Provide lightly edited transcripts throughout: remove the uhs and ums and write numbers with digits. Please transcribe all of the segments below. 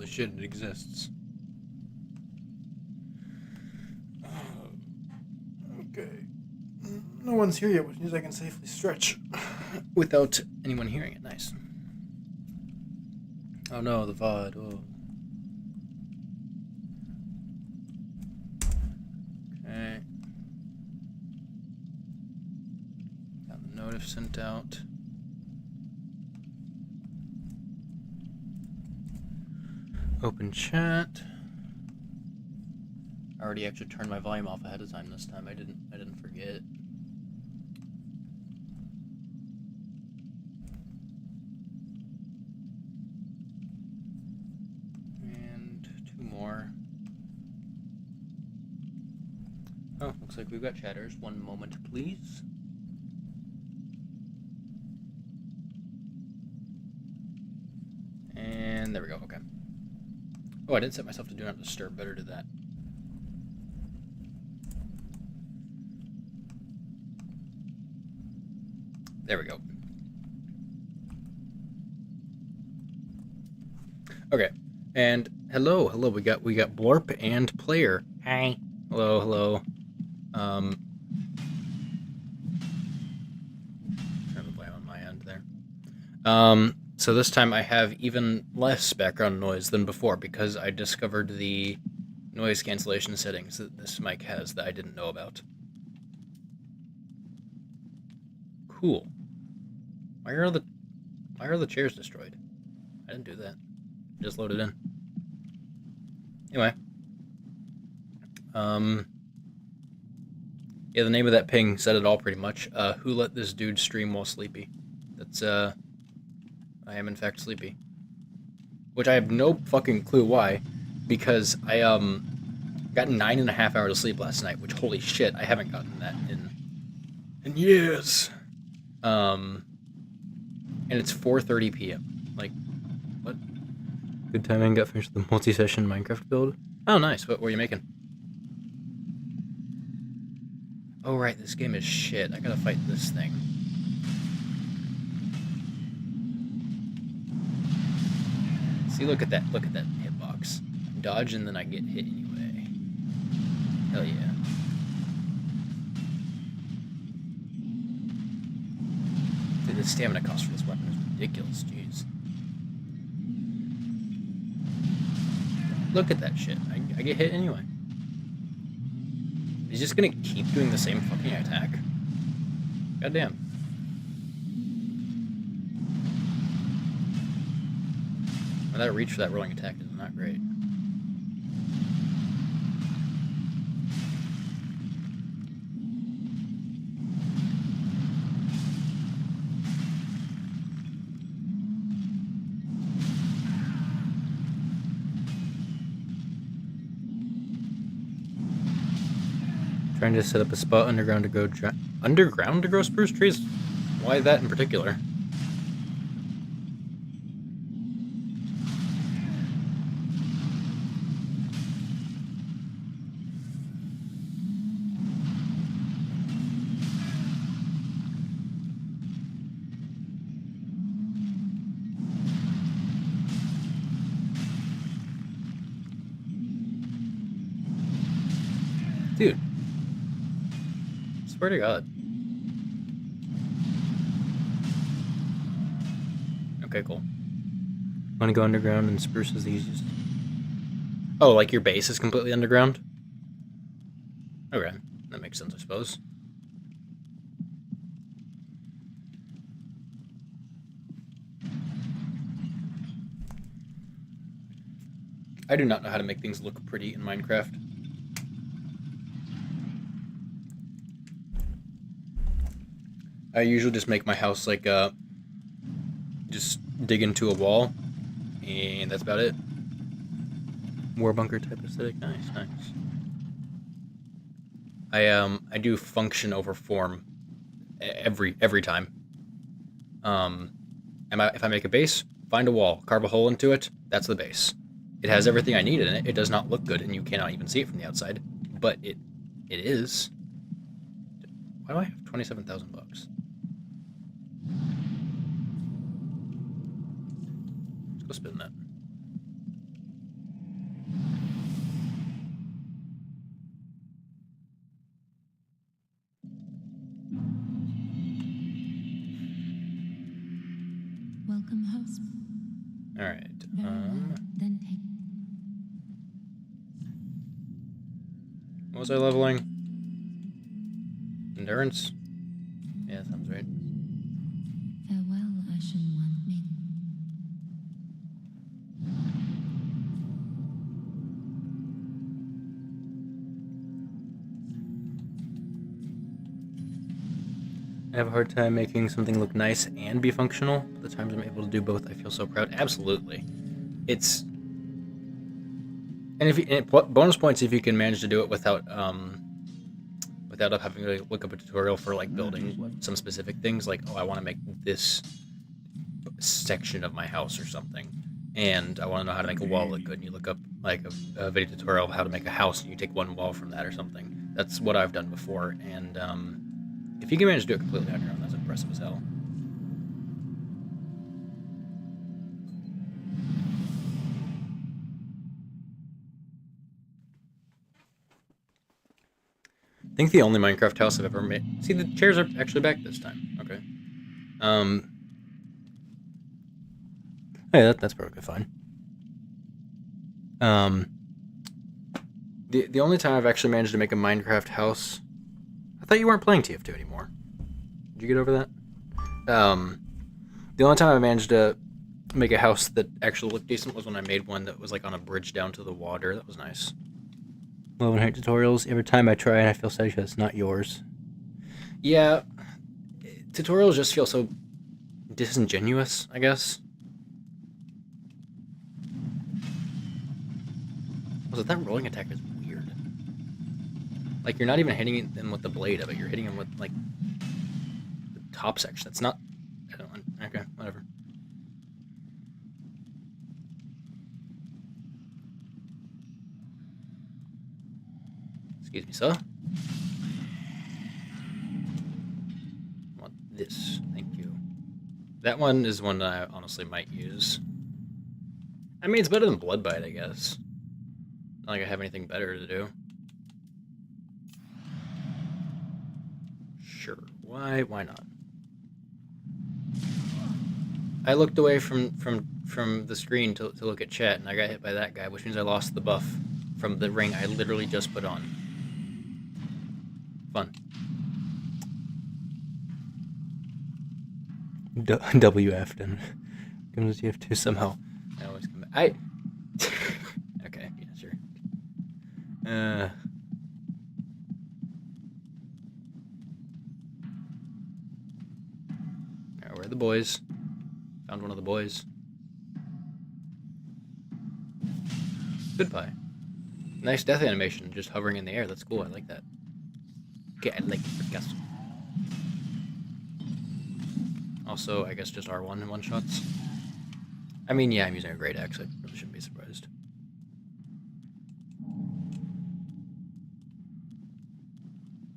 Holy shit, it exists. Okay. No one's here yet, which means I can safely stretch without anyone hearing it. Nice. Oh no, the VOD. Oh. Okay. Got the notice sent out. Open chat. I already actually turned my volume off ahead of time this time. I didn't forget. And two more. Oh, looks like we've got chatters. One moment, please. And there we go. Okay. Oh, I did set myself to do not disturb. Better do that. There we go. Okay. And hello. We got Blorp and player. Hi. Hello. Trying to play on my end there. So this time I have even less background noise than before because I discovered the noise cancellation settings that this mic has that I didn't know about. Cool. Why are the chairs destroyed? I didn't do that. Just loaded in. Anyway. Yeah, the name of that ping said it all pretty much. Who let this dude stream while sleepy? That's, I am in fact sleepy. Which I have no fucking clue why. Because I, got 9.5 hours of sleep last night, which, holy shit, I haven't gotten that in years. And it's 4:30 p.m. Like, what? Good timing, got finished with the multi-session Minecraft build. Oh, nice. What were you making? Oh, right, this game is shit. I gotta fight this thing. See, look at that hitbox. Dodge and then I get hit anyway. Hell yeah. Dude, the stamina cost for this weapon is ridiculous, jeez. Look at that shit. I get hit anyway. He's just gonna keep doing the same fucking attack. Goddamn. Well, that reach for that rolling attack is not great. Trying to set up a spot underground to grow spruce trees? Why that in particular? Dude. Swear to God. Okay, cool. Want to go underground and spruce is the easiest. Oh, like your base is completely underground? Okay, that makes sense, I suppose. I do not know how to make things look pretty in Minecraft. I usually just make my house like just dig into a wall, and that's about it. War bunker type aesthetic, nice. I do function over form every time. If I make a base, find a wall, carve a hole into it. That's the base. It has everything I need in it. It does not look good, and you cannot even see it from the outside, but it is. Why do I have $27,000? Let's go spin that. Welcome host. All right. Very well. Then take. What was I leveling? Endurance? Yeah, that sounds right. Farewell, Ashen One. Min. I have a hard time making something look nice and be functional. The times I'm able to do both, I feel so proud. Absolutely. It's... And if you, and bonus points if you can manage to do it without having to look up a tutorial for like building some specific things. Like, oh, I want to make this section of my house or something, and I want to know how to make a wall look good. And you look up like a video tutorial of how to make a house, and you take one wall from that or something. That's what I've done before, and if you can manage to do it completely on your own, that's impressive as hell. I think the only Minecraft house I've ever made... See, the chairs are actually back this time. Okay. Hey, that's perfectly fine. The only time I've actually managed to make a Minecraft house... I thought you weren't playing TF2 anymore. Did you get over that? The only time I managed to make a house that actually looked decent was when I made one that was like on a bridge down to the water. That was nice. Love and hate tutorials. Every time I try it, I feel sad because it's not yours. Yeah, tutorials just feel so disingenuous, I guess. Also, that rolling attack is weird. Like, you're not even hitting them with the blade of it. You're hitting them with, like, the top section. It's not... I don't... Okay, whatever. Excuse me, sir. I want this. Thank you. That one is one that I honestly might use. I mean, it's better than Bloodbite, I guess. Not like I have anything better to do. Sure. Why not? I looked away from the screen to look at chat, and I got hit by that guy, which means I lost the buff from the ring I literally just put on. Fun. WF then comes to TF2 somehow. I always come back. Okay, yeah, sure. Alright, where are the boys? Found one of the boys. Goodbye. Nice death animation, just hovering in the air. That's cool. I like that. Okay, I like it, guess. Also, I guess just R1 in one-shots. I mean, yeah, I'm using a great axe. I really shouldn't be surprised.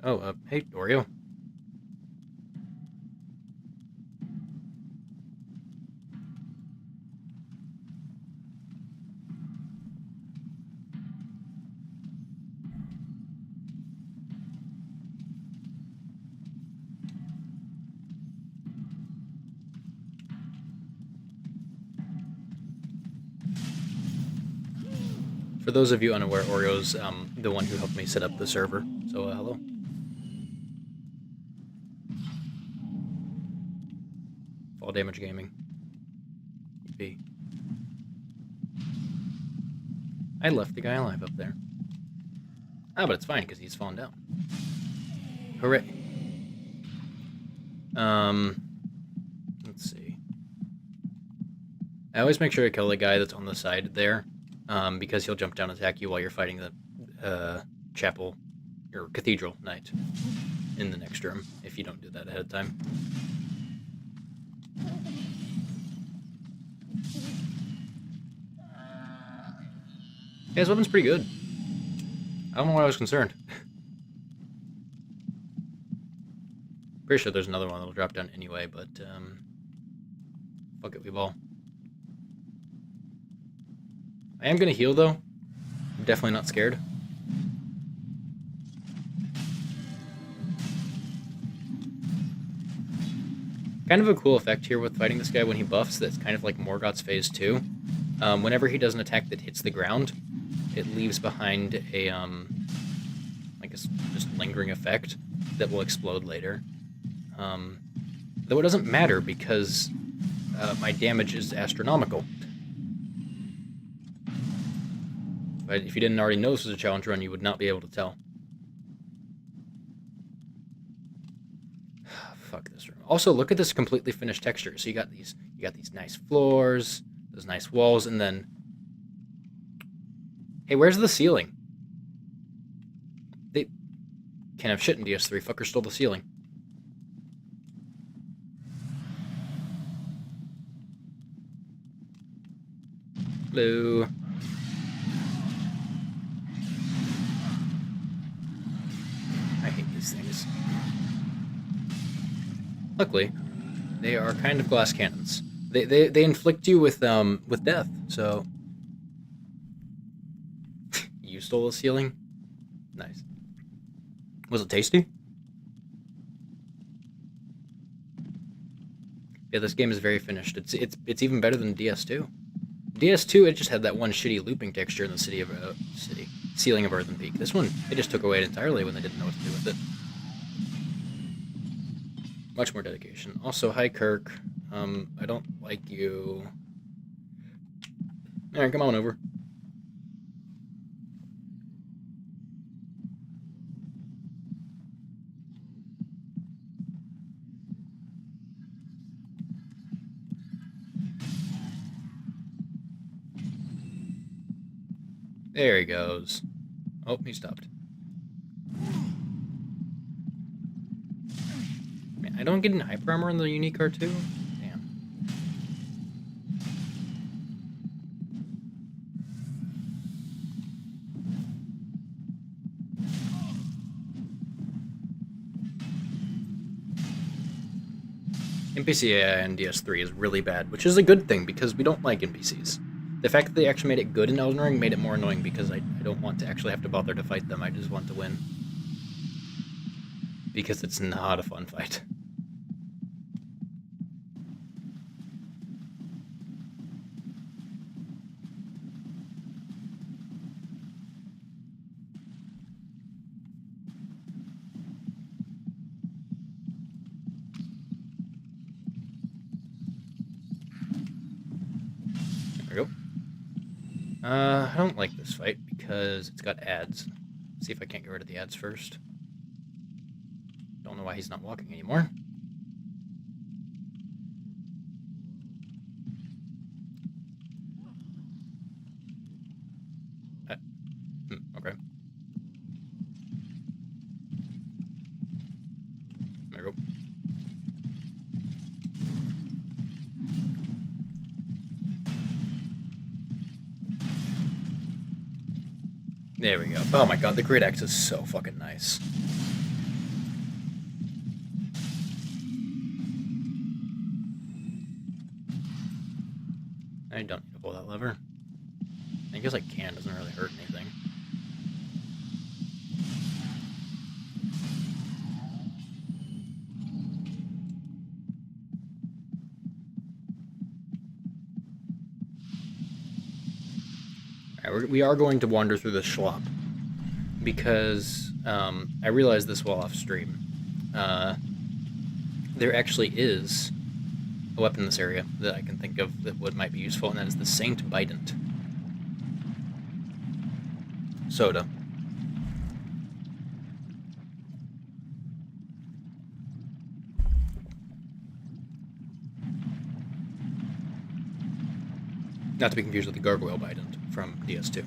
Oh, hey, Oreo. For those of you unaware, Oreo's the one who helped me set up the server. So, hello. Fall damage gaming. B. I left the guy alive up there. Ah, but it's fine because he's fallen down. Hooray. Let's see. I always make sure to kill the guy that's on the side there. Because he'll jump down and attack you while you're fighting the chapel or cathedral knight in the next room, if you don't do that ahead of time. Yeah, his weapon's pretty good. I don't know why I was concerned. Pretty sure there's another one that'll drop down anyway, but fuck it, we ball. I am gonna heal though. I'm definitely not scared. Kind of a cool effect here with fighting this guy when he buffs that's kind of like Morgoth's Phase 2. Whenever he does an attack that hits the ground, it leaves behind a, like a just lingering effect that will explode later. Though it doesn't matter because my damage is astronomical. But if you didn't already know this was a challenge run, you would not be able to tell. Fuck this room. Also, look at this completely finished texture. So you got these nice floors, those nice walls, and then, hey, where's the ceiling? They can't have shit in DS3. Fucker stole the ceiling. Hello. I hate these things. Luckily, they are kind of glass cannons. They inflict you with death. So you stole the ceiling. Nice. Was it tasty? Yeah, this game is very finished. It's even better than DS2. DS2, it just had that one shitty looping texture in the ceiling of Earthen Peak. This one, they just took away it entirely when they didn't know what to do with it. Much more dedication. Also, hi Kirk. I don't like you. Alright, come on over. There he goes. Oh, he stopped. Man, I don't get any hyper armor in the unique R2? Damn. NPC AI in DS3 is really bad, which is a good thing because we don't like NPCs. The fact that they actually made it good in Elden Ring made it more annoying because I don't want to actually have to bother to fight them. I just want to win. Because it's not a fun fight. There we go. I don't like this fight because it's got ads. Let's see if I can't get rid of the ads first. Don't know why he's not walking anymore. Okay. There we go. There we go. Oh my god, the grid X is so fucking nice. I don't need to pull that lever. I guess I can, doesn't really hurt anything. Alright, we are going to wander through the schlop. Because I realized this while off stream. There actually is a weapon in this area that I can think of that might be useful, and that is the Saint Bident. Soda. Not to be confused with the Gargoyle Bident from DS2.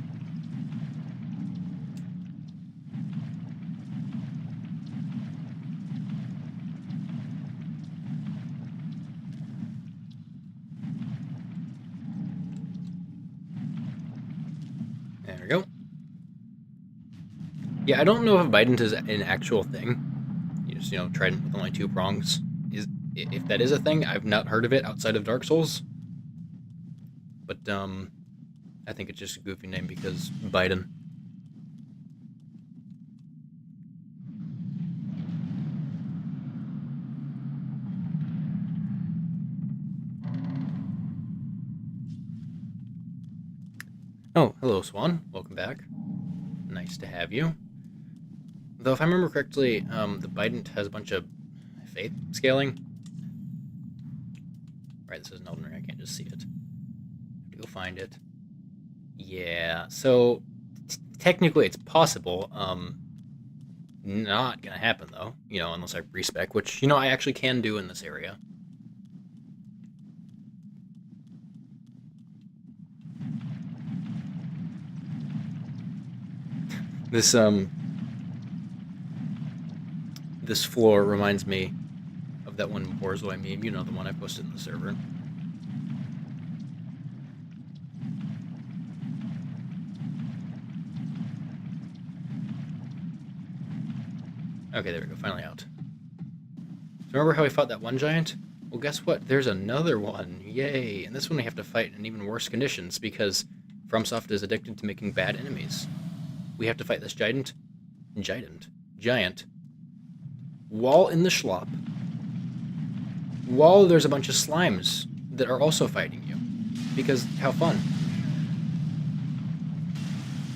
There we go. Yeah, I don't know if Bident is an actual thing. You just, trident with only 2 prongs. If that is a thing, I've not heard of it outside of Dark Souls. But, I think it's just a goofy name because Biden. Oh, hello, Swan. Welcome back. Nice to have you. Though, if I remember correctly, the Bident has a bunch of faith scaling. Right, this is an Elden Ring. I can't just see it. Have to go find it. Yeah, so technically it's possible. Not gonna happen though. Unless I respec, which I actually can do in this area. This this floor reminds me of that one Borzoi meme. The one I posted in the server. Okay, there we go. Finally out. So remember how we fought that one giant? Well, guess what? There's another one. Yay! And this one we have to fight in even worse conditions because FromSoft is addicted to making bad enemies. We have to fight this giant, while in the schlop, while there's a bunch of slimes that are also fighting you. Because how fun.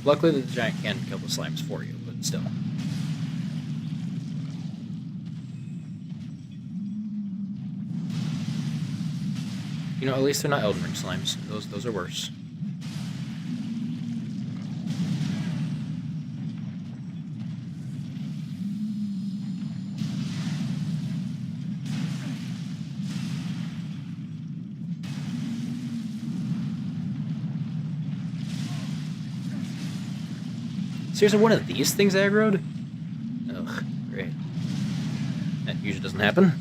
Luckily the giant can kill the slimes for you, but still. At least they're not Elden Ring slimes. Those are worse. Seriously, one of these things aggroed? Ugh, great. That usually doesn't happen.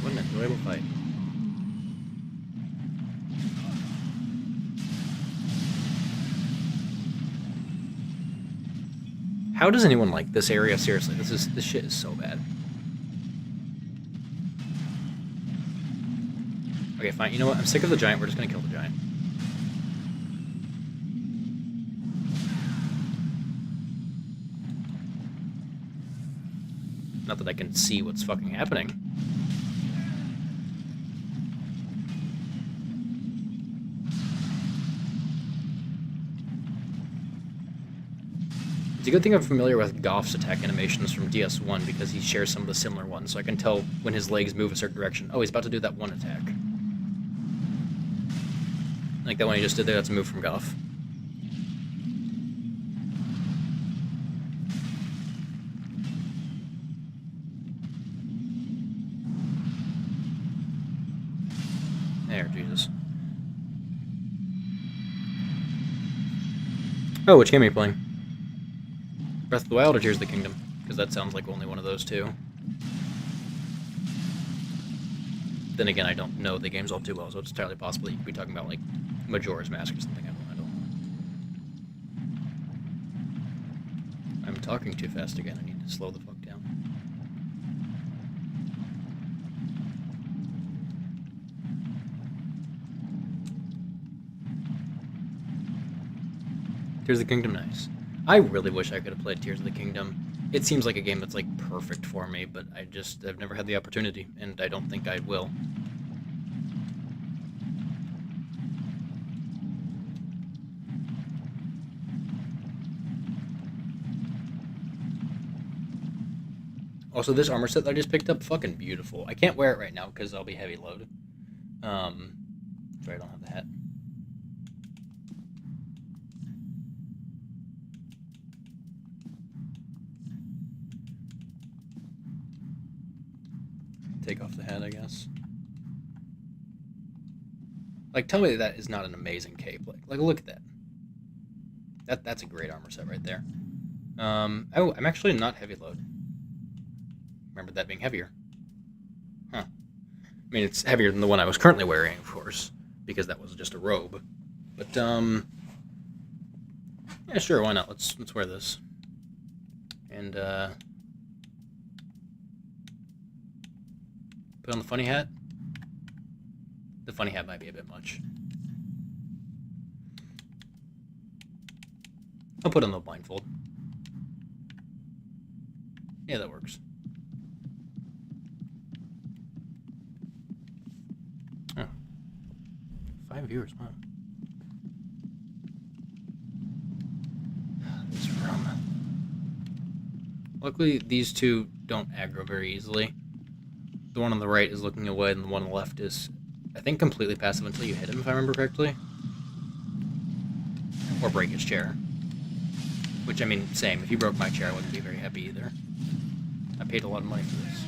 What an enjoyable fight. How does anyone like this area? Seriously, this shit is so bad. Okay, fine. You know what? I'm sick of the giant. We're just gonna kill the giant. Not that I can see what's fucking happening. It's a good thing I'm familiar with Goff's attack animations from ds1 because he shares some of the similar ones, so I can tell when his legs move a certain direction. Oh, he's about to do that one attack. Like that one he just did there, that's a move from Goff. There, Jesus. Oh, which game are you playing? Breath of the Wild or Tears of the Kingdom? Because that sounds like only one of those two. Then again, I don't know the games all too well, so it's entirely possible you could be talking about, like, Majora's Mask or something. I don't know. I'm talking too fast again. I need to slow the fuck down. Tears of the Kingdom, nice. I really wish I could have played Tears of the Kingdom. It seems like a game that's, like, perfect for me, but I've never had the opportunity, and I don't think I will. Also, this armor set that I just picked up, fucking beautiful. I can't wear it right now because I'll be heavy load. Sorry, I don't have the hat. Take off the hat, I guess. Like, tell me that is not an amazing cape. Like, look at that. That's a great armor set right there. Oh, I'm actually not heavy load. Remember that being heavier. Huh. I mean, it's heavier than the one I was currently wearing, of course, because that was just a robe. But, yeah, sure, why not? Let's wear this. And, put on the funny hat. The funny hat might be a bit much. I'll put on the blindfold. Yeah, that works. Oh. 5 viewers, wow. This room. Luckily, these two don't aggro very easily. The one on the right is looking away, and the one on the left is, I think, completely passive until you hit him, if I remember correctly. Or break his chair. Which, I mean, same. If you broke my chair, I wouldn't be very happy either. I paid a lot of money for this.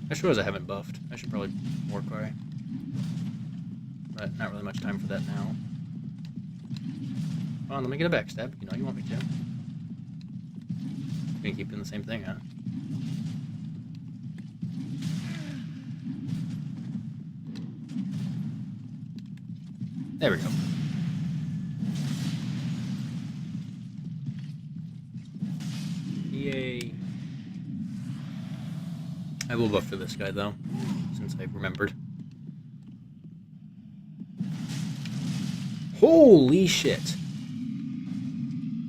I suppose I haven't buffed. I should probably war cry. But not really much time for that now. Come on, let me get a backstab. You know you want me to. I'm gonna keep doing the same thing, huh? There we go. Yay. I will buff for this guy, though, since I remembered. Holy shit!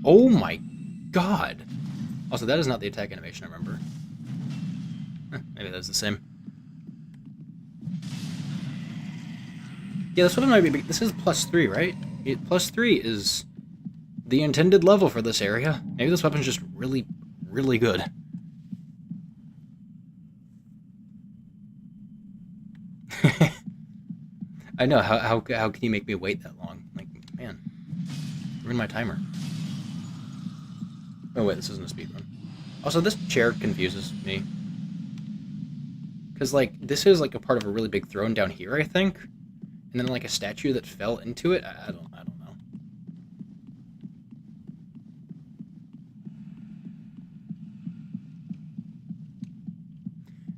Oh my god! Also, that is not the attack animation I remember. Maybe that's the same. Yeah, that's what it might be. This is +3, right? +3 is the intended level for this area. Maybe this weapon's just really, really good. I know, how can you make me wait that long? Like, man, ruin my timer. Oh wait, this isn't a speedrun. Also, this chair confuses me. Because, like, this is, like, a part of a really big throne down here, I think. And then, like, a statue that fell into it? I don't know.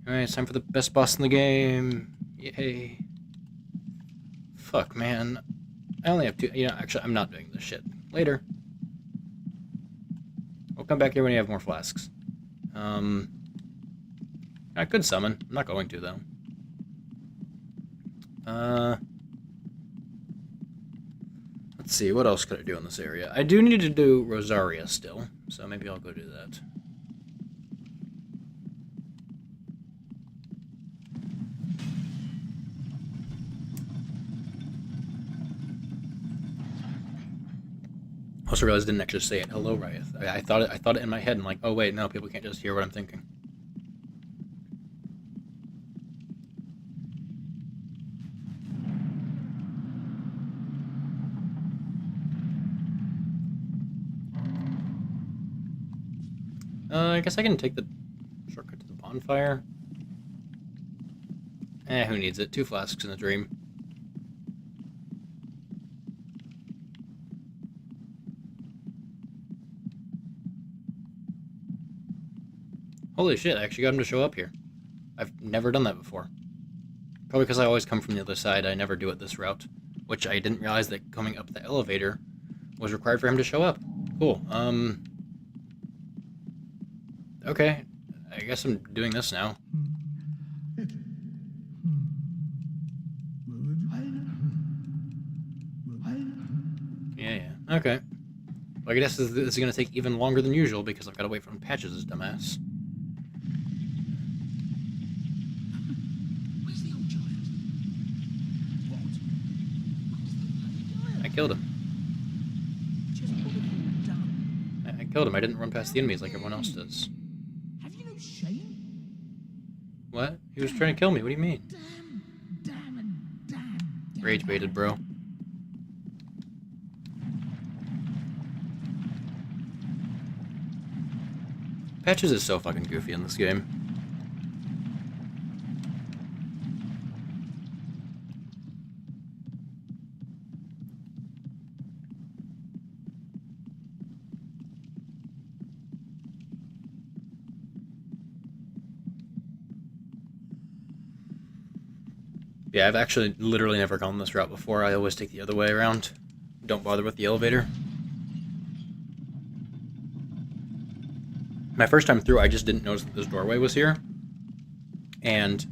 Alright, it's time for the best boss in the game. Yay. Fuck, man. I only have 2... You know, actually, I'm not doing this shit. Later. We'll come back here when you have more flasks. I could summon. I'm not going to, though. Let's see, what else could I do in this area? I do need to do Rosaria still, so maybe I'll go do that. Also realized I didn't actually say it. Hello, Ryeth. I thought it in my head, and like, oh wait, no, people can't just hear what I'm thinking. I guess I can take the shortcut to the bonfire. Who needs it? 2 flasks in a dream. Holy shit, I actually got him to show up here. I've never done that before. Probably because I always come from the other side, I never do it this route. Which I didn't realize that coming up the elevator was required for him to show up. Cool, okay, I guess I'm doing this now. Yeah, okay. Well, I guess this is going to take even longer than usual because I've got to wait for him to patch his dumbass. I killed him. I killed him. I didn't run past the enemies like everyone else does. Have you no shame? What? He was trying to kill me. What do you mean? Damn. Rage baited, bro. Patches is so fucking goofy in this game. Yeah, I've actually literally never gone this route before. I always take the other way around. Don't bother with the elevator. My first time through, I just didn't notice that this doorway was here. And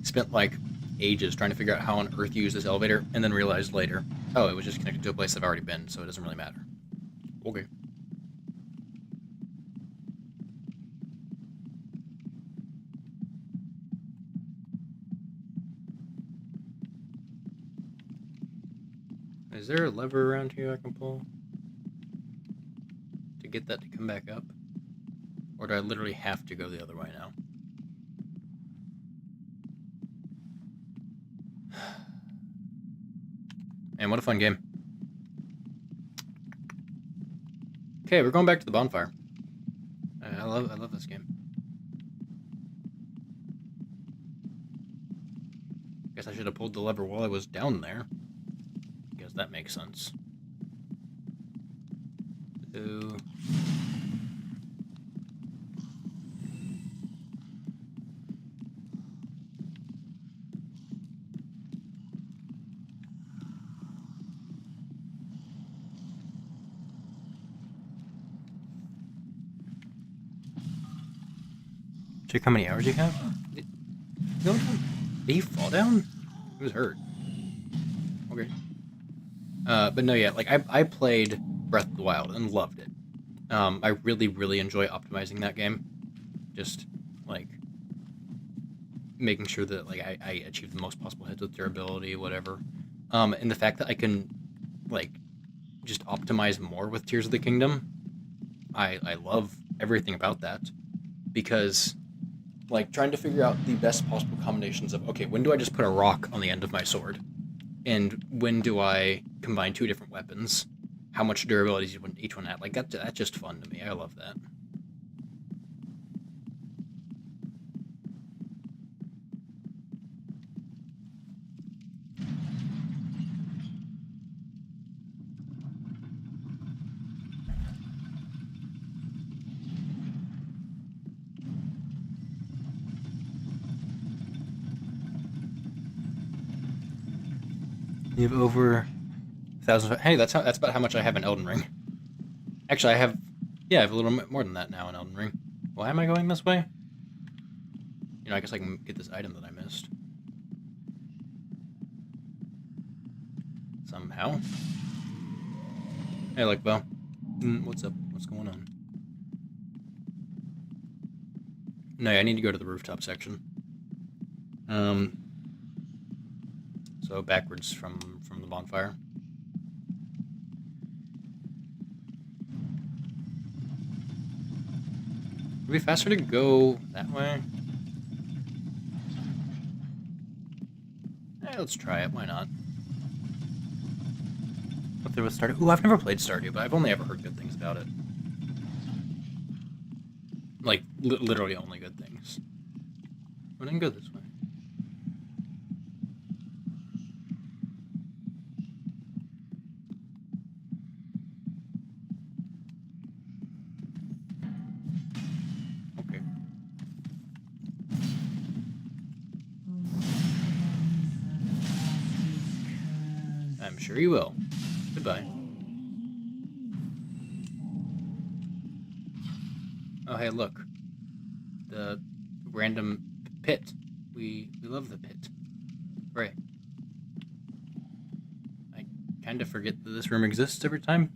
spent, like, ages trying to figure out how on earth you use this elevator, and then realized later, oh, it was just connected to a place I've already been, so it doesn't really matter. Okay. Is there a lever around here I can pull to get that to come back up? Or do I literally have to go the other way now? Man, what a fun game. Okay, we're going back to the bonfire. I love this game. Guess I should have pulled the lever while I was down there. Guess that makes sense. So... check how many hours you have? Did he fall down? He was hurt. Okay. But no, yeah, like, I played Breath of the Wild and loved it. I really, really enjoy optimizing that game. Just, like, making sure that, like, I achieve the most possible hits with durability, whatever. And the fact that I can, like, just optimize more with Tears of the Kingdom, I love everything about that. Because... like, trying to figure out the best possible combinations of, okay, when do I just put a rock on the end of my sword? And when do I combine two different weapons? How much durability does each one have? Like, that's just fun to me. I love that. You have over 1,000. Hey, that's about how much I have in Elden Ring. Actually, I have a little bit more than that now in Elden Ring. Why am I going this way? You know, I guess I can get this item that I missed. Somehow. Hey, look, Bo. What's up? What's going on? No, I need to go to the rooftop section. So backwards from the bonfire. Would it be faster to go that way? Let's try it. Why not? What there was Stardew? Ooh, I've never played Stardew, but I've only ever heard good things about it. Like, literally only good things. We didn't go this way. Okay. I'm sure you will. Goodbye. Oh, hey, look. The random pit. We love the pit. Right. I kind of forget that this room exists every time.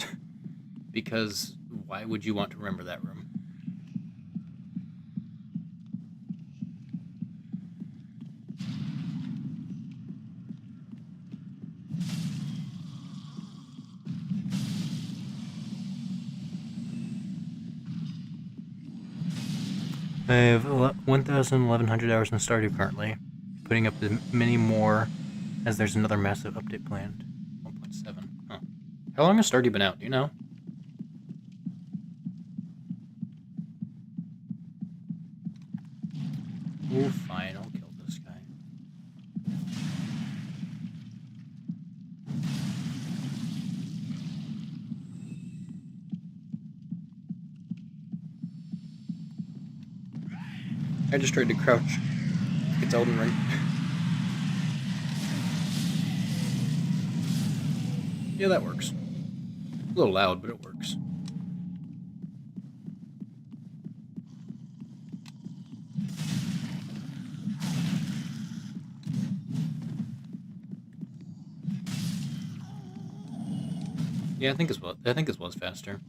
Because why would you want to remember that room? I have 1,100 hours in Stardew currently, putting up as many more as there's another massive update planned. 1.7. Huh. How long has Stardew been out? Do you know? Oh, fine. I'll kill this guy. I just tried to crouch. It's Elden Ring. Yeah, that works. A little loud, but it works. Yeah, I think this was faster.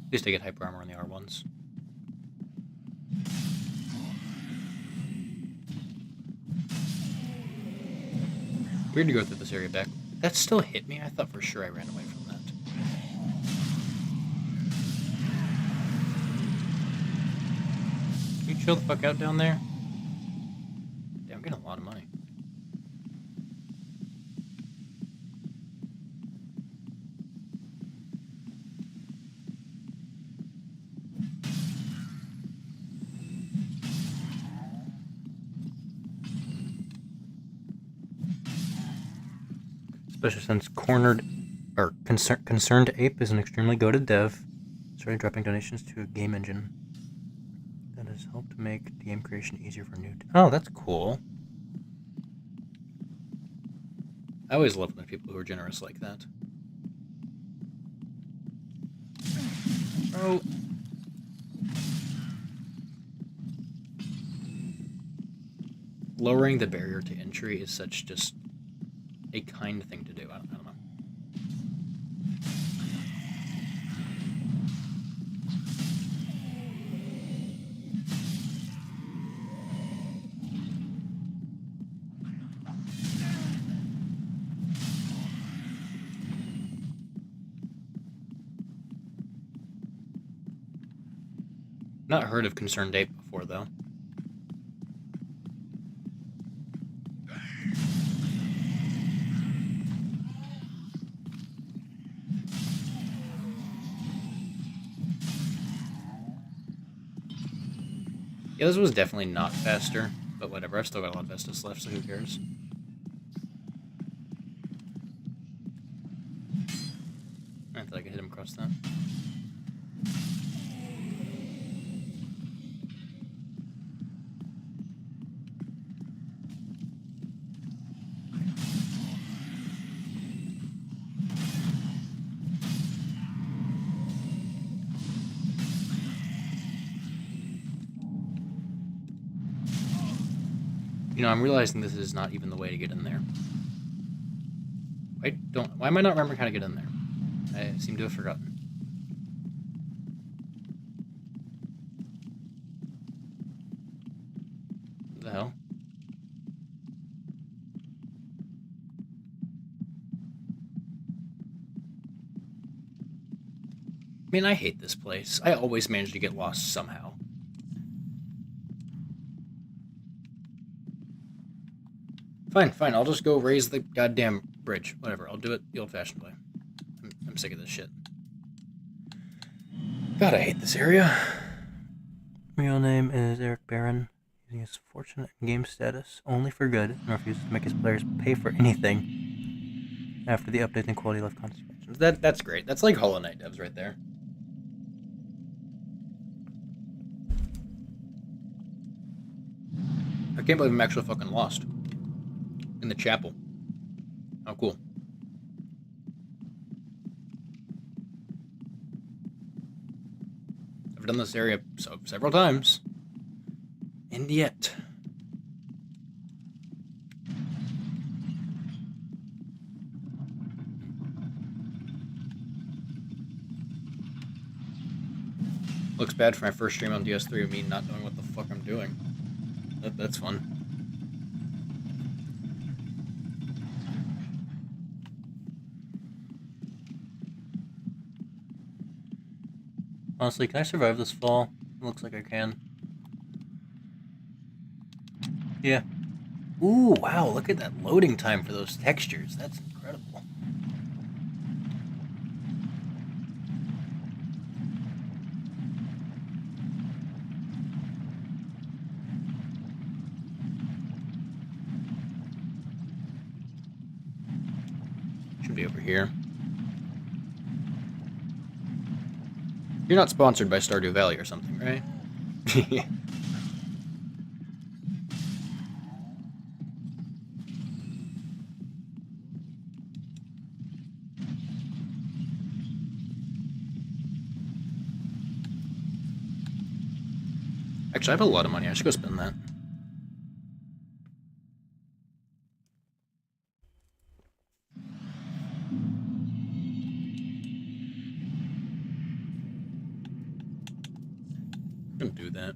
At least I get hyper armor on the R1s. weird to go through this area back. That still hit me? I thought for sure I ran away from that. Can you chill the fuck out down there? Damn, I'm getting a lot of money. Especially since Concerned Ape is an extremely goated dev, started dropping donations to a game engine that has helped make game creation easier for new. Oh, that's cool. I always love when people who are generous like that. Oh. Lowering the barrier to entry is such just a kind thing to do. I don't know. Not heard of Concerned Ape before, though. Yeah, this was definitely not faster, but whatever. I've still got a lot of Vestas left, so who cares? I thought I could hit him across that. You know, I'm realizing this is not even the way to get in there. Why am I not remembering how to get in there? I seem to have forgotten. What the hell? I mean, I hate this place. I always manage to get lost somehow. Fine, I'll just go raise the goddamn bridge. Whatever, I'll do it the old-fashioned way. I'm sick of this shit. God, I hate this area. Real name is Eric Barron, using his fortunate game status only for good, and refuses to make his players pay for anything after the update and quality of life consequences. That's great. That's like Hollow Knight devs right there. I can't believe I'm actually fucking lost. In the chapel. How cool. I've done this area several times. And yet. Looks bad for my first stream on ds2 of me not knowing what the fuck I'm doing. That's fun. Honestly, can I survive this fall? It looks like I can. Yeah. Ooh, wow, look at that loading time for those textures. That's incredible. Should be over here. You're not sponsored by Stardew Valley or something, right? Actually, I have a lot of money. I should go spend that. Don't do that.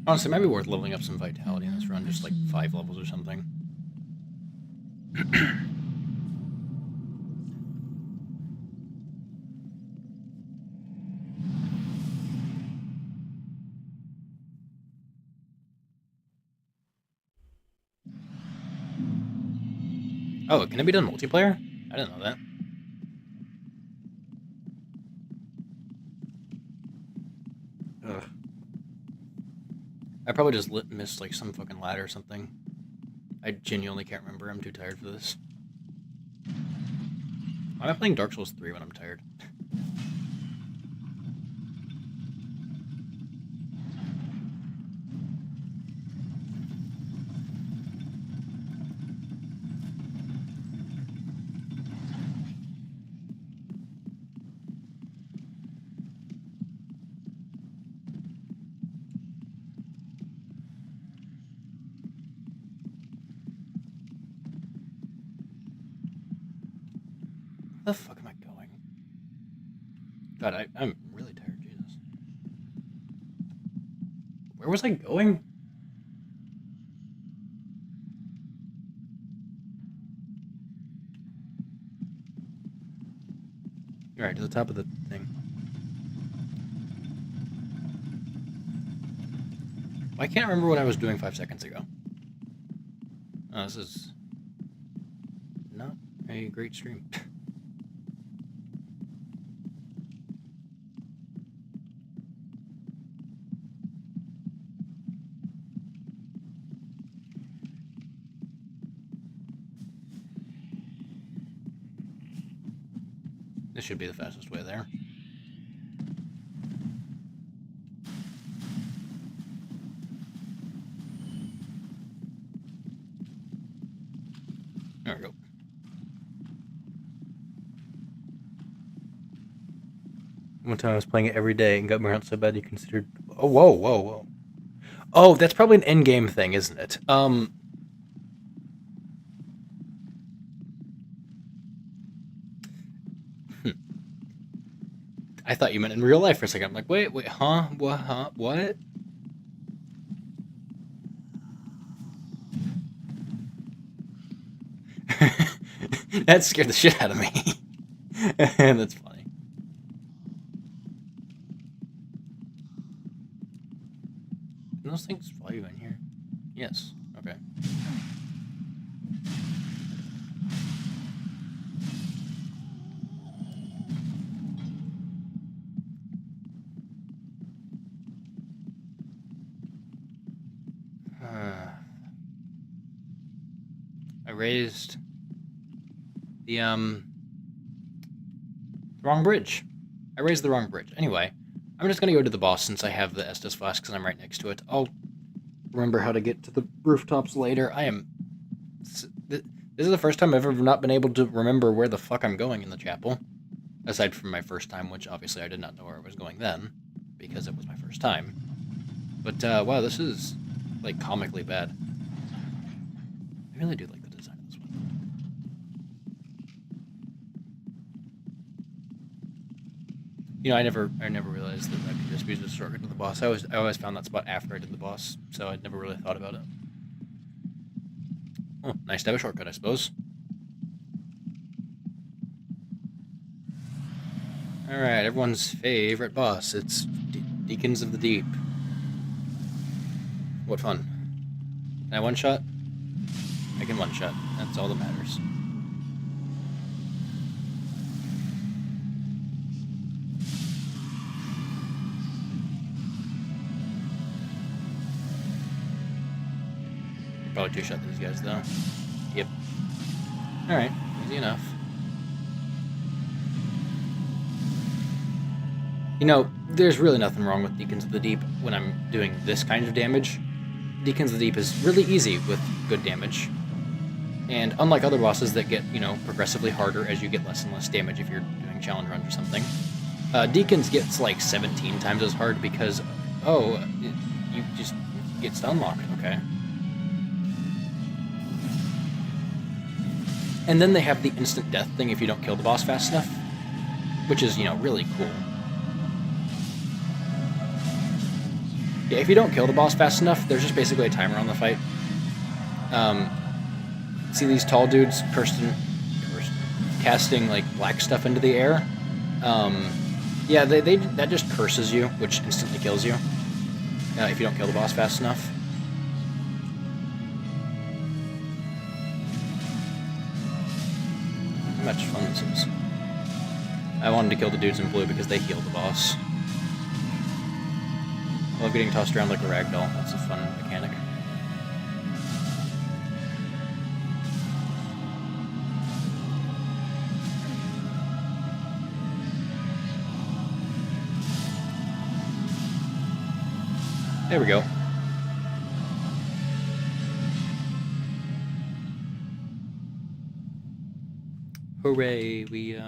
Honestly, it might be worth leveling up some vitality in this run, just like 5 levels or something. Oh, can it be done multiplayer? I didn't know that. Ugh. I probably just missed like some fucking ladder or something. I genuinely can't remember. I'm too tired for this. Why am I playing Dark Souls 3 when I'm tired? Where the fuck am I going? God, I'm really tired, Jesus. Where was I going? Alright, to the top of the thing. I can't remember what I was doing 5 seconds ago. Oh, this is not a great stream. This should be the fastest way there. There we go. One time I was playing it every day and got me around so bad you considered... Oh, whoa, whoa, whoa. Oh, that's probably an endgame thing, isn't it? I thought you meant in real life for a second. I'm like, wait, huh? What? Huh? What? That scared the shit out of me. That's funny. Can those things fly you in here? Yes. Okay. I raised the wrong bridge. I raised the wrong bridge. Anyway, I'm just gonna go to the boss since I have the Estus flask because I'm right next to it. I'll remember how to get to the rooftops later. This is the first time I've ever not been able to remember where the fuck I'm going in the chapel. Aside from my first time, which obviously I did not know where I was going then, because it was my first time. But, wow, this is, like, comically bad. I really do like the design of this one. You know, I never realized that I could just use a shortcut to the boss. I always found that spot after I did the boss, so I'd never really thought about it. Oh, nice to have a shortcut, I suppose. Alright, everyone's favorite boss. It's Deacons of the Deep. What fun. Can I one-shot? I can one-shot. That's all that matters. Probably two-shot these guys, though. Yep. Alright, easy enough. You know, there's really nothing wrong with Deacons of the Deep when I'm doing this kind of damage. Deacons of the Deep is really easy with good damage. And unlike other bosses that get, you know, progressively harder as you get less and less damage if you're doing challenge runs or something, Deacons gets like 17 times as hard because, you just get stun locked, okay. And then they have the instant death thing if you don't kill the boss fast enough, which is, you know, really cool. Yeah, if you don't kill the boss fast enough, there's just basically a timer on the fight. See these tall dudes casting like black stuff into the air? Yeah, that just curses you, which instantly kills you if you don't kill the boss fast enough. How much fun this is. I wanted to kill the dudes in blue because they heal the boss. I love getting tossed around like a ragdoll. That's a fun mechanic. There we go. Hooray! We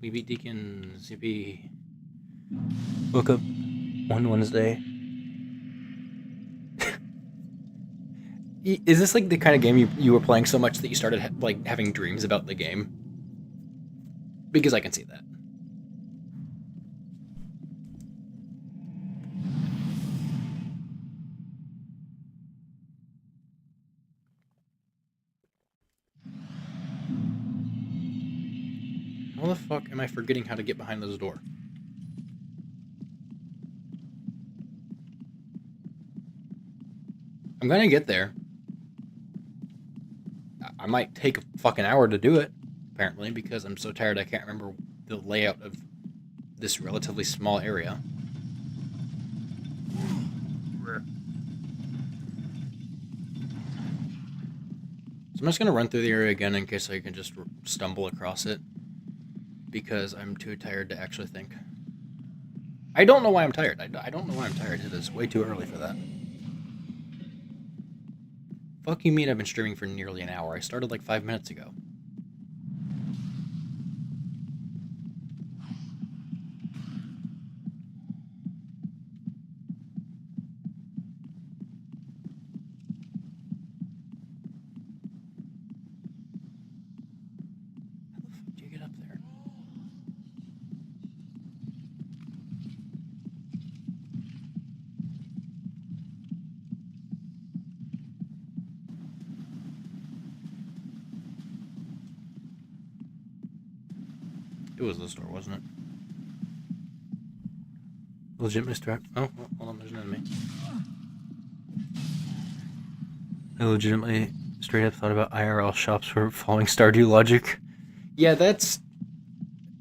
beat deacons. Yippee! Woke up one Wednesday. Is this like the kind of game you were playing so much that you started like having dreams about the game? Because I can see that. How the fuck am I forgetting how to get behind this door? I'm gonna get there. I might take a fucking hour to do it, apparently, because I'm so tired I can't remember the layout of this relatively small area. So I'm just gonna run through the area again in case I can just stumble across it, because I'm too tired to actually think. I don't know why I'm tired. I don't know why I'm tired. It is way too early for that. Fuck you mean I've been streaming for nearly an hour? I started like 5 minutes ago. How the fuck do you get up there? It was this door, wasn't it? Legit mistrap. Oh, well, hold on, there's an enemy. I legitimately straight up thought about IRL shops for following Stardew logic. Yeah, that's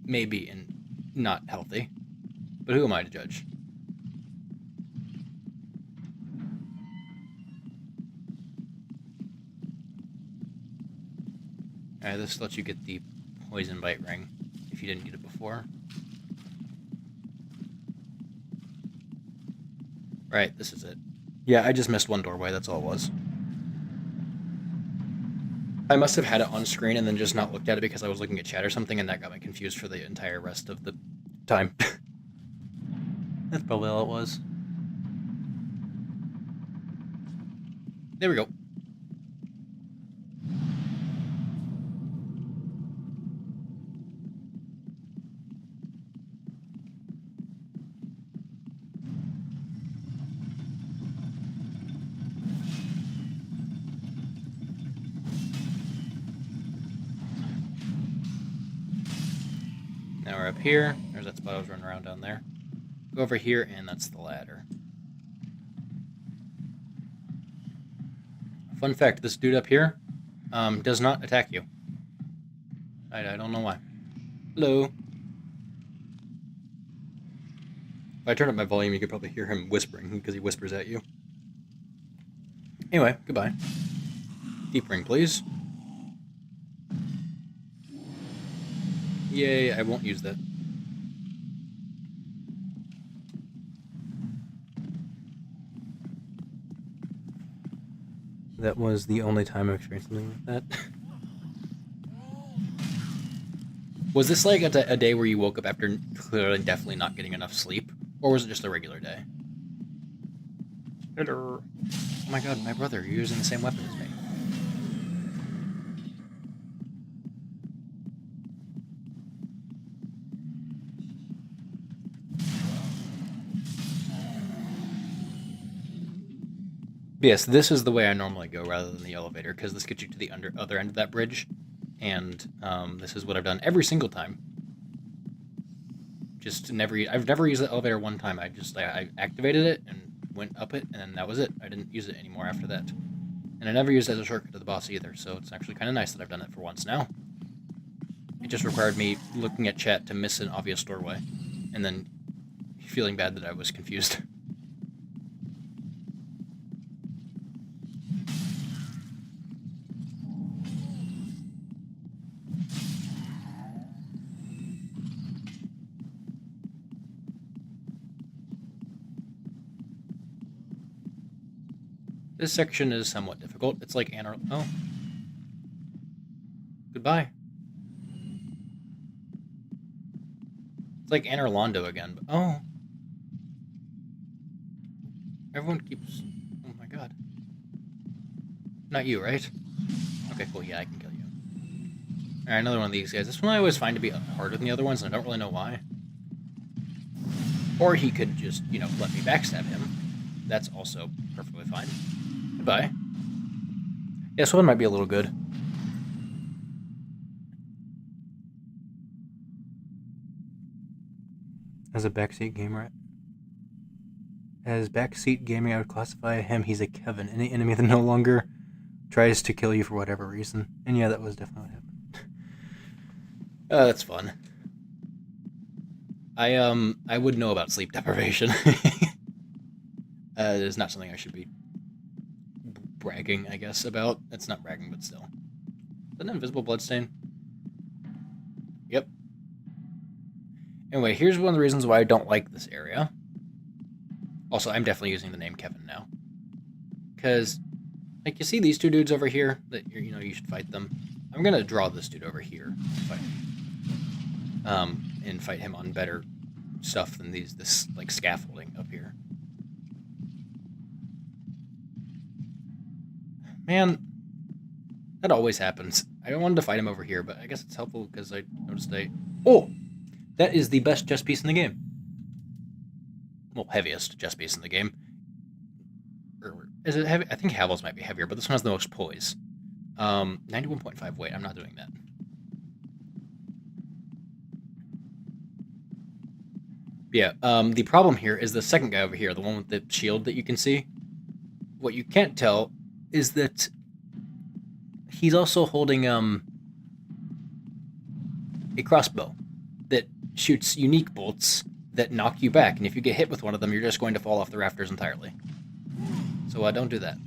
maybe not healthy. But who am I to judge? Alright, this lets you get the poison bite ring if you didn't get it before. Right, this is it. Yeah, I just missed one doorway, that's all it was. I must have had it on screen and then just not looked at it because I was looking at chat or something, and that got me confused for the entire rest of the time. That's probably all it was. There we go. Now we're up here. There's that spot I was running around down there. Go over here, and that's the ladder. Fun fact, this dude up here does not attack you. I don't know why. Hello. If I turn up my volume, you could probably hear him whispering, because he whispers at you. Anyway, goodbye. Deep ring, please. Yay, I won't use that. That was the only time I've experienced something like that. Was this like a day where you woke up after clearly definitely not getting enough sleep? Or was it just a regular day? Hello. Oh my god, my brother, you're using the same weapon as me. But yes, this is the way I normally go rather than the elevator, because this gets you to the other end of that bridge, and this is what I've done every single time. I've never used the elevator one time. I activated it and went up it, and then that was it. I didn't use it anymore after that. And I never used it as a shortcut to the boss either, so it's actually kind of nice that I've done it for once now. It just required me looking at chat to miss an obvious doorway, and then feeling bad that I was confused. This section is somewhat difficult. It's like Oh. Goodbye. It's like Anne Orlando again, but oh. Everyone keeps... Oh my god. Not you, right? Okay, cool, yeah, I can kill you. Alright, another one of these guys. This one I always find to be harder than the other ones, and I don't really know why. Or he could just, you know, let me backstab him. That's also perfectly fine. Goodbye. Yeah, this one might be a little good. As a backseat gamer, I would classify him. He's a Kevin, any enemy that no longer tries to kill you for whatever reason. And yeah, that was definitely what happened. That's fun. I would know about sleep deprivation. It is not something I should be bragging, I guess, about. It's not bragging, but still. Is that an invisible bloodstain? Yep. Anyway, here's one of the reasons why I don't like this area. Also, I'm definitely using the name Kevin now. Because, like, you see these two dudes over here that, you should fight them. I'm going to draw this dude over here and fight him on better stuff than this like, scaffolding up here. Man, that always happens. I wanted to fight him over here, but I guess it's helpful because I noticed Oh! That is the best chess piece in the game. Well, heaviest chess piece in the game. Or is it heavy? I think Havel's might be heavier, but this one has the most poise. 91.5 weight. I'm not doing that. Yeah, the problem here is the second guy over here, the one with the shield that you can see. What you can't tell is that he's also holding a crossbow that shoots unique bolts that knock you back, and if you get hit with one of them, you're just going to fall off the rafters entirely. So don't do that.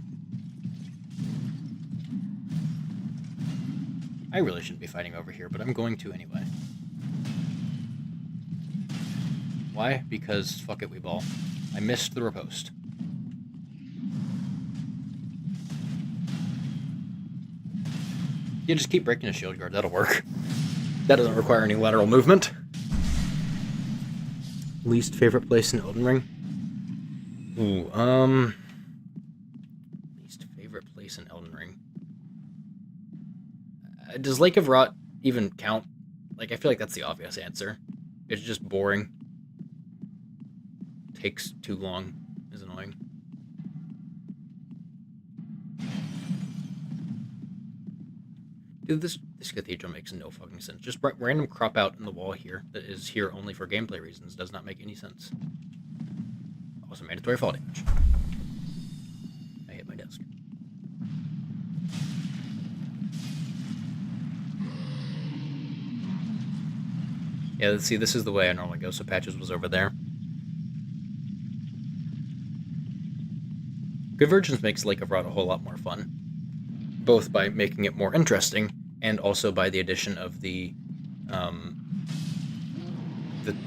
I really shouldn't be fighting over here, but I'm going to anyway. Why? Because fuck it, we ball. I missed the riposte. Yeah, just keep breaking a shield guard, that'll work. That doesn't require any lateral movement. Least favorite place in Elden Ring? Ooh, least favorite place in Elden Ring. Does Lake of Rot even count? Like, I feel like that's the obvious answer. It's just boring. Takes too long. Is annoying. Dude, this cathedral makes no fucking sense. Just random crop out in the wall here that is here only for gameplay reasons does not make any sense. Also, mandatory fall damage. I hit my desk. Yeah, let's see, this is the way I normally go, so Patches was over there. Convergence makes Lake of Rot a whole lot more fun, both by making it more interesting and also by the addition of the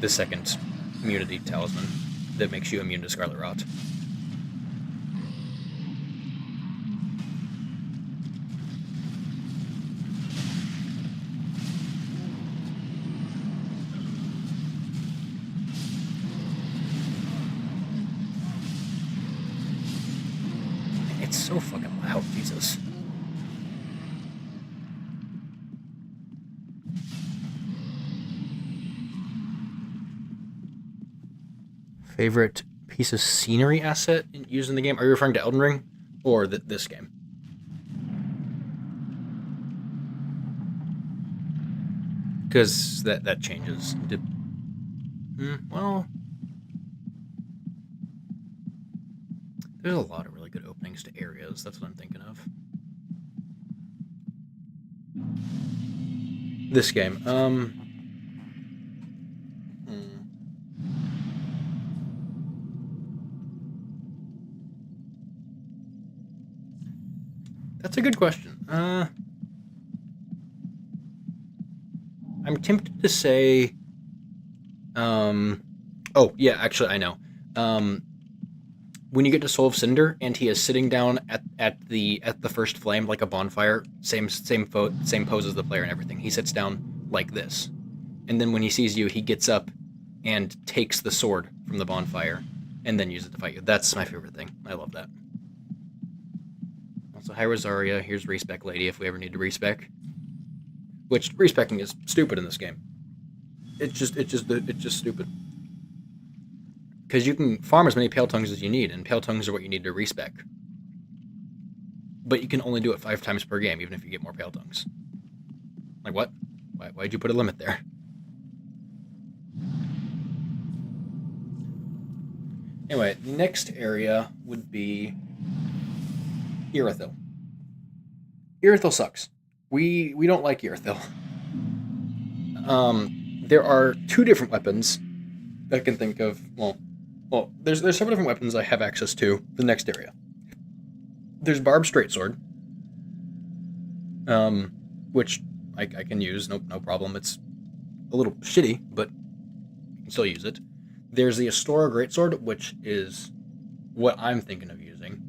second immunity talisman that makes you immune to Scarlet Rot. It's so fucking loud, Jesus. Favorite piece of scenery asset used in the game? Are you referring to Elden Ring? Or this game. Because that changes. Well, there's a lot of really good openings to areas. That's what I'm thinking of. This game. That's a good question. I'm tempted to say. Oh yeah, actually I know. When you get to Soul of Cinder and he is sitting down at the first flame like a bonfire, same pose as the player and everything. He sits down like this, and then when he sees you, he gets up and takes the sword from the bonfire, and then uses it to fight you. That's my favorite thing. I love that. Also, hi Rosaria. Here's respec lady if we ever need to respec. Which respecking is stupid in this game. It's just stupid. Because you can farm as many Pale Tongues as you need, and Pale Tongues are what you need to respec. But you can only do it 5 times per game, even if you get more Pale Tongues. Like what? Why'd you put a limit there? Anyway, the next area would be Irithyll. Irithyll sucks. We don't like Irithyll. There are 2 different weapons I can think of. Well, there's several different weapons I have access to the next area. There's Barbed Straightsword, which I can use, no problem. It's a little shitty, but you can still use it. There's the Astora Greatsword, which is what I'm thinking of using.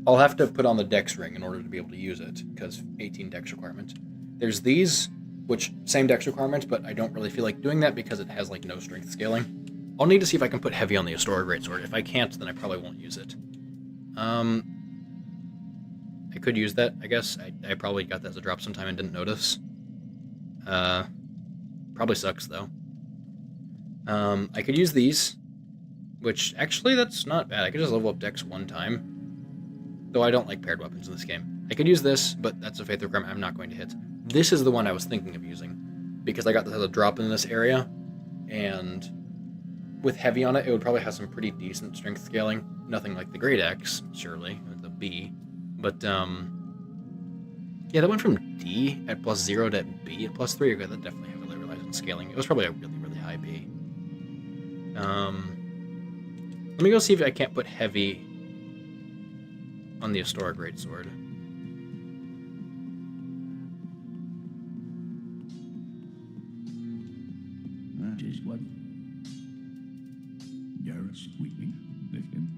I'll have to put on the dex ring in order to be able to use it, because 18 dex requirement. There's these, which same dex requirement, but I don't really feel like doing that because it has like no strength scaling. I'll need to see if I can put heavy on the Astora Greatsword. If I can't, then I probably won't use it. I could use that, I guess. I probably got that as a drop sometime and didn't notice. Probably sucks, though. I could use these, which, actually, that's not bad. I could just level up dex 1 time. Though I don't like paired weapons in this game. I could use this, but that's a faith requirement I'm not going to hit. This is the one I was thinking of using, because I got this as a drop in this area, and with heavy on it, it would probably have some pretty decent strength scaling. Nothing like the Great Axe, surely, with the B. But, yeah, that went from D at +0 to B at +3. Okay, that definitely heavily relies on scaling. It was probably a really, really high B. Let me go see if I can't put heavy on the Astora Greatsword. That is what you're squeaking, victim.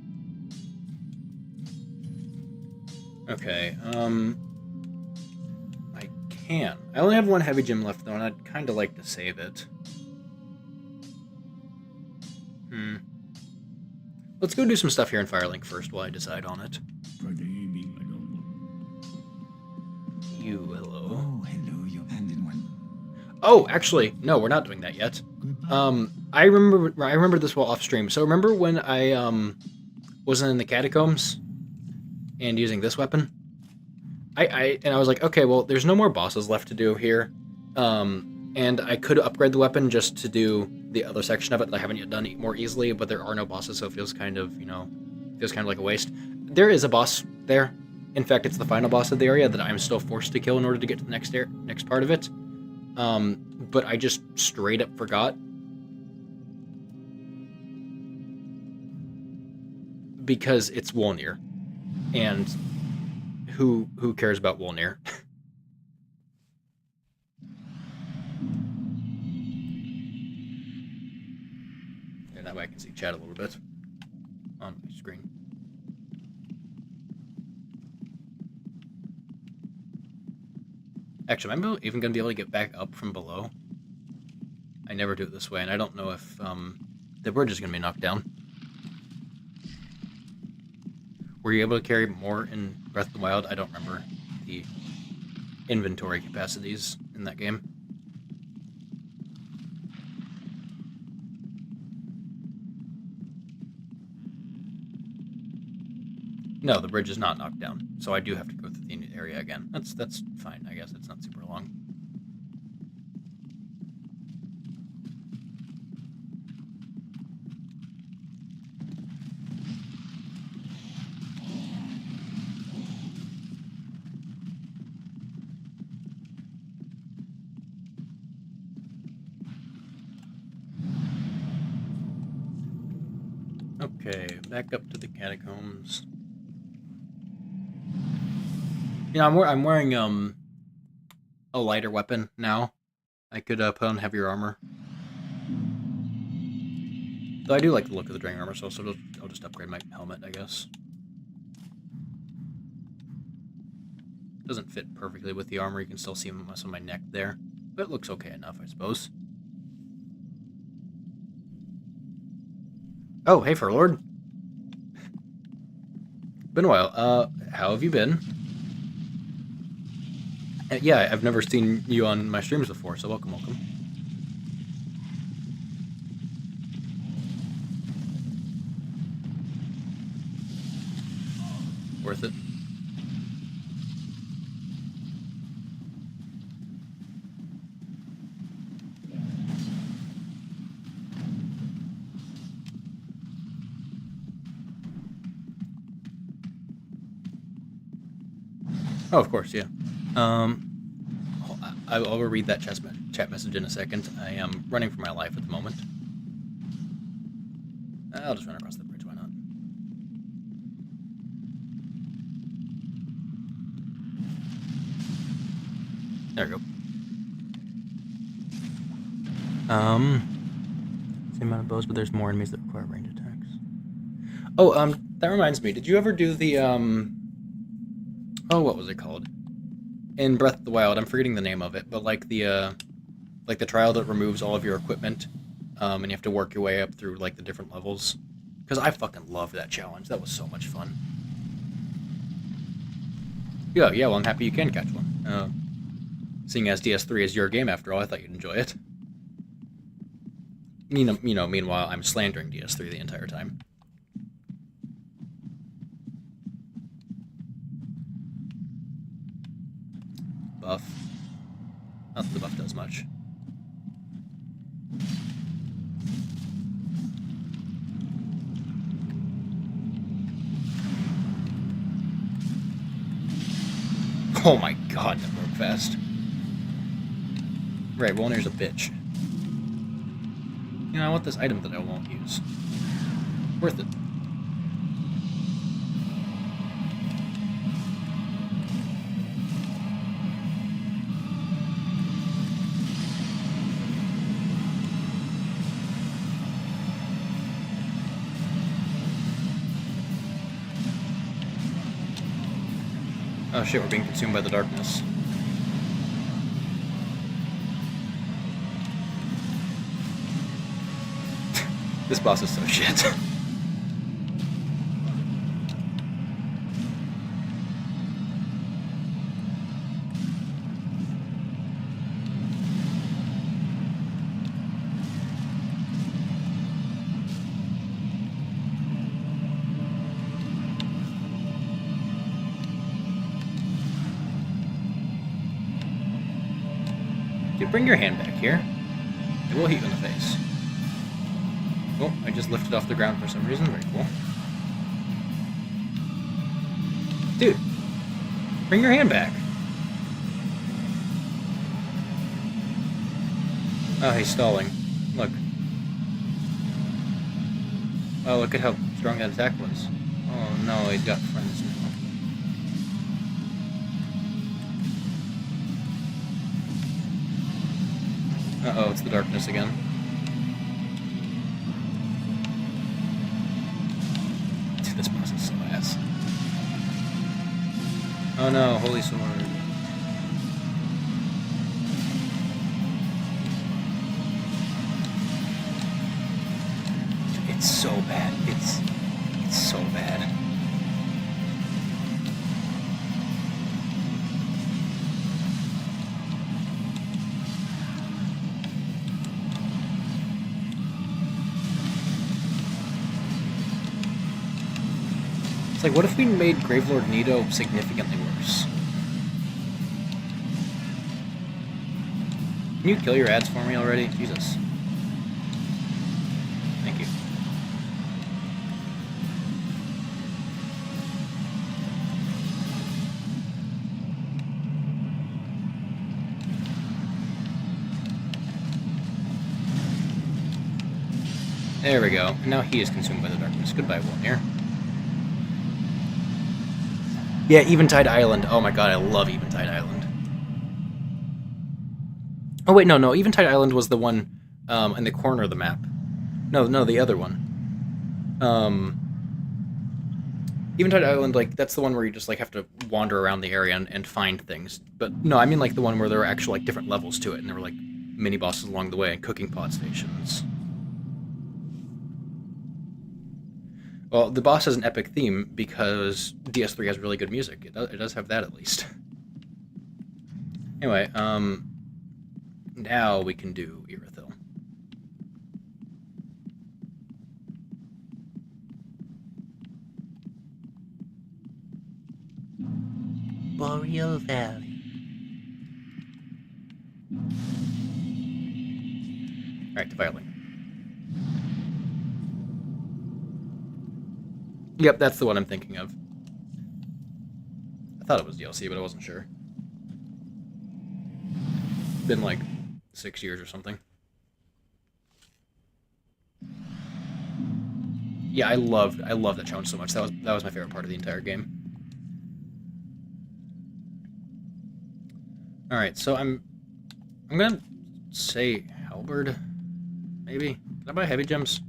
Okay, I can. I only have 1 heavy gem left, though, and I'd kind of like to save it. Let's go do some stuff here in Firelink first while I decide on it. You, hello. Oh, hello, you abandoned one. Oh, actually, no, we're not doing that yet. Goodbye. I remember this while off stream. So remember when I wasn't in the catacombs and using this weapon? I was like, okay, well, there's no more bosses left to do here. And I could upgrade the weapon just to do the other section of it that I haven't yet done more easily, but there are no bosses, so it feels kind of, like a waste. There is a boss there. In fact, it's the final boss of the area that I'm still forced to kill in order to get to the next part of it. But I just straight up forgot. Because it's Wolnir. And who cares about Wolnir? And that way I can see chat a little bit on my screen. Actually, am I even going to be able to get back up from below? I never do it this way, and I don't know if the bridge is going to be knocked down. Were you able to carry more in Breath of the Wild? I don't remember the inventory capacities in that game. No, the bridge is not knocked down, so I do have to go through the area again. That's fine, I guess. It's not super long. Okay, back up to the catacombs. You know, I'm wearing a lighter weapon now. I could put on heavier armor. Though I do like the look of the Dragon armor, so I'll just upgrade my helmet, I guess. Doesn't fit perfectly with the armor. You can still see some of my neck there, but it looks okay enough, I suppose. Oh, hey, Furlord. Been a while. How have you been? Yeah, I've never seen you on my streams before, so welcome. Worth it. Oh, of course, yeah. I'll read that chat message in a second. I am running for my life at the moment. I'll just run across the bridge, why not? There we go. Same amount of bows, but there's more enemies that require range attacks. Oh, that reminds me. Did you ever do the, oh, what was it called? In Breath of the Wild, I'm forgetting the name of it, but like the trial that removes all of your equipment, and you have to work your way up through, like, the different levels. Because I fucking loved that challenge. That was so much fun. Yeah, well, I'm happy you can catch one. Seeing as DS3 is your game, after all, I thought you'd enjoy it. You know, meanwhile, I'm slandering DS3 the entire time. Buff. Not that the buff does much. Oh my god, that broke fast. Right, Wolnir's a bitch. You know, I want this item that I won't use. Worth it. Oh shit, we're being consumed by the darkness. This boss is so shit. Dude, bring your hand back here. It will hit you in the face. Oh, I just lifted off the ground for some reason. Very cool. Dude, bring your hand back. Oh, he's stalling. Look. Oh, look at how strong that attack was. Oh no, he's got friends now. Uh-oh, it's the darkness again. Dude, this boss is so ass. Oh no, holy sword. It's so bad. It's so bad. It's like, what if we made Gravelord Nito significantly worse? Can you kill your ads for me already? Jesus. Thank you. There we go. And now he is consumed by the darkness. Goodbye, Wolnir. Yeah, Eventide Island. Oh my god, I love Eventide Island. Oh wait, no. Eventide Island was the one in the corner of the map. No, the other one. Eventide Island, like, that's the one where you just, like, have to wander around the area and find things. But, no, I mean, like, the one where there were actual, like, different levels to it, and there were, like, mini-bosses along the way and cooking pot stations. Well, the boss has an epic theme because DS3 has really good music. It does have that, at least. Anyway, now we can do Irithyll. Boreal Valley. Alright, Defiling. Yep, that's the one I'm thinking of. I thought it was DLC, but I wasn't sure. Been like 6 years or something. Yeah, I loved that challenge so much. That was my favorite part of the entire game. All right, so I'm gonna say halberd, maybe. Can I buy heavy gems?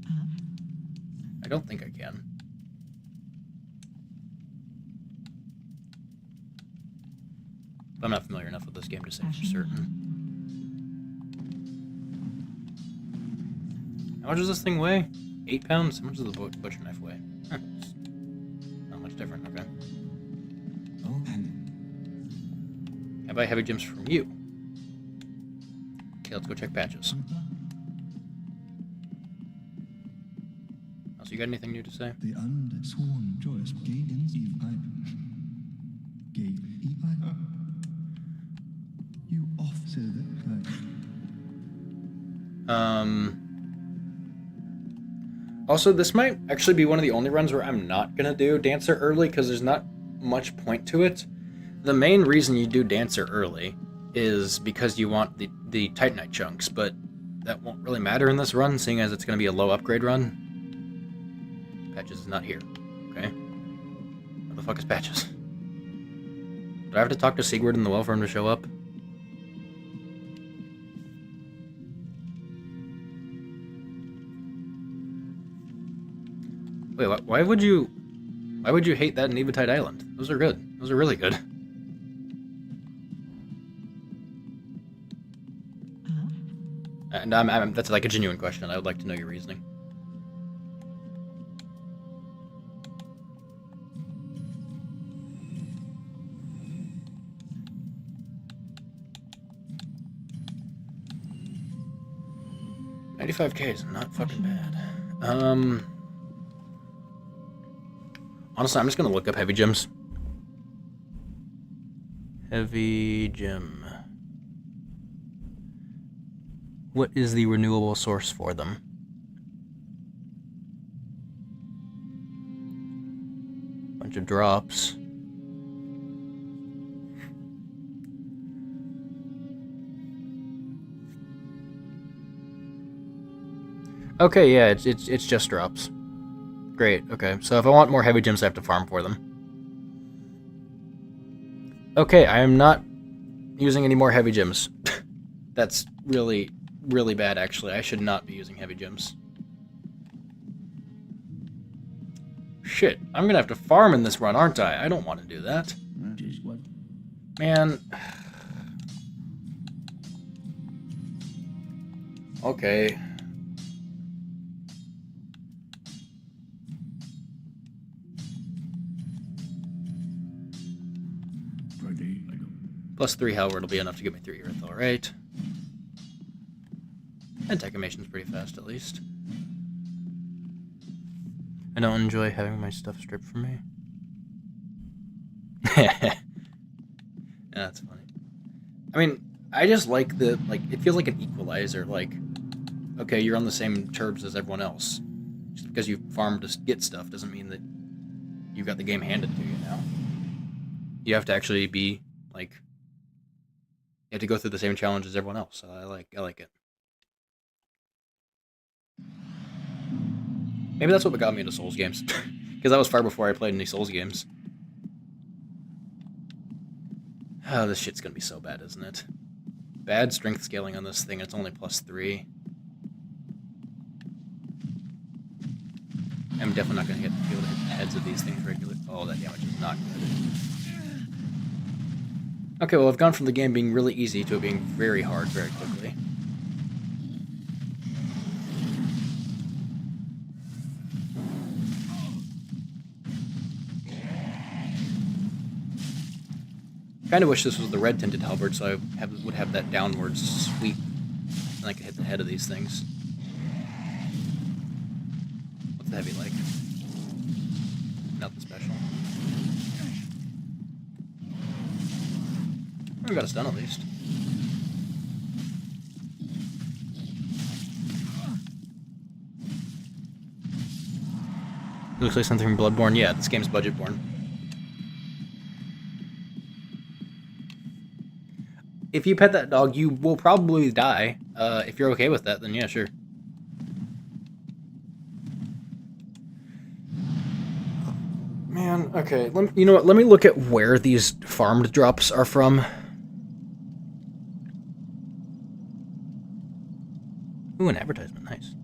I don't think I can. But I'm not familiar enough with this game to say for certain. How much does this thing weigh? 8 pounds? How much does the butcher knife weigh? Huh, it's not much different, okay. Oh, and I buy heavy gems from you. Okay, let's go check patches. Also, you got anything new to say? The unsworn joyous Gaydens Eve Gay Eve You off said that Also, this might actually be one of the only runs where I'm not gonna do Dancer early, because there's not much point to it. The main reason you do Dancer early is because you want the Titanite chunks, but that won't really matter in this run, seeing as it's gonna be a low upgrade run. Patches is not here, okay? Where the fuck is Patches? Do I have to talk to Sigurd in the well for him to show up? Wait, why would you hate that in Eventide Island? Those are good. Those are really good. And that's like a genuine question. I would like to know your reasoning. $95K is not fucking bad. Honestly, I'm just gonna look up heavy gems. Heavy gem. What is the renewable source for them? Bunch of drops. Okay, yeah, it's just drops. Great, okay. So if I want more heavy gems, I have to farm for them. Okay, I am not using any more heavy gems. That's really, really bad, actually. I should not be using heavy gems. Shit, I'm gonna have to farm in this run, aren't I? I don't want to do that. just what? Man. Okay. Plus 3 Halberd will be enough to get me through Irithyll, right? And Techamation's pretty fast, at least. I don't enjoy having my stuff stripped from me. Yeah, that's funny. I mean, I just like the, like, it feels like an equalizer, like, okay, you're on the same terms as everyone else. Just because you farm to get stuff doesn't mean that you got the game handed to you now. You have to actually be, like, you have to go through the same challenge as everyone else, so I like it. Maybe that's what got me into Souls games, because that was far before I played any Souls games. Oh, this shit's gonna be so bad, isn't it? Bad strength scaling on this thing, it's only +3. I'm definitely not gonna be able to hit the heads of these things regularly. Oh, that damage is not good. Okay, well, I've gone from the game being really easy to it being very hard very quickly. Kind of wish this was the red tinted halberd, so I would have that downward sweep, and I could hit the head of these things. What's the heavy like? Nothing special. We got a stun at least. Looks like something from Bloodborne. Yeah, this game's budget-borne. If you pet that dog, you will probably die. If you're okay with that, then yeah, sure. Man, okay. You know what? Let me look at where these farmed drops are from. Ooh, an advertisement. Nice.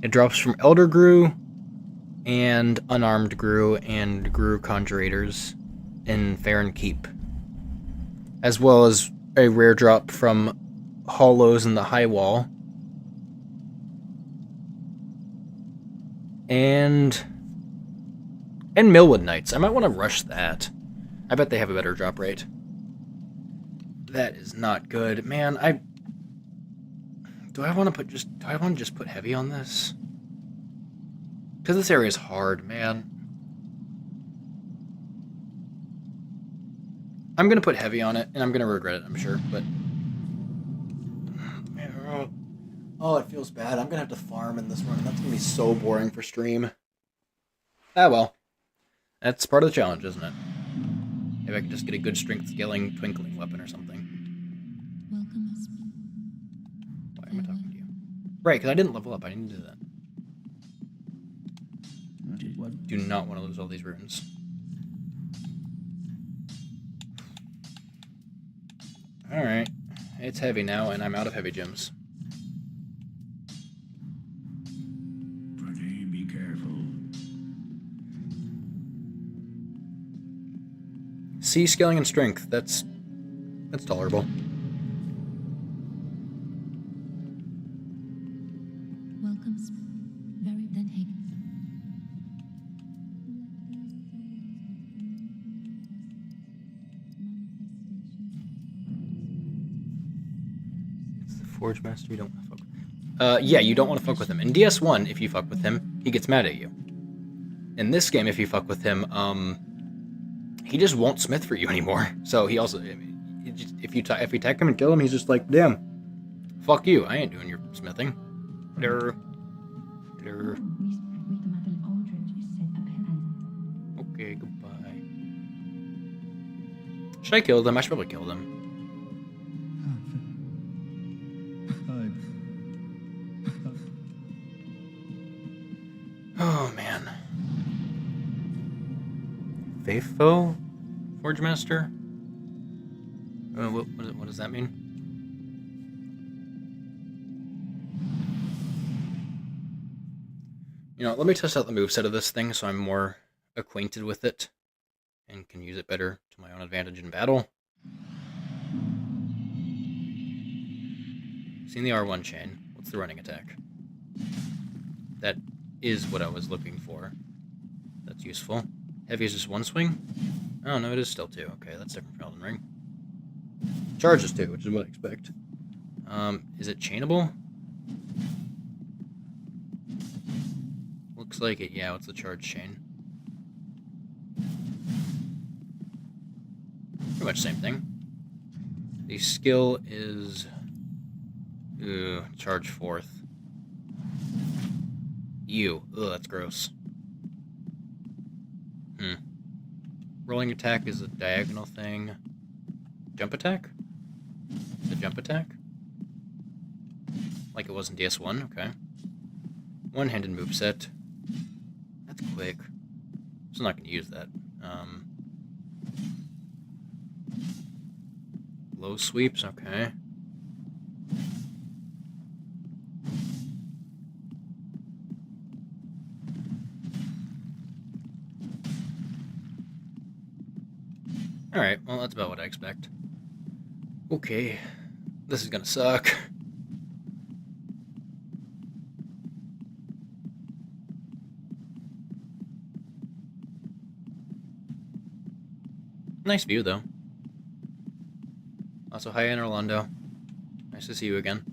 It drops from Elder Gru and Unarmed Gru and Gru Conjurators in Farron Keep, as well as a rare drop from Hollows in the High Wall, and Millwood Knights. I might want to rush that. I bet they have a better drop rate. That is not good, man. Do I want to just put heavy on this? Because this area is hard, man. I'm gonna put heavy on it, and I'm gonna regret it, I'm sure, but oh, it feels bad. I'm gonna have to farm in this run, and that's gonna be so boring for stream. Ah, well. That's part of the challenge, isn't it? Maybe I can just get a good strength scaling twinkling weapon or something. Welcome us. Why am I talking to you? Right, because I didn't level up. I didn't do that. Do not want to lose all these runes. Alright. It's heavy now, and I'm out of heavy gems. Pretty, be careful. C scaling and strength. That's tolerable. Welcome. Very then take. It's the Forge Master you don't want to fuck with. Yeah, you don't want to fuck with him. In DS1, if you fuck with him, he gets mad at you. In this game, if you fuck with him, he just won't smith for you anymore. So he also, if you attack him and kill him, he's just like, damn, fuck you. I ain't doing your smithing. Durr. Durr. Okay, goodbye. Should I kill them? I should probably kill them. Oh, man. Faithful? Forge Master? What does that mean? You know, let me test out the moveset of this thing so I'm more acquainted with it and can use it better to my own advantage in battle. Seen the R1 chain. What's the running attack? That is what I was looking for. That's useful. Heavy is just one swing? Oh, no, it is still two. Okay, that's different from Elden Ring. Charge is two, which is what I expect. Is it chainable? Looks like it, yeah, it's the charge chain. Pretty much same thing. The skill is... Ooh, charge fourth. Ugh, that's gross. Rolling attack is a diagonal thing. Jump attack? It's a jump attack? Like it was in DS1, okay. One-handed moveset. That's quick. So I'm not going to use that. Low sweeps, okay. Alright, well that's about what I expect. Okay, this is gonna suck. Nice view though. Also, hi in Orlando. Nice to see you again.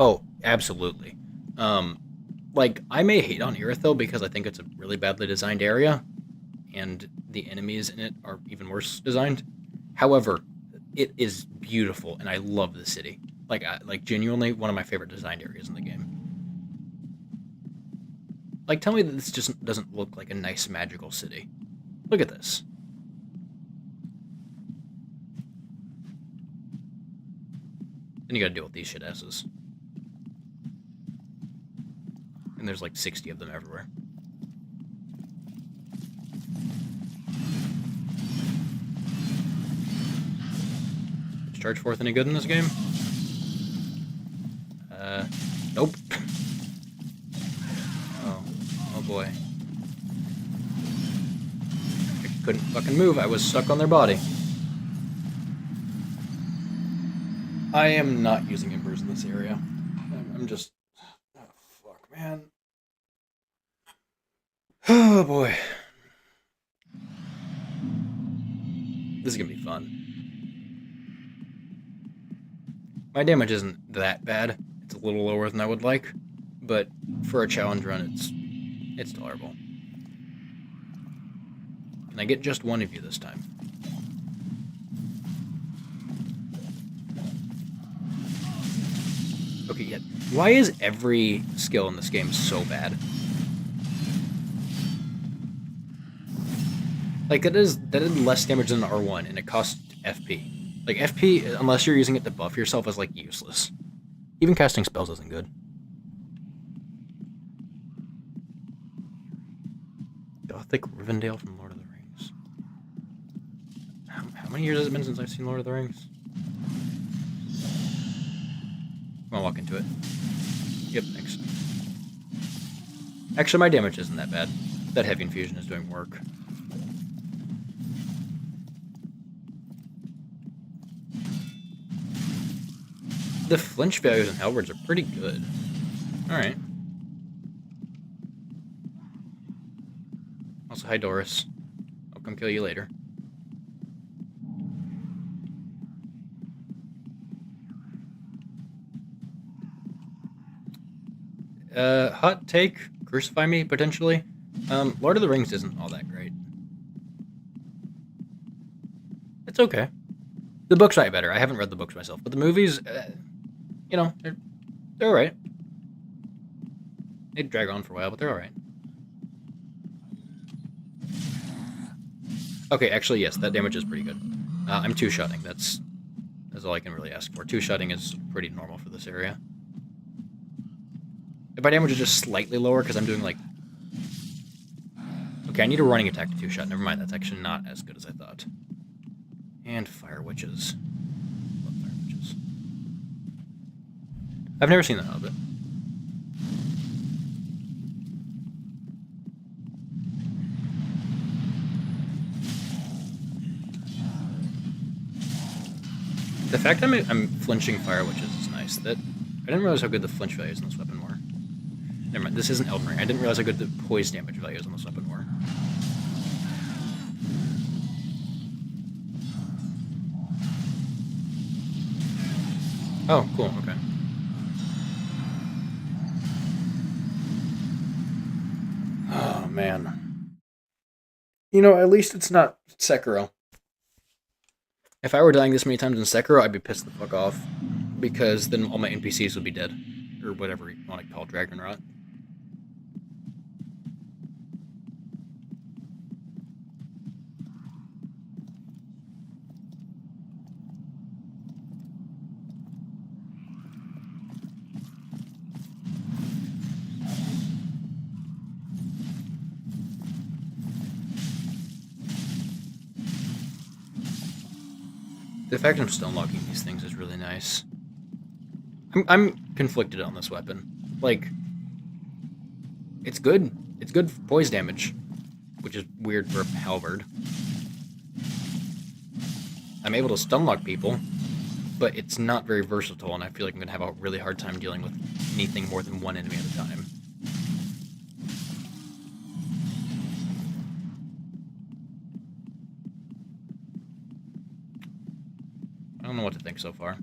Oh, absolutely. Like, I may hate on Irithyll because I think it's a really badly designed area, and the enemies in it are even worse designed. However, it is beautiful, and I love the city. Like genuinely one of my favorite designed areas in the game. Like, tell me that this just doesn't look like a nice magical city. Look at this. Then you gotta deal with these shit asses. And there's like 60 of them everywhere. Is charge fourth any good in this game? Nope. Oh boy. I couldn't fucking move, I was stuck on their body. I am not using embers in this area. I'm just... Oh, fuck, man. Oh, boy. This is gonna be fun. My damage isn't that bad. It's a little lower than I would like, but for a challenge run, it's tolerable. Can I get just one of you this time? Okay, yeah. Why is every skill in this game so bad? Like, that did less damage than R1, and it costs FP. Like, FP, unless you're using it to buff yourself, is, like, useless. Even casting spells isn't good. Gothic Rivendell from Lord of the Rings. How many years has it been since I've seen Lord of the Rings? I'm gonna walk into it. Yep, thanks. Actually, my damage isn't that bad. That heavy infusion is doing work. The flinch values in halberds are pretty good. Alright. Also, hi Doris. I'll come kill you later. Hot take, crucify me, potentially. Lord of the Rings isn't all that great. It's okay. The books write better. I haven't read the books myself, but the movies, you know, they're alright. They drag on for a while, but they're alright. Okay, actually, yes, that damage is pretty good. I'm two-shotting. That's all I can really ask for. Two-shotting is pretty normal for this area. If my damage is just slightly lower, because I'm doing, like... Okay, I need a running attack to two-shot. Never mind, that's actually not as good as I thought. And fire witches. Love fire witches. I've never seen The Hobbit. The fact I'm flinching fire witches is nice. I didn't realize how good the flinch values in this weapon were. Never mind, this isn't Elden Ring. I didn't realize how good the poise damage values on this weapon were. Oh, cool, okay. Oh, man. You know, at least it's not Sekiro. If I were dying this many times in Sekiro, I'd be pissed the fuck off. Because then all my NPCs would be dead. Or whatever you want to call Dragon Rot. The fact I'm still unlocking these things is really nice. I'm conflicted on this weapon. Like, it's good. It's good for poise damage, which is weird for a halberd. I'm able to stun lock people, but it's not very versatile, and I feel like I'm going to have a really hard time dealing with anything more than one enemy at a time. I don't know what to think so far.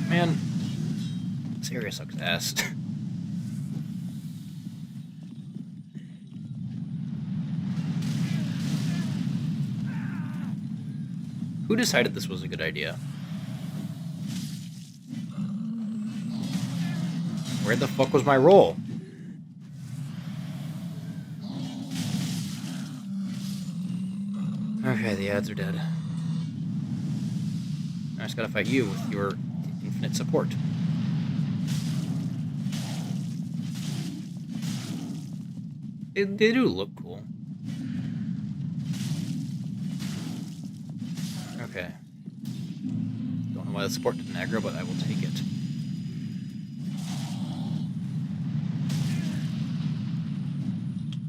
Man, this area sucks ass. Who decided this was a good idea? Where the fuck was my roll? Okay, the ads are dead. I just gotta fight you with your infinite support. They do look cool. Okay. Don't know why the support didn't aggro, but I will take it.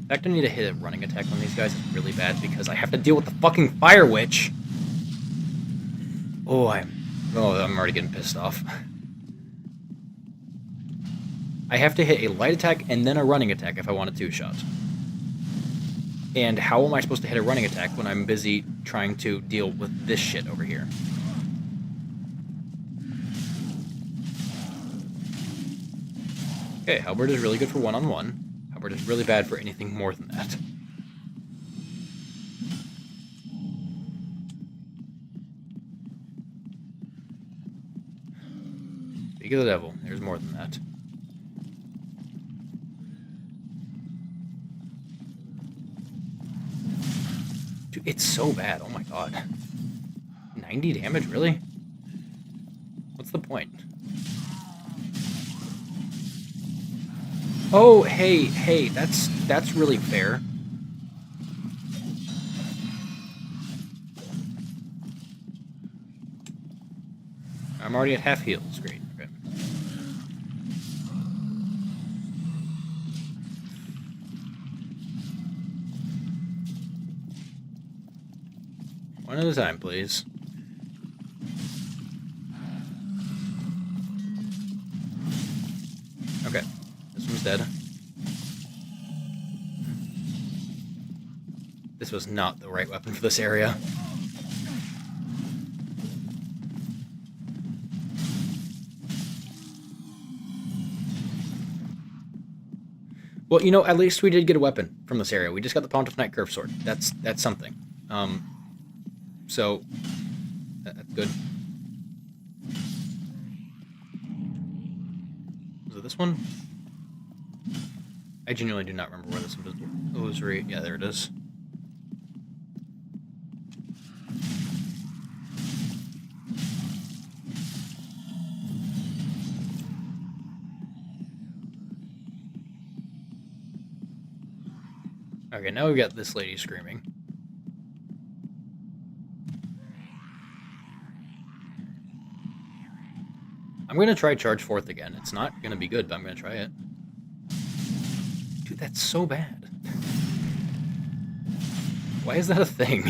In fact, I need to hit a running attack on these guys is really bad because I have to deal with the fucking Fire Witch! Oh, I'm already getting pissed off. I have to hit a light attack and then a running attack if I want a two-shot. And how am I supposed to hit a running attack when I'm busy trying to deal with this shit over here? Okay, Halberd is really good for one-on-one. Halberd is really bad for anything more than that. Speak of the devil, there's more than that. Dude, it's so bad, oh my god. 90 damage, really? What's the point? Oh, hey, that's really fair. I'm already at half heals, great. Okay. One at a time, please. Okay, this one's dead. This was not the right weapon for this area. Well, you know, at least we did get a weapon from this area. We just got the Pontiff Knight Curve Sword. That's something. So that's good. Was it this one? I genuinely do not remember where this was. Yeah, there it is. Okay, now we've got this lady screaming. I'm gonna try Charge Forth again. It's not gonna be good, but I'm gonna try it. Dude, that's so bad. Why is that a thing?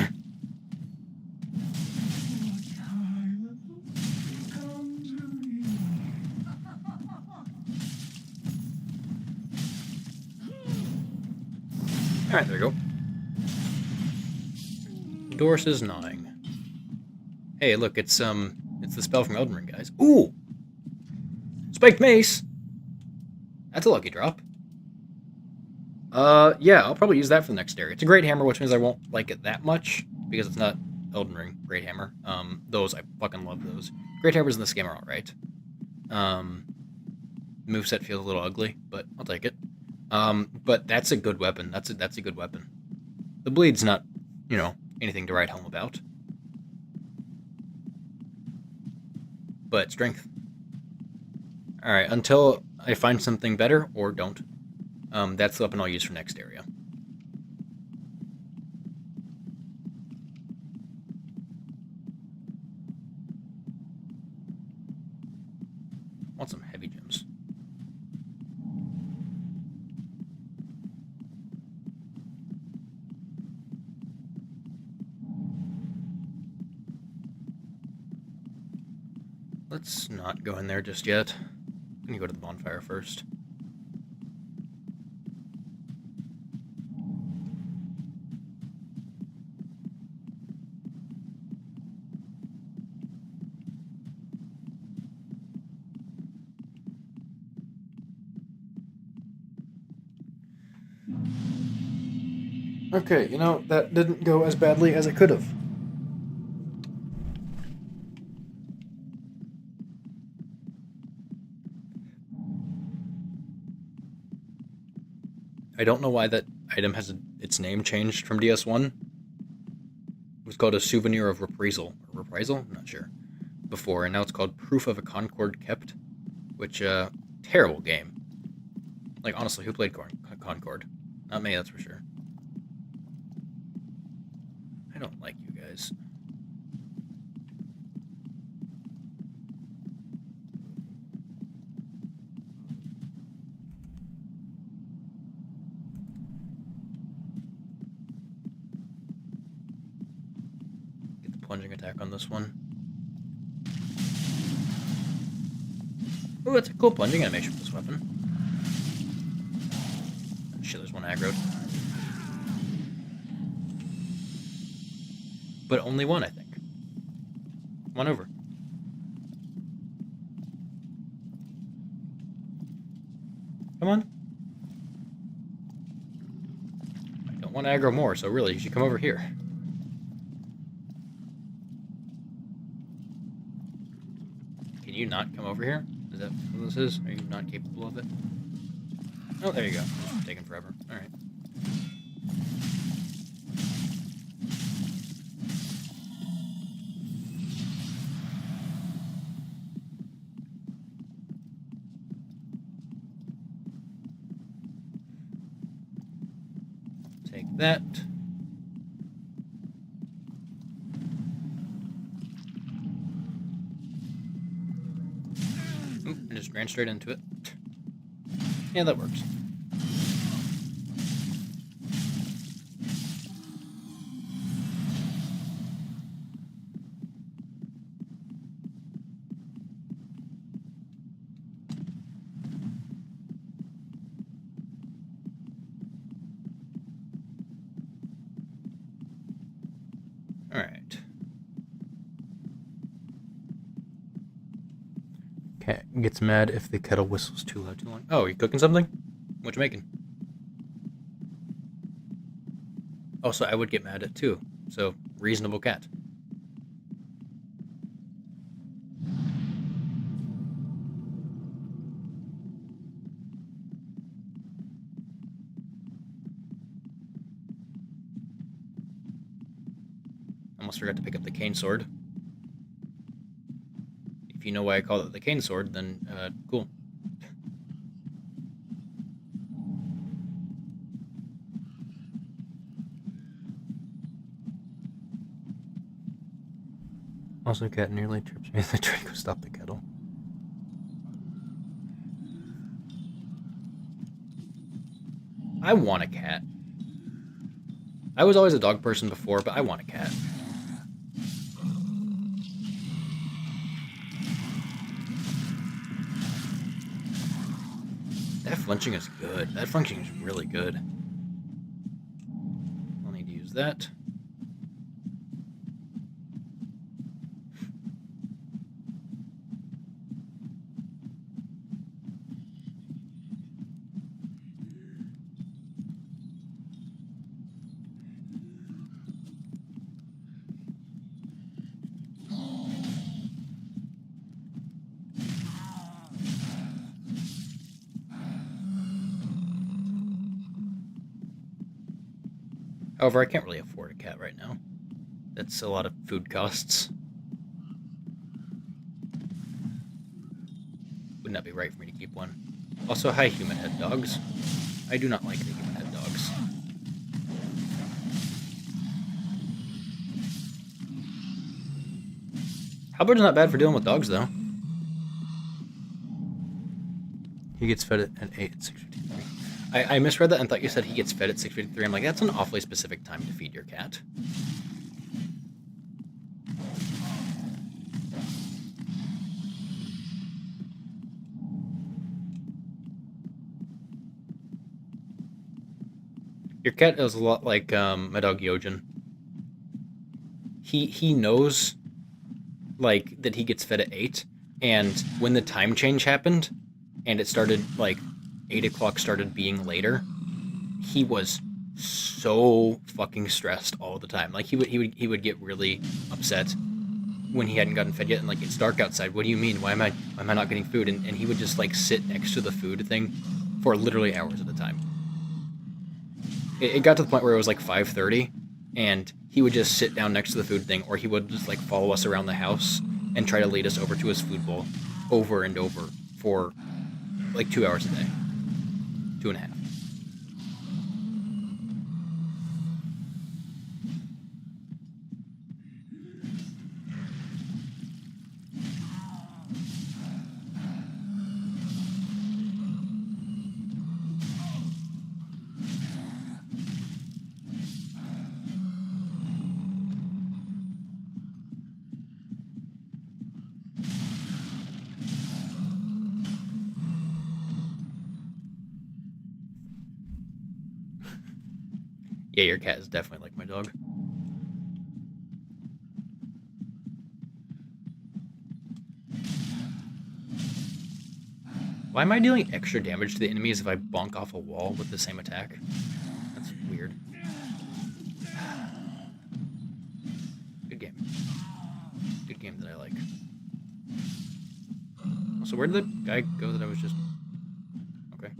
Alright, there we go. Doris is gnawing. Hey, look, it's the spell from Elden Ring, guys. Ooh! Spiked mace! That's a lucky drop. Yeah, I'll probably use that for the next area. It's a great hammer, which means I won't like it that much, because it's not Elden Ring Great Hammer. Those, I fucking love those. Great Hammers in this game are alright. Moveset feels a little ugly, but I'll take it. But that's a good weapon. That's a good weapon. The bleed's not, you know, anything to write home about. But strength. Alright, until I find something better, or don't. That's the weapon I'll use for next area. Want some heavy gems. Let's not go in there just yet. I'm gonna go to the bonfire first. Okay, you know, that didn't go as badly as it could have. I don't know why that item has its name changed from DS1. It was called a Souvenir of Reprisal. Or Reprisal? I'm not sure. Before, and now it's called Proof of a Concord Kept. Which, terrible game. Like, honestly, who played Concord? Not me, that's for sure. I don't like you guys. Get the plunging attack on this one. Ooh, that's a cool plunging animation for this weapon. Shit, there's one aggroed. But only one, I think. Come on over. Come on. I don't want to aggro more, so really, you should come over here. Can you not come over here? Is that what this is? Are you not capable of it? Oh, there you go. It's taking forever. Alright. Take that. Oop, I just ran straight into it. Yeah, that works. Alright. Cat gets mad if the kettle whistles too loud too long. Oh, are you cooking something? What you making? Also, I would get mad at too. So, reasonable cat. Almost forgot to pick up the cane sword. If you know why I call it the cane sword, then cool. also, cat nearly trips me as I try to go stop the kettle. I want a cat. I was always a dog person before, but I want a cat. That flinching is good. That flinching is really good. I'll need to use that. However, I can't really afford a cat right now. That's a lot of food costs. Would not be right for me to keep one. Also, hi, human head dogs. I do not like the human head dogs. Halberd's not bad for dealing with dogs, though. He gets fed at 8 at 6:53. I misread that and thought you said he gets fed at 6:53. I'm like, that's an awfully specific time to feed your cat. Your cat is a lot like my dog Yojin. He knows like that he gets fed at 8, and when the time change happened and it started like 8 o'clock started being later, he was so fucking stressed all the time. Like he would get really upset when he hadn't gotten fed yet, and like, it's dark outside. What do you mean? Why am I not getting food? And he would just like sit next to the food thing for literally hours at a time. It got to the point where it was like 5:30, and he would just sit down next to the food thing, or he would just like follow us around the house and try to lead us over to his food bowl over and over for like 2 hours a day. 2.5. Yeah, your cat is definitely like my dog. Why am I dealing extra damage to the enemies if I bonk off a wall with the same attack? That's weird. Good game. Good game that I like. Also, where did the guy go that I was just... Okay.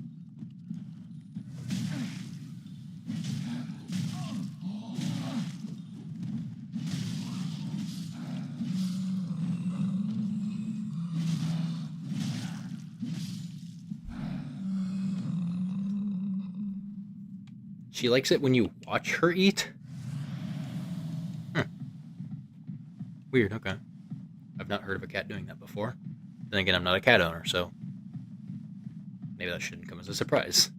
She likes it when you watch her eat? Weird, okay. I've not heard of a cat doing that before. Then again, I'm not a cat owner, so maybe that shouldn't come as a surprise.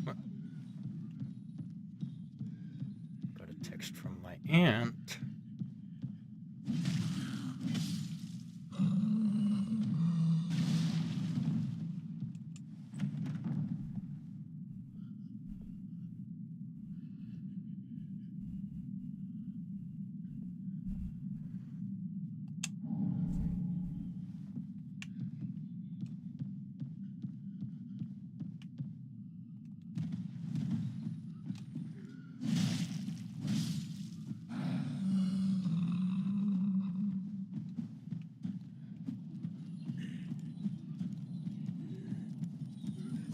Got a text from my aunt.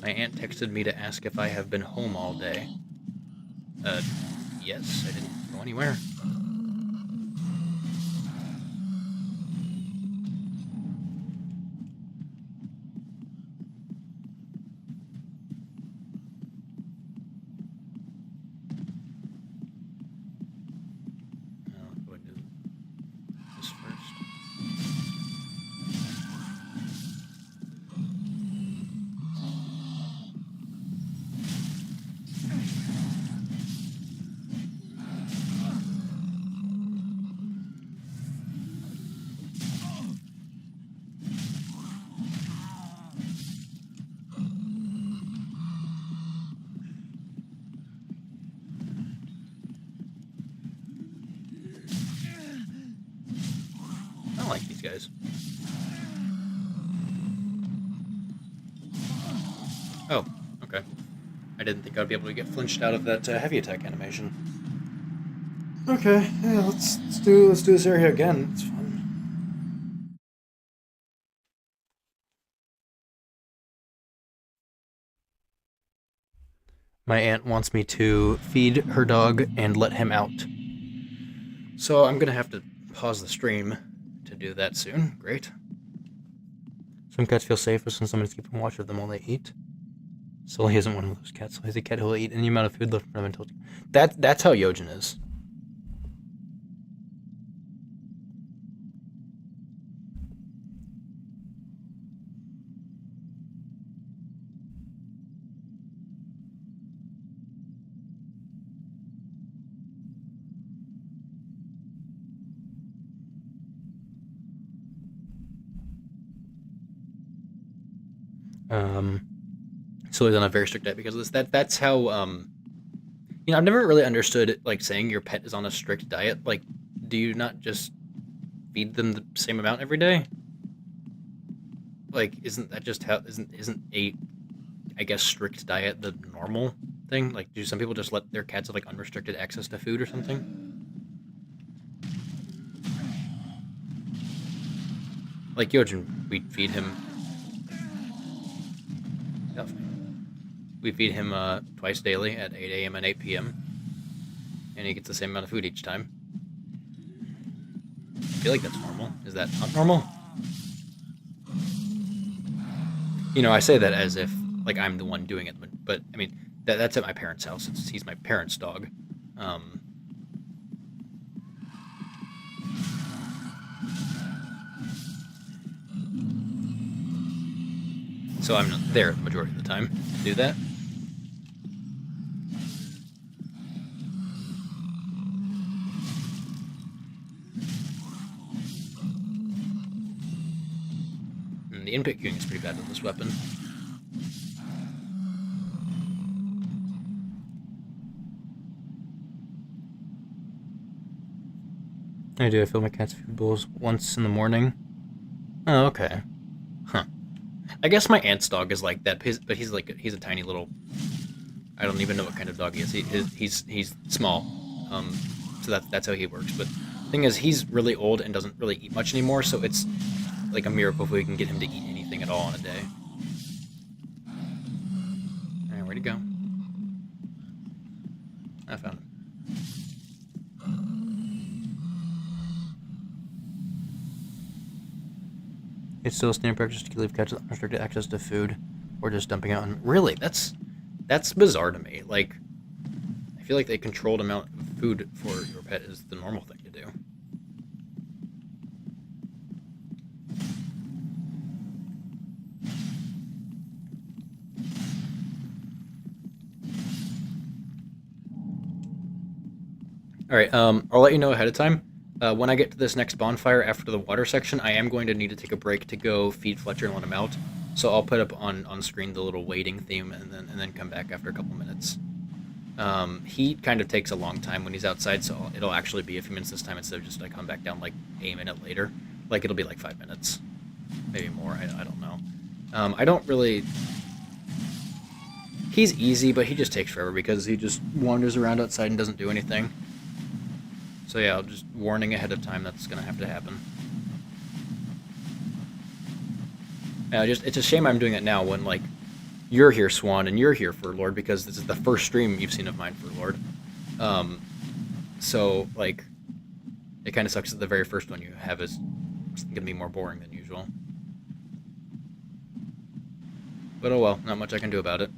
My aunt texted me to ask if I have been home all day. Yes, I didn't go anywhere. guys. Oh, okay. I didn't think I'd be able to get flinched out of that heavy attack animation. Okay, yeah, let's do this area again. It's fun. My aunt wants me to feed her dog and let him out. So I'm gonna have to pause the stream to do that soon. Great. Some cats feel safer when someone's keeping watch of them while they eat. Sully isn't one of those cats. Sully's a cat who will eat any amount of food left for him until... That's how Yojin is. Sully's on a very strict diet because of this. That's how, I've never really understood, like, saying your pet is on a strict diet. Like, do you not just feed them the same amount every day? Like, isn't that just how, isn't a, I guess, strict diet the normal thing? Like, do some people just let their cats have, like, unrestricted access to food or something? Like, Yojin, we feed him... We feed him twice daily at 8 a.m. and 8 p.m. And he gets the same amount of food each time. I feel like that's normal. Is that not normal? I say that as if, like, I'm the one doing it. But I mean, that's at my parents' house. He's my parents' dog. So I'm not there the majority of the time to do that. And the input queuing is pretty bad with this weapon. I do. I fill my cat's food bowls once in the morning. Oh, okay. Huh. I guess my aunt's dog is like that, but he's a tiny little... I don't even know what kind of dog he is. He's small, so that's how he works. But the thing is, he's really old and doesn't really eat much anymore, so it's like a miracle if we can get him to eat anything at all in a day. Alright, where'd he go? I found him. It's still a standard practice to leave cats with unrestricted access to food, or just dumping out. Really, that's bizarre to me. Like, I feel like the controlled amount of food for your pet is the normal thing to do. All right, I'll let you know ahead of time. When I get to this next bonfire after the water section, I am going to need to take a break to go feed Fletcher and let him out. So I'll put up on screen the little waiting theme and then come back after a couple minutes. He kind of takes a long time when he's outside, so it'll actually be a few minutes this time instead of just like come back down like a minute later. Like it'll be like 5 minutes, maybe more. I don't know. I don't really. He's easy, but he just takes forever because he just wanders around outside and doesn't do anything. So yeah, I'll just warning ahead of time that's gonna have to happen. It's a shame I'm doing it now when like you're here, Swan, and you're here for Lord because this is the first stream you've seen of mine for Lord. So like, it kind of sucks that the very first one you have is gonna be more boring than usual. But oh well, not much I can do about it.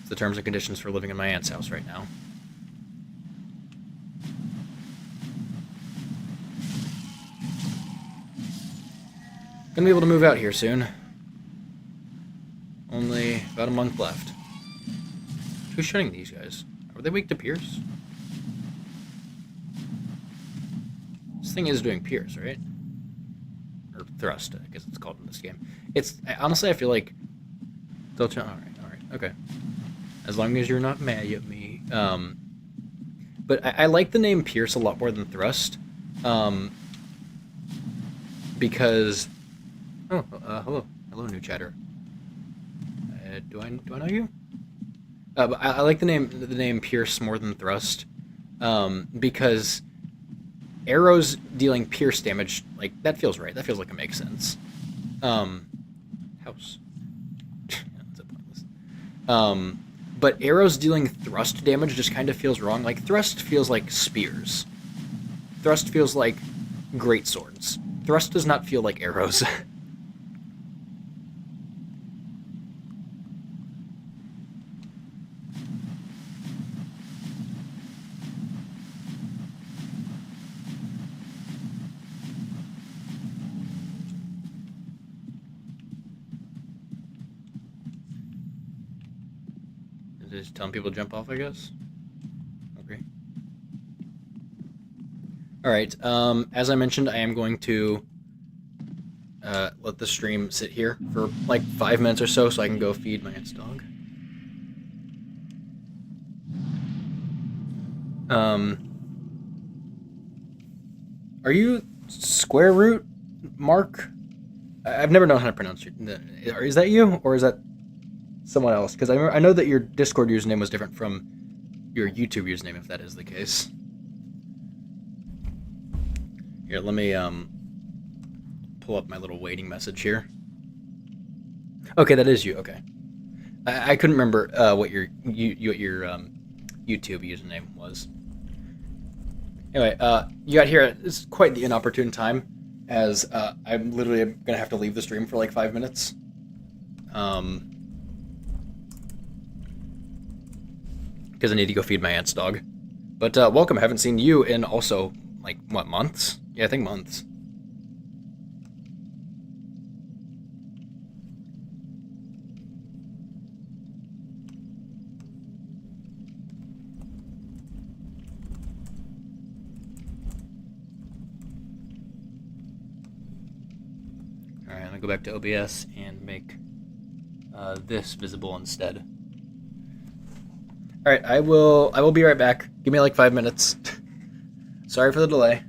It's the terms and conditions for living in my aunt's house right now. Gonna be able to move out here soon. Only about a month left. Who's shooting these guys? Are they weak to Pierce? This thing is doing Pierce, right? Or Thrust, I guess it's called in this game. Honestly, I feel like... Alright, okay. As long as you're not mad at me. But I like the name Pierce a lot more than Thrust. because hello new chatter. Do I know you? But I like the name Pierce more than Thrust, because arrows dealing pierce damage, like, that feels right. That feels like it makes sense. House. That's pointless. But arrows dealing thrust damage just kind of feels wrong. Like, thrust feels like spears. Thrust feels like great swords. Thrust does not feel like arrows. Just telling people to jump off, I guess. Okay. All right. As I mentioned, I am going to let the stream sit here for like 5 minutes or so I can go feed my aunt's dog. Are you square root Mark? I've never known how to pronounce your. Is that you or is that someone else? Because I know that your Discord username was different from your YouTube username, if that is the case. Here, let me pull up my little waiting message here. Okay, that is you. Okay, I couldn't remember what your YouTube username was. Anyway, you got here. It's quite the inopportune time, as I'm literally gonna have to leave the stream for like 5 minutes. Because I need to go feed my aunt's dog. But welcome. I haven't seen you in also, like, what, months? Yeah, I think months. Alright, I'm gonna go back to OBS and make this visible instead. Alright, I will be right back. Give me like 5 minutes. Sorry for the delay.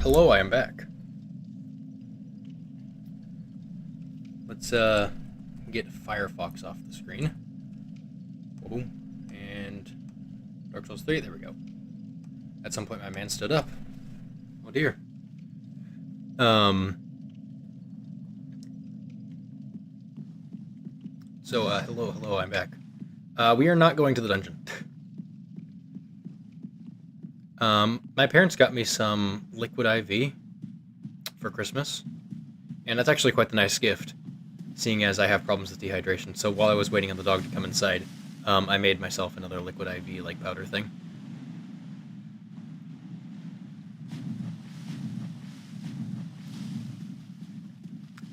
Hello, I am back. Let's get Firefox off the screen. Boom. And Dark Souls 3, there we go. At some point my man stood up. Oh dear. Hello, I'm back. We are not going to the dungeon. My parents got me some liquid IV for Christmas, and that's actually quite the nice gift, seeing as I have problems with dehydration. So while I was waiting on the dog to come inside, I made myself another liquid IV like powder thing.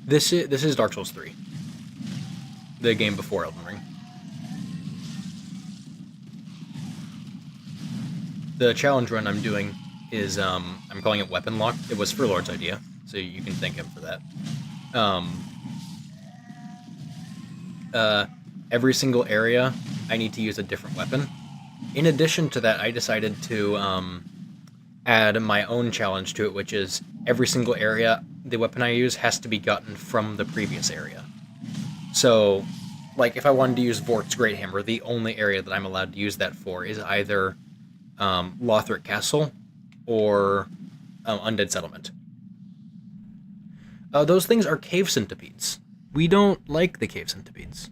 This is Dark Souls 3, the game before Elden Ring. The challenge run I'm doing is, I'm calling it Weaponlocked. It was Furlord's idea, so you can thank him for that. Every single area, I need to use a different weapon. In addition to that, I decided to add my own challenge to it, which is every single area, the weapon I use has to be gotten from the previous area. So, like, if I wanted to use Vort's Great Hammer, the only area that I'm allowed to use that for is either Lothric Castle or Undead Settlement. Those things are cave centipedes. We don't like the cave centipedes.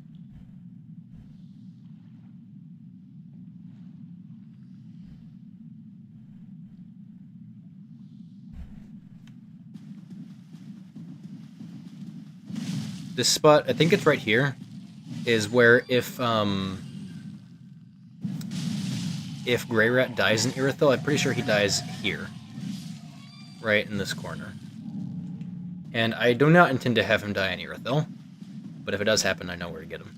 This spot, I think it's right here, is where if Grey Rat dies in Irithyll, I'm pretty sure he dies here. Right in this corner. And I do not intend to have him die in Irithyll, but if it does happen, I know where to get him.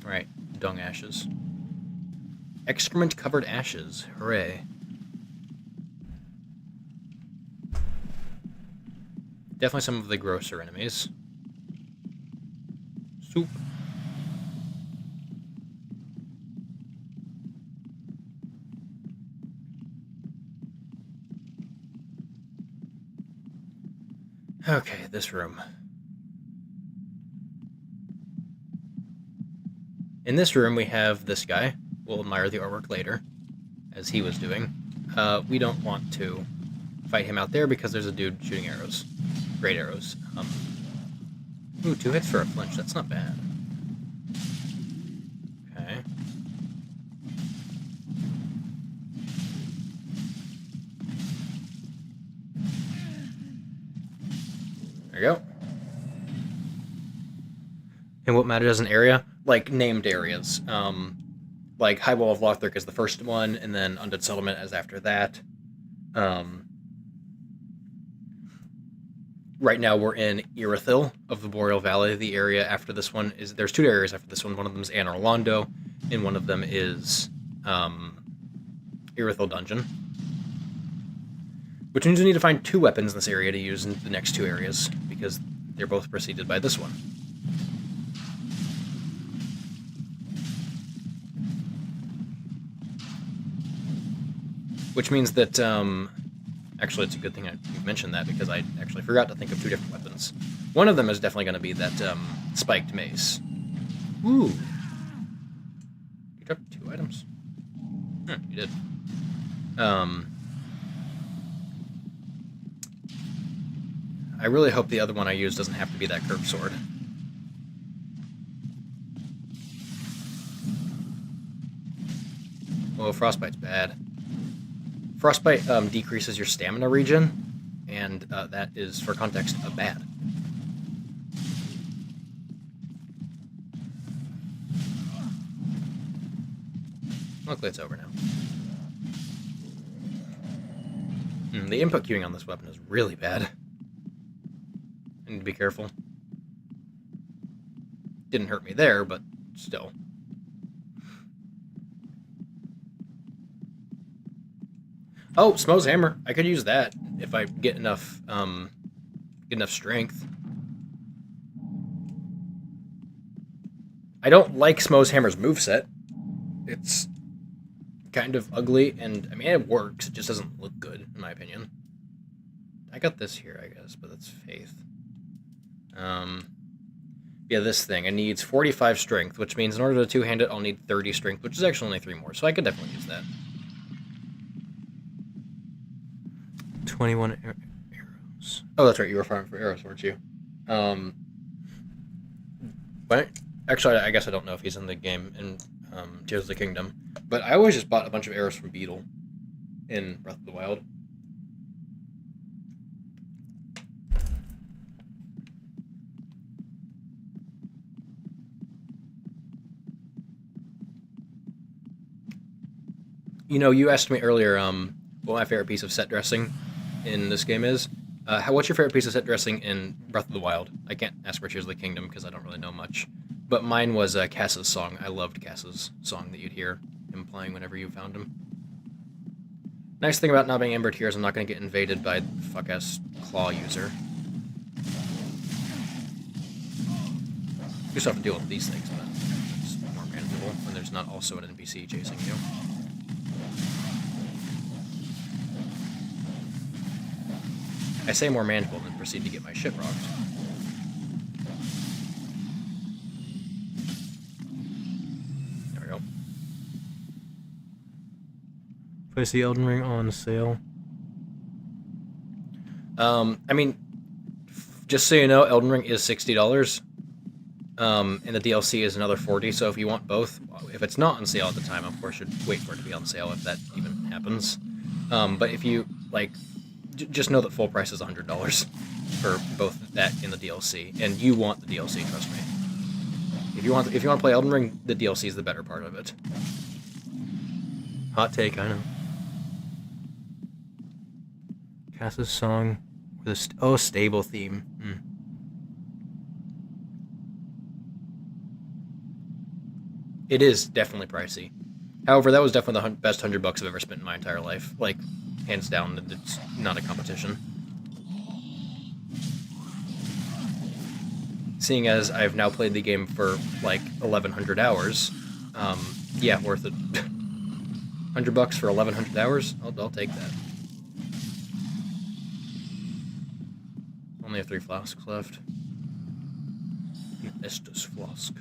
Alright, dung ashes. Excrement-covered ashes. Hooray. Definitely some of the grosser enemies. Soup. Okay, this room. In this room, we have this guy. We'll admire the artwork later, as he was doing. We don't want to fight him out there because there's a dude shooting arrows. Great arrows. Ooh, 2 hits for a flinch. That's not bad. Okay. There you go. And what matters as an area? Like, named areas. Like, High Wall of Lothric is the first one, and then Undead Settlement is after that. Right now we're in Irithyll of the Boreal Valley. The area after this one is... There's 2 areas after this one. One of them is Anor Londo, and one of them is Irithyll Dungeon. Which means we need to find 2 weapons in this area to use in the next 2 areas, because they're both preceded by this one. Which means that... Actually, it's a good thing you mentioned that, because I actually forgot to think of 2 different weapons. One of them is definitely going to be that spiked mace. Ooh. You dropped 2 items? You did. I really hope the other one I use doesn't have to be that curved sword. Oh, frostbite's bad. Frostbite decreases your stamina regen, and that is, for context, a bad. Luckily it's over now. The input queuing on this weapon is really bad. I need to be careful. Didn't hurt me there, but still. Oh, Smo's hammer. I could use that if I get enough strength. I don't like Smo's hammer's moveset. It's kind of ugly, and I mean, it works. It just doesn't look good, in my opinion. I got this here, I guess, but that's faith. Yeah, this thing. It needs 45 strength, which means in order to two-hand it, I'll need 30 strength, which is actually only 3 more, so I could definitely use that. 21 arrows. Oh, that's right, you were farming for arrows, weren't you? But actually, I guess I don't know if he's in the game in Tears of the Kingdom, but I always just bought a bunch of arrows from Beetle in Breath of the Wild. You know, you asked me earlier what my favorite piece of set dressing in this game is. What's your favorite piece of set dressing in Breath of the Wild? I can't ask for Tears of the Kingdom because I don't really know much. But mine was Cass's song. I loved Cass's song that you'd hear him playing whenever you found him. Nice thing about not being Ember Tears, I'm not going to get invaded by the fuck-ass claw user. You still have to deal with these things, but it's more manageable when there's not also an NPC chasing you. I say more manageable and then proceed to get my shit rocked. There we go. Place the Elden Ring on sale. I mean, just so you know, Elden Ring is $60. And the DLC is another $40, so if you want both, if it's not on sale at the time, of course, you'd wait for it to be on sale if that even happens. But if you, like, just know that full price is $100 for both that and the DLC, and you want the DLC, trust me. If you want to play Elden Ring, the DLC is the better part of it. Hot take, I know. Cass's song with a stable theme. It is definitely pricey. However, that was definitely the best $100 I've ever spent in my entire life. Like, hands down, it's not a competition. Seeing as I've now played the game for like 1,100 hours, yeah, worth it. $100 for 1,100 hours? I'll take that. Only have 3 flasks left. Estus flask.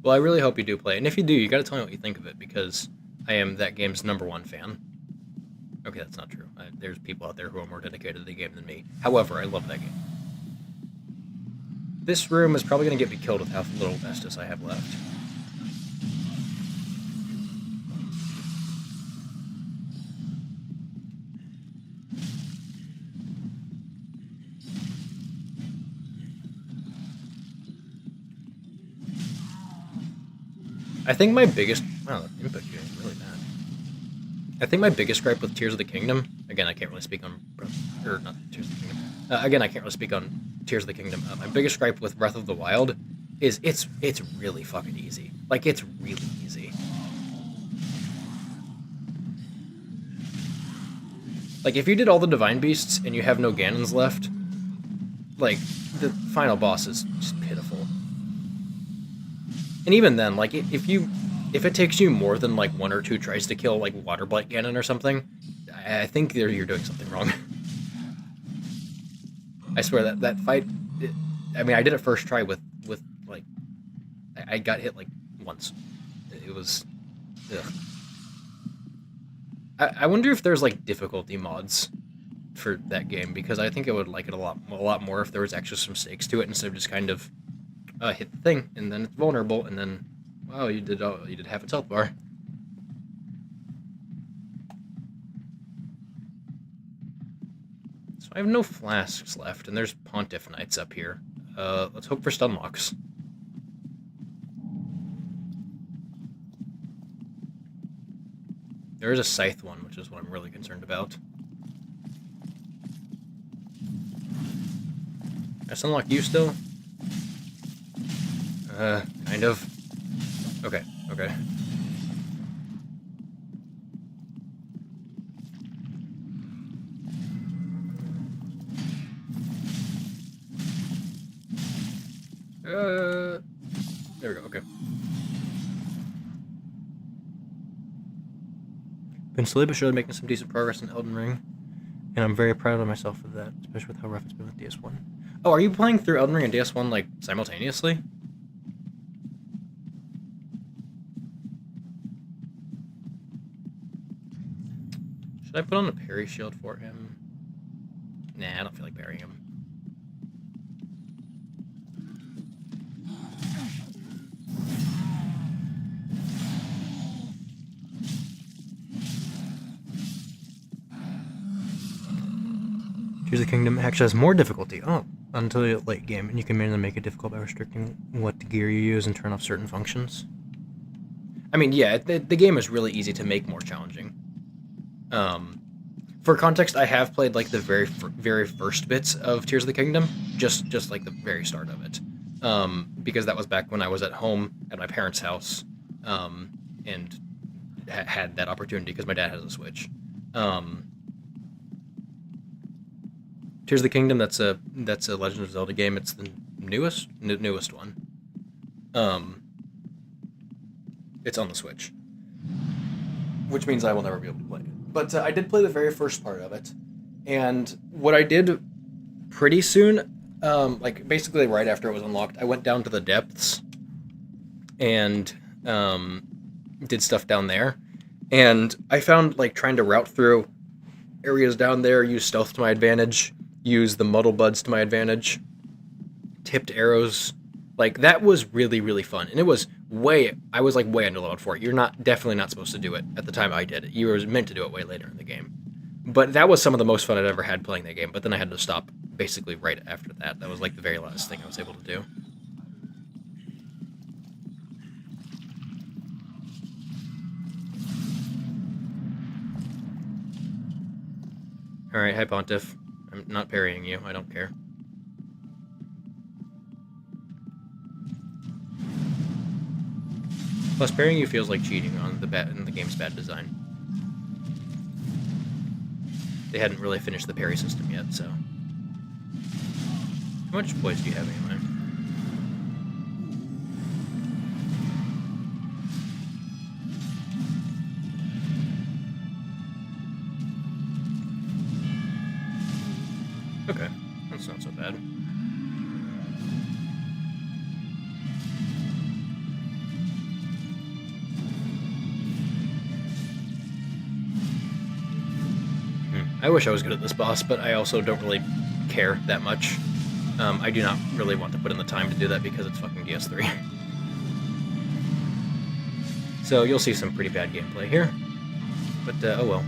Well, I really hope you do play it, and if you do, you gotta tell me what you think of it, because I am that game's #1 fan. Okay, that's not true. There's people out there who are more dedicated to the game than me. However, I love that game. This room is probably gonna get me killed with how little Estus I have left. I think my biggest... Wow, the input here is really bad. I think my biggest gripe with Tears of the Kingdom... Again, I can't really speak on... Or, not Tears of the Kingdom. Again, I can't really speak on Tears of the Kingdom. My biggest gripe with Breath of the Wild is it's really fucking easy. Like, it's really easy. Like, if you did all the Divine Beasts and you have no Ganons left, like, the final boss is just pitiful. And even then, like, if it takes you more than, like, 1 or 2 tries to kill, like, Water Blight Ganon or something, I think you're doing something wrong. I swear that fight... I mean, I did it first try with like... I got hit, like, once. It was... Ugh. I wonder if there's, like, difficulty mods for that game, because I think I would like it a lot more if there was actually some stakes to it, instead of just kind of... hit the thing, and then it's vulnerable, and then, wow, you did half its health bar. So I have no flasks left, and there's Pontiff Knights up here. Let's hope for stun locks. There is a Scythe one, which is what I'm really concerned about. Can I stun lock you still? Kind of. Okay, okay. There we go, okay. Been slowly but surely making some decent progress in Elden Ring, and I'm very proud of myself for that, especially with how rough it's been with DS1. Oh, are you playing through Elden Ring and DS1, like, simultaneously? Should I put on a parry shield for him? Nah, I don't feel like parrying him. Tears of the Kingdom actually has more difficulty. Oh, until the late game, and you can manually make it difficult by restricting what gear you use and turn off certain functions. I mean, yeah, the game is really easy to make more challenging. For context, I have played like the very first bits of Tears of the Kingdom, just like the very start of it, because that was back when I was at home at my parents' house, and had that opportunity because my dad has a Switch. Tears of the Kingdom, that's a Legend of Zelda game. It's the newest one. It's on the Switch, which means I will never be able to play it. But I did play the very first part of it, and what I did pretty soon, like basically right after it was unlocked, I went down to the depths and did stuff down there, and I found like trying to route through areas down there, use stealth to my advantage, use the muddle buds to my advantage, tipped arrows, like that was really, really fun. And it was I was like way underleveled for it. You're definitely not supposed to do it at the time I did it. You were meant to do it way later in the game. But that was some of the most fun I'd ever had playing that game, but then I had to stop basically right after that. That was like the very last thing I was able to do. Alright, hi Pontiff. I'm not parrying you, I don't care. Plus, parrying you feels like cheating on in the game's bad design. They hadn't really finished the parry system yet, so... How much poise do you have anyway? Okay, that's not so bad. I wish I was good at this boss, but I also don't really care that much. I do not really want to put in the time to do that because it's fucking DS3. So you'll see some pretty bad gameplay here. But, oh well.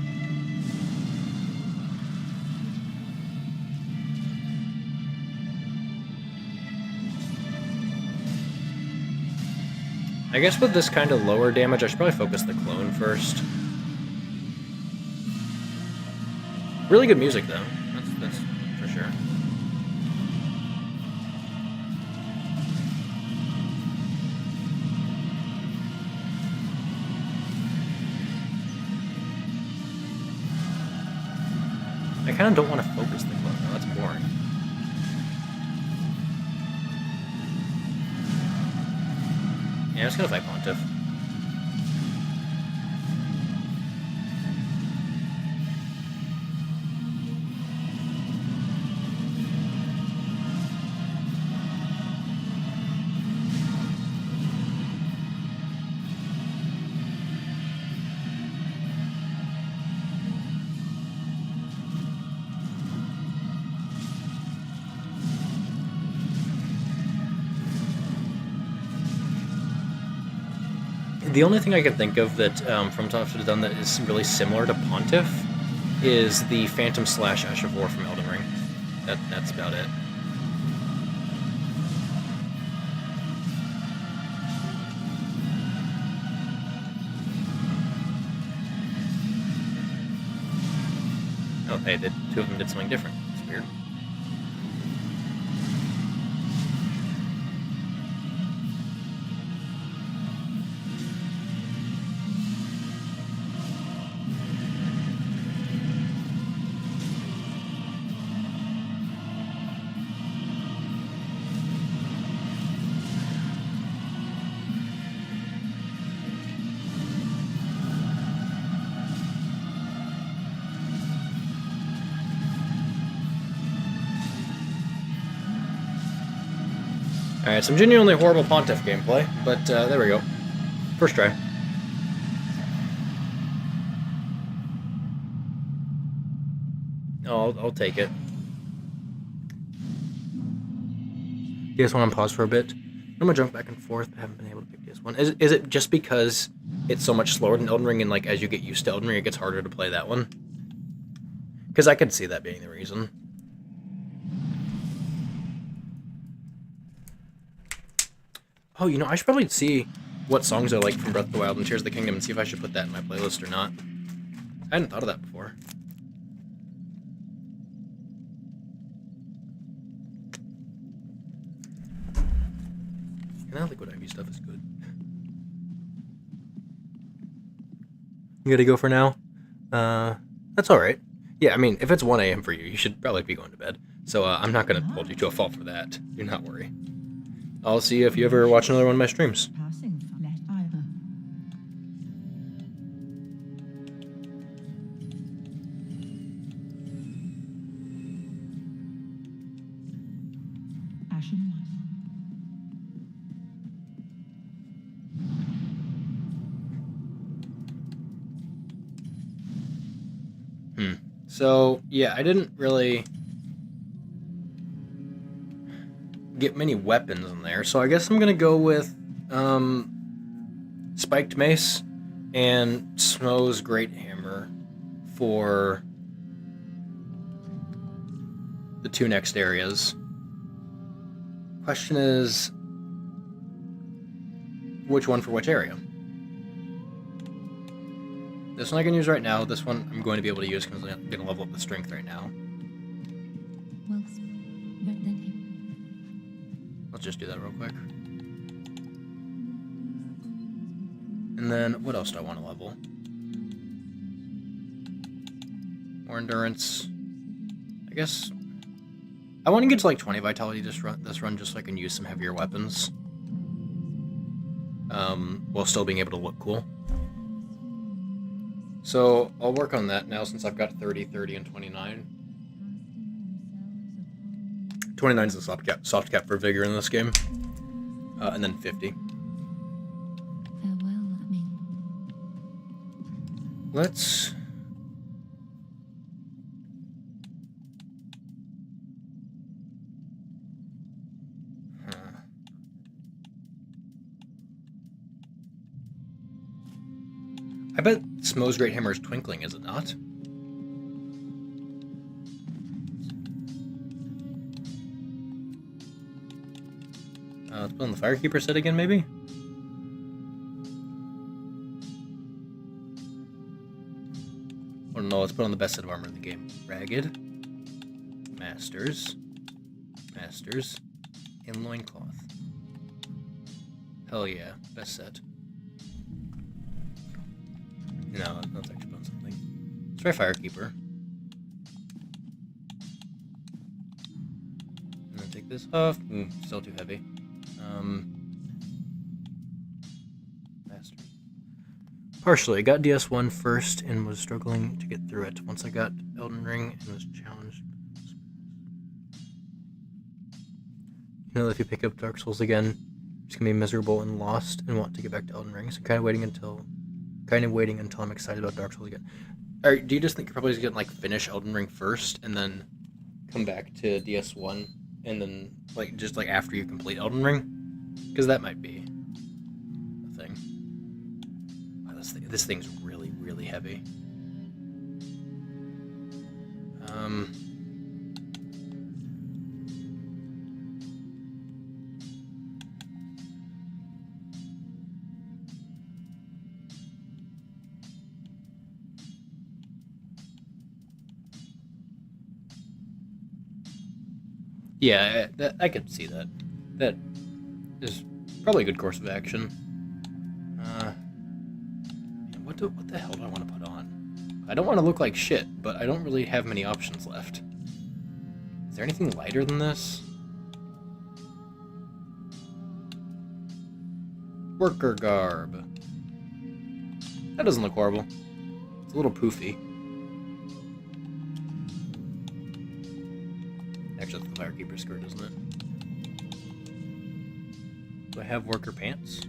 I guess with this kind of lower damage, I should probably focus the clone first. Really good music, though. That's for sure. I kind of don't want to focus the clone, though. That's boring. Yeah, I'm just gonna fight Pontiff. The only thing I can think of that From Top should have done that is really similar to Pontiff is the Phantom / Ash of War from Elden Ring. That's about it. Oh, hey, the two of them did something different. It's weird. Alright, some genuinely horrible Pontiff gameplay, but there we go. First try. Oh, I'll take it. DS1 on pause for a bit. I'm gonna jump back and forth. I haven't been able to pick DS1. Is it just because it's so much slower than Elden Ring, and like as you get used to Elden Ring, it gets harder to play that one? Because I could see that being the reason. Oh, you know, I should probably see what songs I like from Breath of the Wild and Tears of the Kingdom and see if I should put that in my playlist or not. I hadn't thought of that before. And I think what Ivy stuff is good. You gotta go for now? That's alright. Yeah, I mean, if it's 1 a.m. for you, you should probably be going to bed. So I'm not gonna hold you to a fault for that. Do not worry. I'll see you if you ever watch another one of my streams. Passing from let either. Ashen one. So, yeah, I didn't really get many weapons in there, so I guess I'm gonna go with Spiked Mace and Smo's Great Hammer for the 2 next areas. Question is, which one for which area? This one I can use right now. This one I'm going to be able to use because I'm going to level up the strength right now. Let's just do that real quick. And then, what else do I want to level? More endurance. I guess I want to get to like 20 vitality this run just so I can use some heavier weapons. While still being able to look cool. So, I'll work on that now since I've got 30, 30, and 29. 29 is the soft cap for vigor in this game. And then 50. Farewell, Ming. Let's... I bet Smo's Great Hammer is twinkling, is it not? Let's put on the Firekeeper set again, maybe? Oh no, let's put on the best set of armor in the game. Ragged. Masters. Masters. And Loincloth. Hell yeah, best set. No, let's actually put on something. Let's try Firekeeper. And then take this off. Still too heavy. Master. Partially. I got DS1 first and was struggling to get through it. Once I got Elden Ring and was challenged. You know, if you pick up Dark Souls again, it's gonna be miserable and lost and want to get back to Elden Ring. So I'm kind of waiting until I'm excited about Dark Souls again. Or do you just think you're probably gonna like finish Elden Ring first and then come back to DS1 and then like just like after you complete Elden Ring? Because that might be a thing. Wow, this thing's really, really heavy. Yeah, I could see that. That is probably a good course of action. What the hell do I want to put on? I don't want to look like shit, but I don't really have many options left. Is there anything lighter than this? Worker garb. That doesn't look horrible. It's a little poofy. Actually, that's the Firekeeper skirt, isn't it? Do I have worker pants?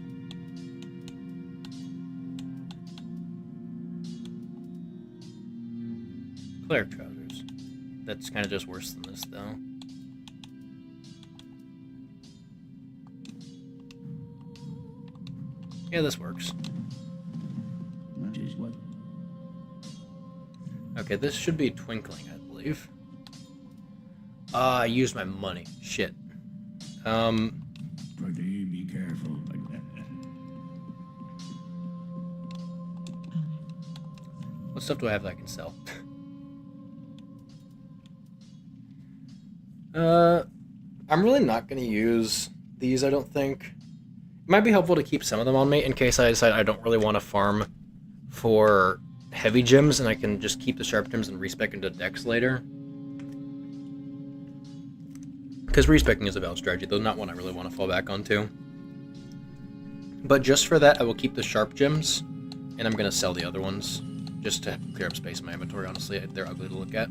Cleric trousers. That's kind of just worse than this, though. Yeah, this works. Which is what? Okay, this should be twinkling, I believe. I used my money. Shit. Pretty be careful. What stuff do I have that I can sell? I'm really not going to use these, I don't think. It might be helpful to keep some of them on me in case I decide I don't really want to farm for heavy gems, and I can just keep the sharp gems and respec into dex later. Because respecing is a valid strategy, though not one I really want to fall back onto. But just for that, I will keep the sharp gems, and I'm going to sell the other ones, just to clear up space in my inventory, honestly. They're ugly to look at.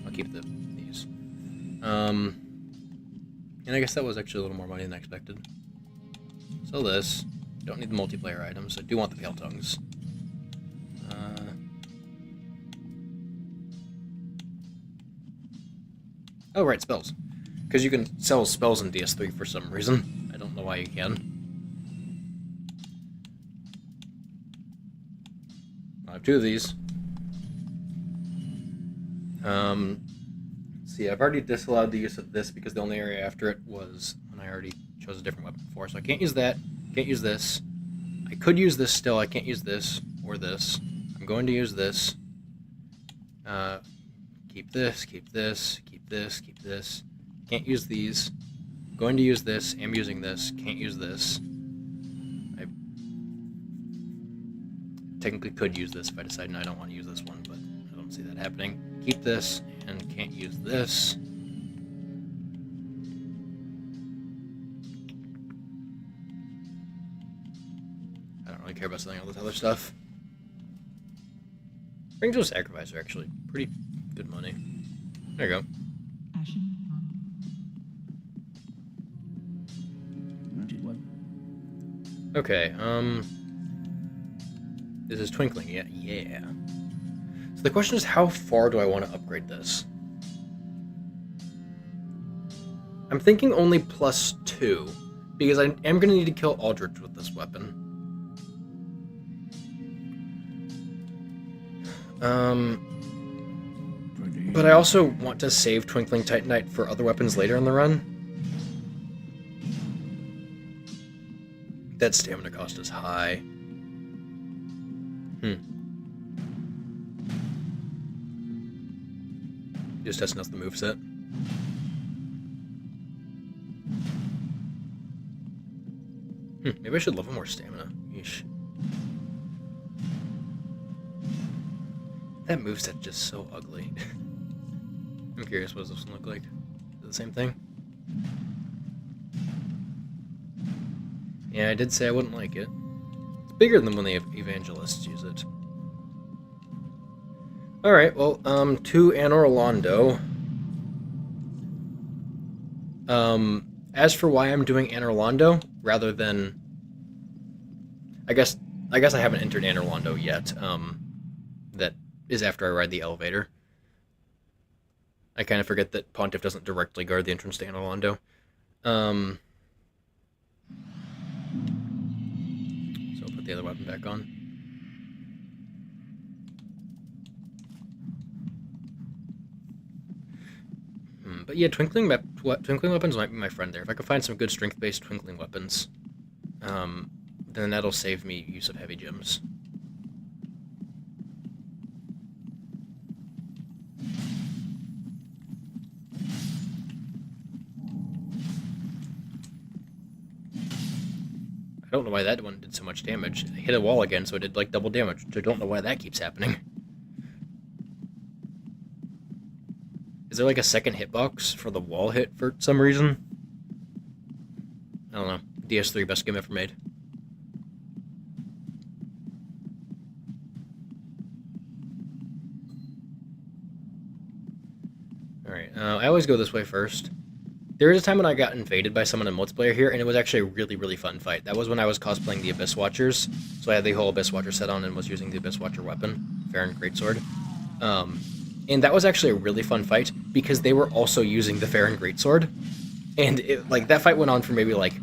I'll keep these. And I guess that was actually a little more money than I expected. Sell this. Don't need the multiplayer items. I do want the Pale Tongues. Oh, right, spells. Because you can sell spells in ds3 for some reason. I don't know why you can. I have 2 of these. See, I've already disallowed the use of this because the only area after it was when I already chose a different weapon before. So I can't use that. Can't use this. I could use this still. I can't use this or this. I'm going to use this. Keep this, keep this, keep this, keep this. Can't use these. Going to use this. Am using this. Can't use this. I technically could use this if I decide no, I don't want to use this one, but I don't see that happening. Keep this, and can't use this. I don't really care about selling all this other stuff. Rings of Sacrifice are actually pretty good money. There you go. Ashen Which is what? Okay, this is twinkling, yeah. So the question is, how far do I want to upgrade this? I'm thinking only +2, because I am going to need to kill Aldrich with this weapon. But I also want to save Twinkling Titanite for other weapons later in the run. That stamina cost is high. Just testing out the moveset. Maybe I should level more stamina. Yeesh. That moveset's just so ugly. I'm curious, what does this one look like? Is it the same thing? Yeah, I did say I wouldn't like it. It's bigger than when the evangelists use it. Alright, well, to Anor Londo. As for why I'm doing Anor Londo, rather than... I guess I haven't entered Anor Londo yet, that is after I ride the elevator. I kind of forget that Pontiff doesn't directly guard the entrance to Anor Londo. So I'll put the other weapon back on. But yeah, twinkling weapons might be my friend there. If I could find some good strength-based twinkling weapons, then that'll save me use of heavy gems. I don't know why that one did so much damage. It hit a wall again, so it did like double damage. I don't know why that keeps happening. Is there like a second hitbox for the wall hit for some reason? I don't know. ds3, best game ever made. Alright, I always go this way first. There was a time when I got invaded by someone in multiplayer here, and it was actually a really, really fun fight. That was when I was cosplaying the Abyss Watchers, so I had the whole Abyss Watcher set on and was using the Abyss Watcher weapon, Farron Greatsword. And that was actually a really fun fight, because they were also using the Farron Greatsword, and that fight went on for maybe like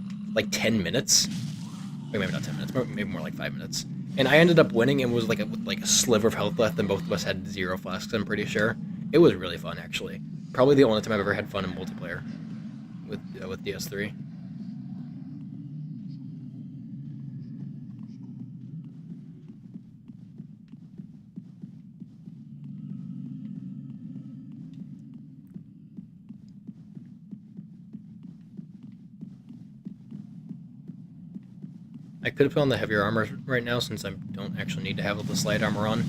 10 minutes. Wait, maybe not 10 minutes, maybe more like 5 minutes. And I ended up winning and was with a sliver of health left, and both of us had 0 flasks, I'm pretty sure. It was really fun, actually. Probably the only time I've ever had fun in multiplayer with ds2. I could put on the heavier armor right now since I don't actually need to have the slight armor on,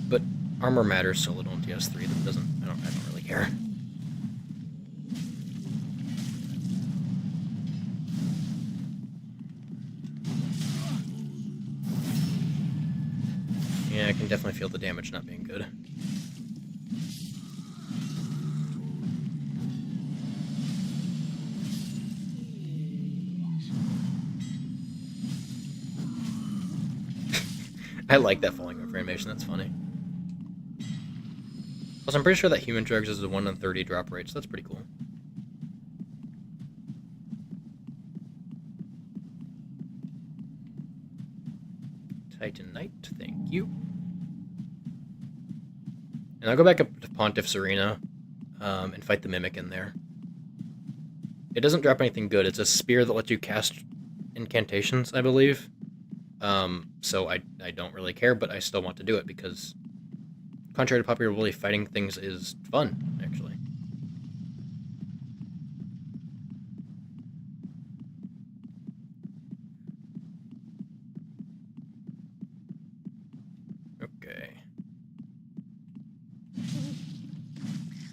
but armor matters so little in ds3 that I don't really care. Yeah, I can definitely feel the damage not being good. I like that falling over animation, that's funny. Plus, I'm pretty sure that human drugs is a 1 in 30 drop rate, so that's pretty cool. Titanite, thank you. And I'll go back up to Pontiff's Arena and fight the Mimic in there. It doesn't drop anything good. It's a spear that lets you cast incantations, I believe. So I don't really care, but I still want to do it because, contrary to popular belief, fighting things is fun, actually. Okay.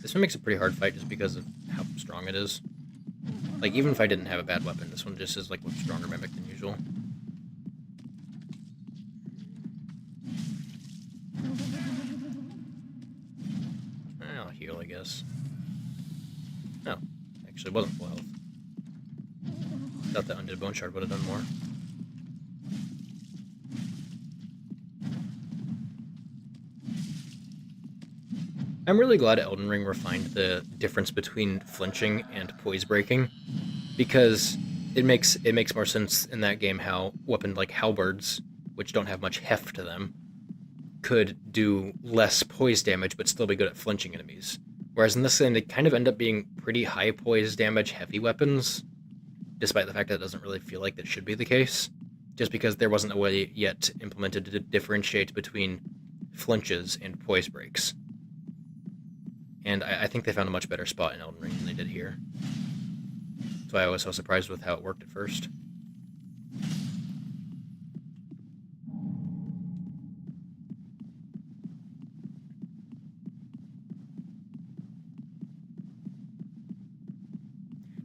This one makes a pretty hard fight just because of how strong it is. Like, even if I didn't have a bad weapon, this one just is like a stronger Mimic than usual. I'll heal, I guess. No, actually, it wasn't full health. Thought that Undead Bone Shard would have done more. I'm really glad Elden Ring refined the difference between flinching and poise breaking, because it makes more sense in that game how weapons like halberds, which don't have much heft to them, could do less poise damage but still be good at flinching enemies. Whereas in this game, they kind of end up being pretty high poise damage heavy weapons, despite the fact that it doesn't really feel like that should be the case, just because there wasn't a way yet implemented to differentiate between flinches and poise breaks. And I think they found a much better spot in Elden Ring than they did here. That's why I was so surprised with how it worked at first.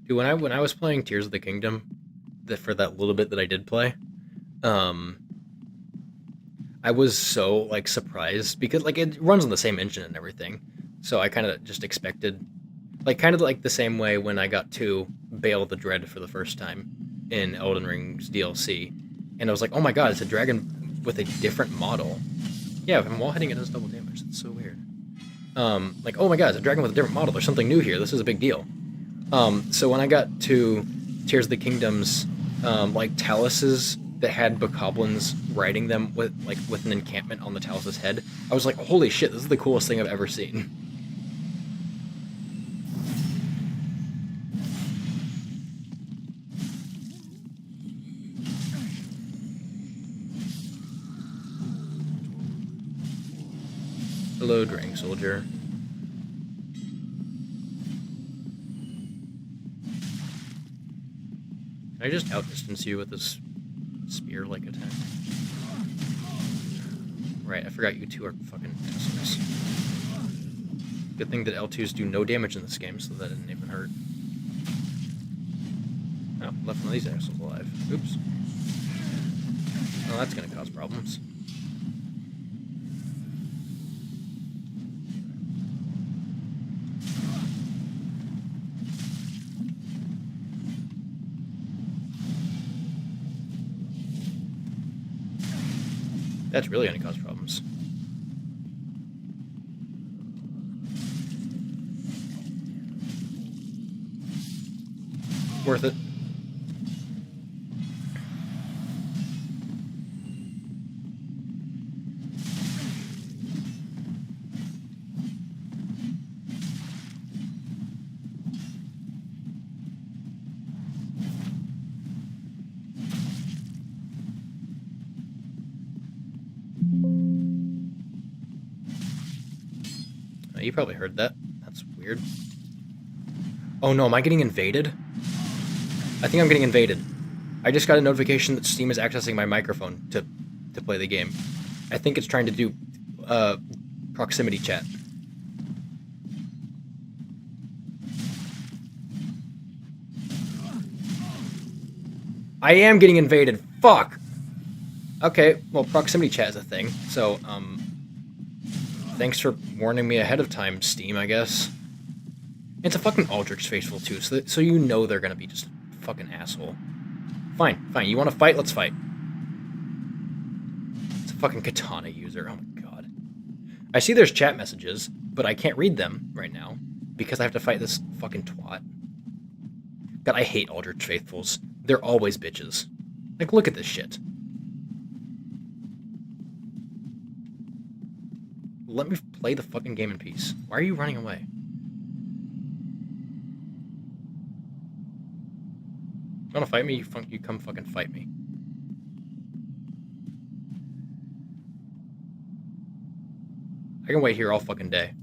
Dude, when I was playing Tears of the Kingdom, for that little bit that I did play, I was so like surprised because like it runs on the same engine and everything. So I kind of just expected, like, kind of like the same way when I got to Bale the Dread for the first time in Elden Ring's DLC. And I was like, oh my god, it's a dragon with a different model. Yeah, if I'm wall hitting it does double damage. It's so weird. Like, oh my god, it's a dragon with a different model. There's something new here. This is a big deal. So when I got to Tears of the Kingdom's, like, taluses that had bokoblins riding them with an encampment on the talus's head, I was like, holy shit, this is the coolest thing I've ever seen. Hello, Drang Soldier. Can I just outdistance you with this spear-like attack? Right, I forgot you two are fucking assholes. Good thing that L2s do no damage in this game, so that didn't even hurt. Oh, left one of these assholes alive. Oops. Well, that's gonna cause problems. That's really gonna cause problems. Worth it. You probably heard that. That's weird. Oh no, am I getting invaded? I think I'm getting invaded. I just got a notification that Steam is accessing my microphone to play the game. I think it's trying to do proximity chat. I am getting invaded. Fuck! Okay, well, proximity chat is a thing, so, thanks for warning me ahead of time, Steam, I guess. It's a fucking Aldrich Faithful, too, so you know they're gonna be just a fucking asshole. Fine, fine, you wanna fight? Let's fight. It's a fucking katana user, oh my god. I see there's chat messages, but I can't read them right now, because I have to fight this fucking twat. God, I hate Aldrich Faithfuls. They're always bitches. Like, look at this shit. Let me play the fucking game in peace. Why are you running away? You wanna fight me? You come fucking fight me. I can wait here all fucking day.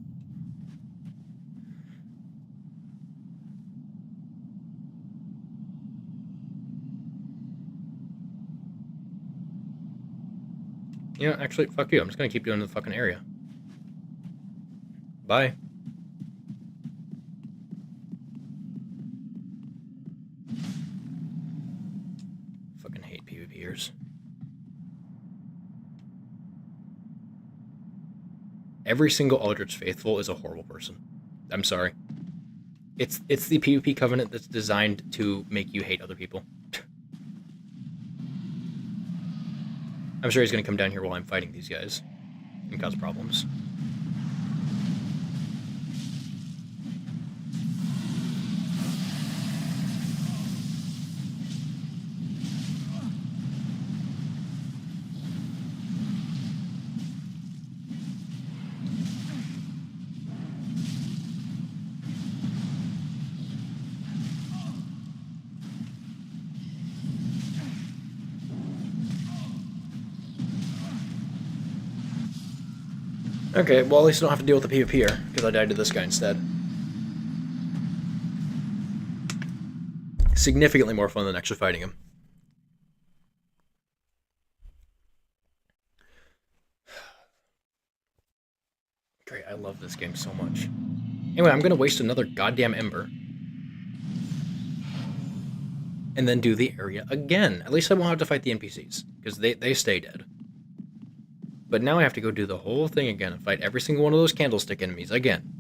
You know, actually, fuck you. I'm just gonna keep doing the fucking area. Bye. Fucking hate PvPers. Every single Aldrich Faithful is a horrible person. I'm sorry. It's the PvP covenant that's designed to make you hate other people. I'm sure he's gonna come down here while I'm fighting these guys and cause problems. Okay, well at least I don't have to deal with the PvPer, because I died to this guy instead. Significantly more fun than actually fighting him. Great, I love this game so much. Anyway, I'm gonna waste another goddamn ember. And then do the area again. At least I won't have to fight the NPCs, because they stay dead. But now I have to go do the whole thing again and fight every single one of those candlestick enemies again.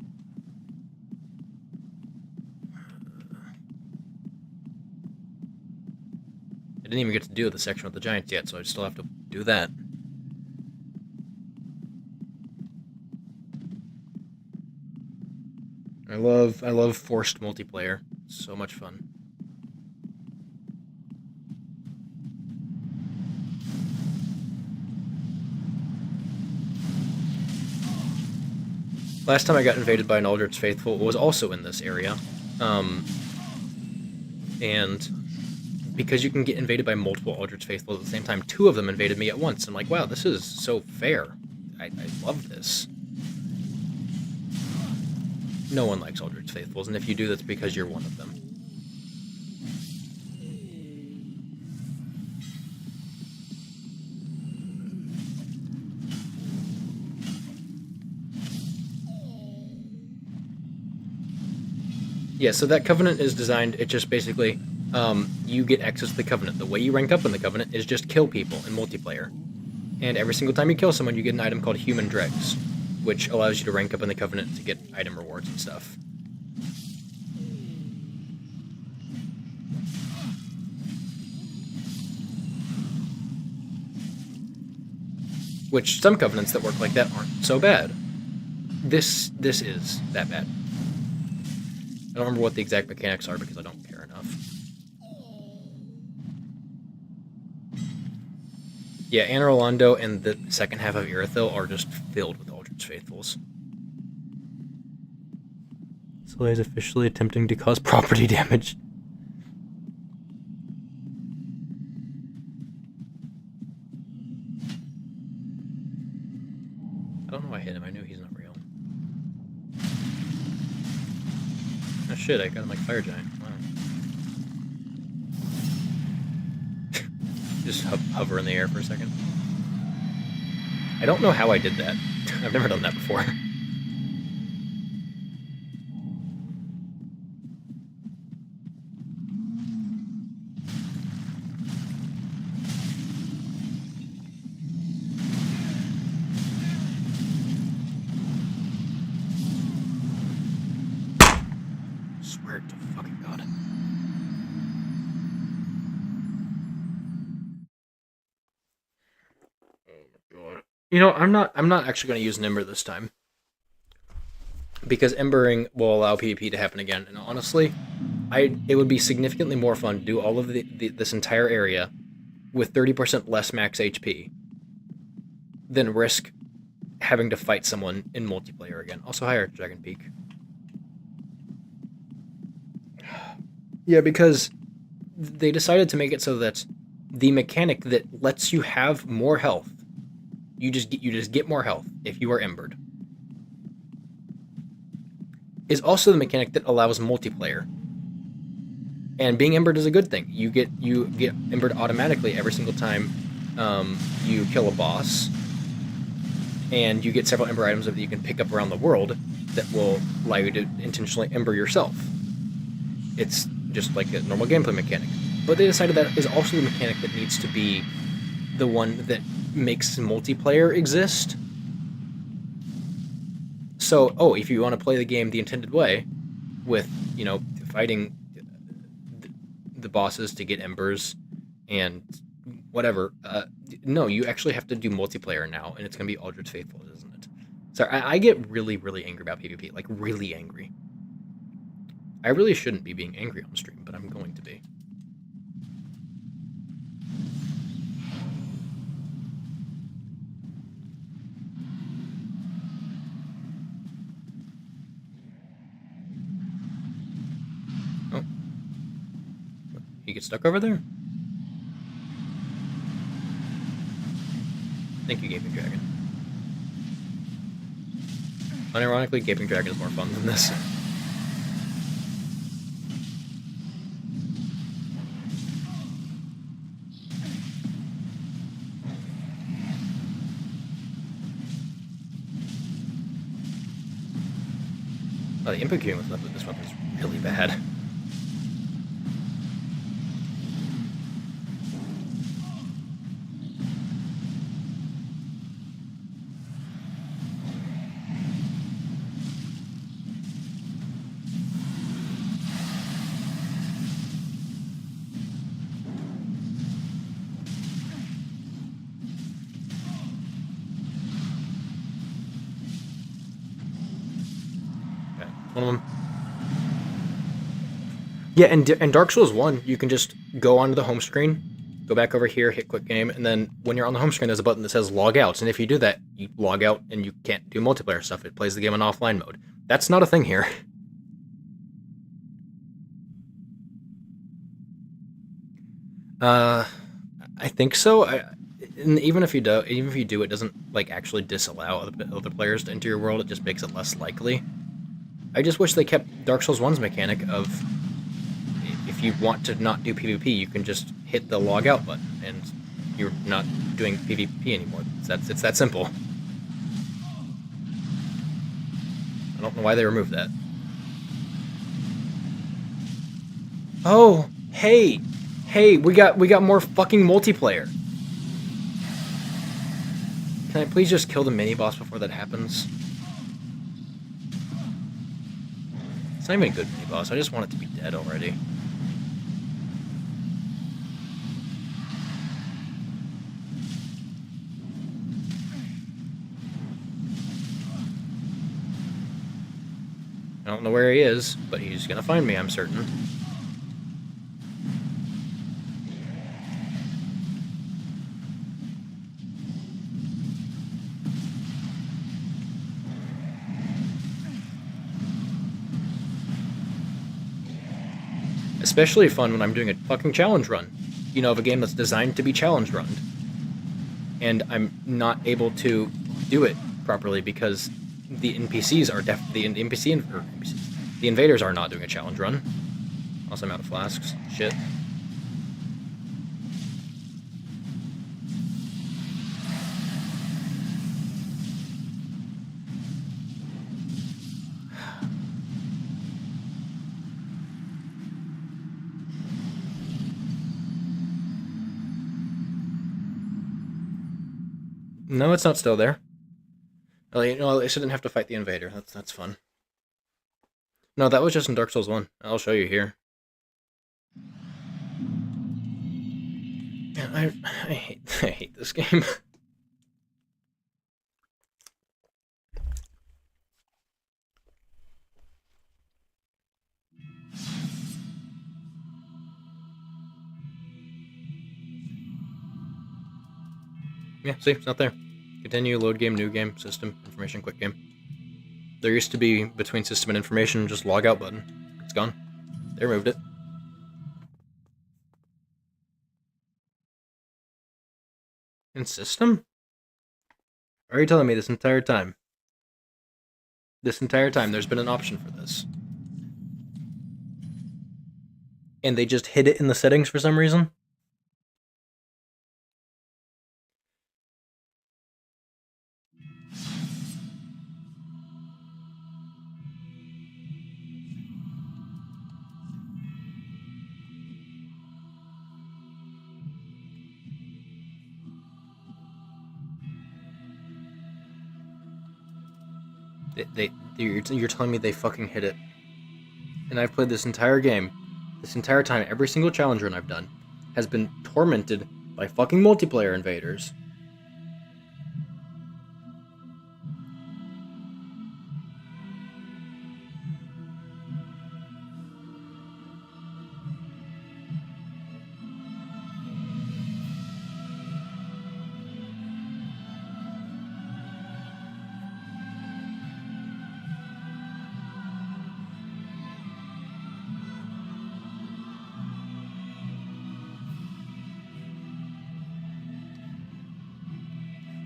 I didn't even get to do the section with the giants yet, so I still have to do that. I love forced multiplayer. It's so much fun. Last time I got invaded by an Aldrich Faithful was also in this area. And because you can get invaded by multiple Aldrich Faithful at the same time, 2 of them invaded me at once. I'm like, wow, this is so fair. I love this. No one likes Aldrich Faithfuls, and if you do, that's because you're one of them. Yeah, so that Covenant is designed, it just basically, you get access to the Covenant. The way you rank up in the Covenant is just kill people in multiplayer. And every single time you kill someone, you get an item called Human Dregs, which allows you to rank up in the Covenant to get item rewards and stuff. Which some covenants that work like that aren't so bad. This is that bad. I don't remember what the exact mechanics are because I don't care enough. Yeah, Anne Rolando and the second half of Irithyll are just filled with Aldred's Faithfuls. Soleil is officially attempting to cause property damage. I don't know why I hit him. I knew he's not real. Oh shit, I got him like Fire Giant. Wow. Just hover in the air for a second. I don't know how I did that. I've never done that before. Swear to fucking God. You know, I'm not actually going to use an Ember this time. Because Embering will allow PvP to happen again. And honestly, it would be significantly more fun to do all of this entire area with 30% less max HP than risk having to fight someone in multiplayer again. Also, higher Dragon Peak. Yeah, because they decided to make it so that the mechanic that lets you have more health, you just get more health if you are embered, is also the mechanic that allows multiplayer. And being embered is a good thing. You get embered automatically every single time you kill a boss, and you get several ember items that you can pick up around the world that will allow you to intentionally ember yourself. It's just like a normal gameplay mechanic. But they decided that is also the mechanic that needs to be the one that makes multiplayer exist. So, if you want to play the game the intended way, with, you know, fighting the bosses to get embers and whatever, no, you actually have to do multiplayer now, and it's going to be Aldred's Faithful, isn't it? Sorry, I get really, really angry about PvP, like really angry. I really shouldn't be being angry on stream, but I'm going to be. Oh. He gets stuck over there? Thank you, Gaping Dragon. Unironically, Gaping Dragon is more fun than this. Oh, the input queuing with this weapon is really bad. One of them. Yeah, and Dark Souls 1, you can just go onto the home screen, go back over here, hit quick game, and then when you're on the home screen, there's a button that says log out. And if you do that, you log out and you can't do multiplayer stuff. It plays the game in offline mode. That's not a thing here. I think so. And even if you do, it doesn't like actually disallow other players to enter your world. It just makes it less likely. I just wish they kept Dark Souls 1's mechanic of, if you want to not do PvP, you can just hit the log out button, and you're not doing PvP anymore. It's that simple. I don't know why they removed that. Oh, hey, we got more fucking multiplayer. Can I please just kill the mini boss before that happens? It's not even a good mini boss. I just want it to be dead already. I don't know where he is, but he's gonna find me, I'm certain. Especially fun when I'm doing a fucking challenge run. You know, of a game that's designed to be challenge run. And I'm not able to do it properly because the NPCs are the invaders are not doing a challenge run. Also, I'm out of flasks. Shit. No, it's not still there. Oh, you know, at least I didn't have to fight the invader. That's fun. No, that was just in Dark Souls 1. I'll show you here. Man, I hate this game. Yeah, see, it's not there. Continue, load game, new game, system, information, quick game. There used to be, between system and information, just log out button. It's gone. They removed it. In system? Are you telling me this entire time? This entire time there's been an option for this. And they just hid it in the settings for some reason? You're telling me they fucking hid it. And I've played this entire game, this entire time, every single challenge run I've done has been tormented by fucking multiplayer invaders.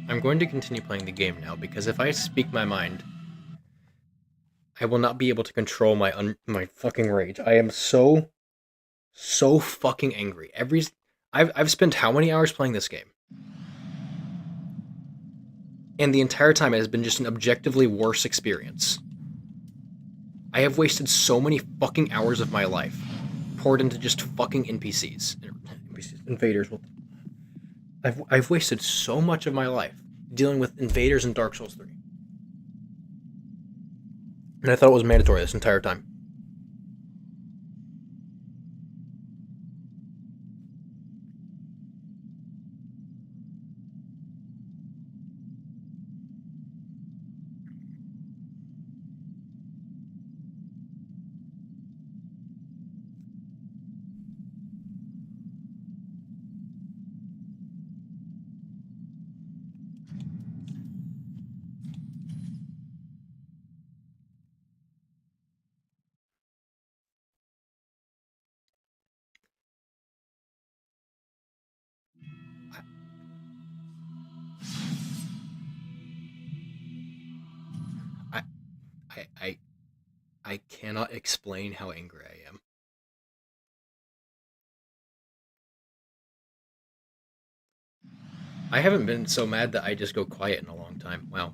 I'm going to continue playing the game now, because if I speak my mind, I will not be able to control my fucking rage. I am so fucking angry. I've spent how many hours playing this game? And the entire time it has been just an objectively worse experience. I have wasted so many fucking hours of my life poured into just fucking NPCs. Invaders. I've wasted so much of my life dealing with invaders in Dark Souls 3. And I thought it was mandatory this entire time. I, I cannot explain how angry I am. I haven't been so mad that I just go quiet in a long time. Wow.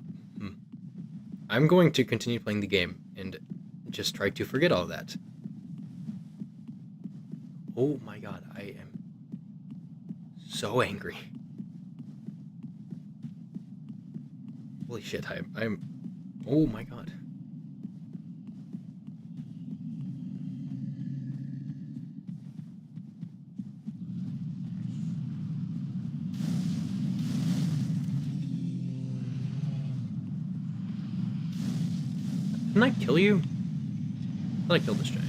I'm going to continue playing the game and just try to forget all that. Oh my god, I am so angry. Holy shit, I'm... Oh my god. Didn't I kill you? Then I killed this giant.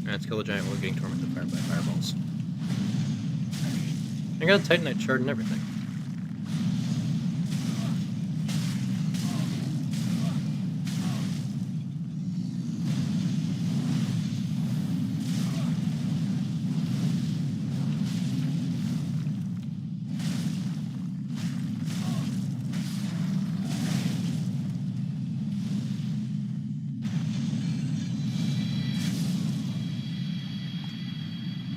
Alright, let's kill the giant while getting tormented by fireballs. I got a Titanite shard and everything.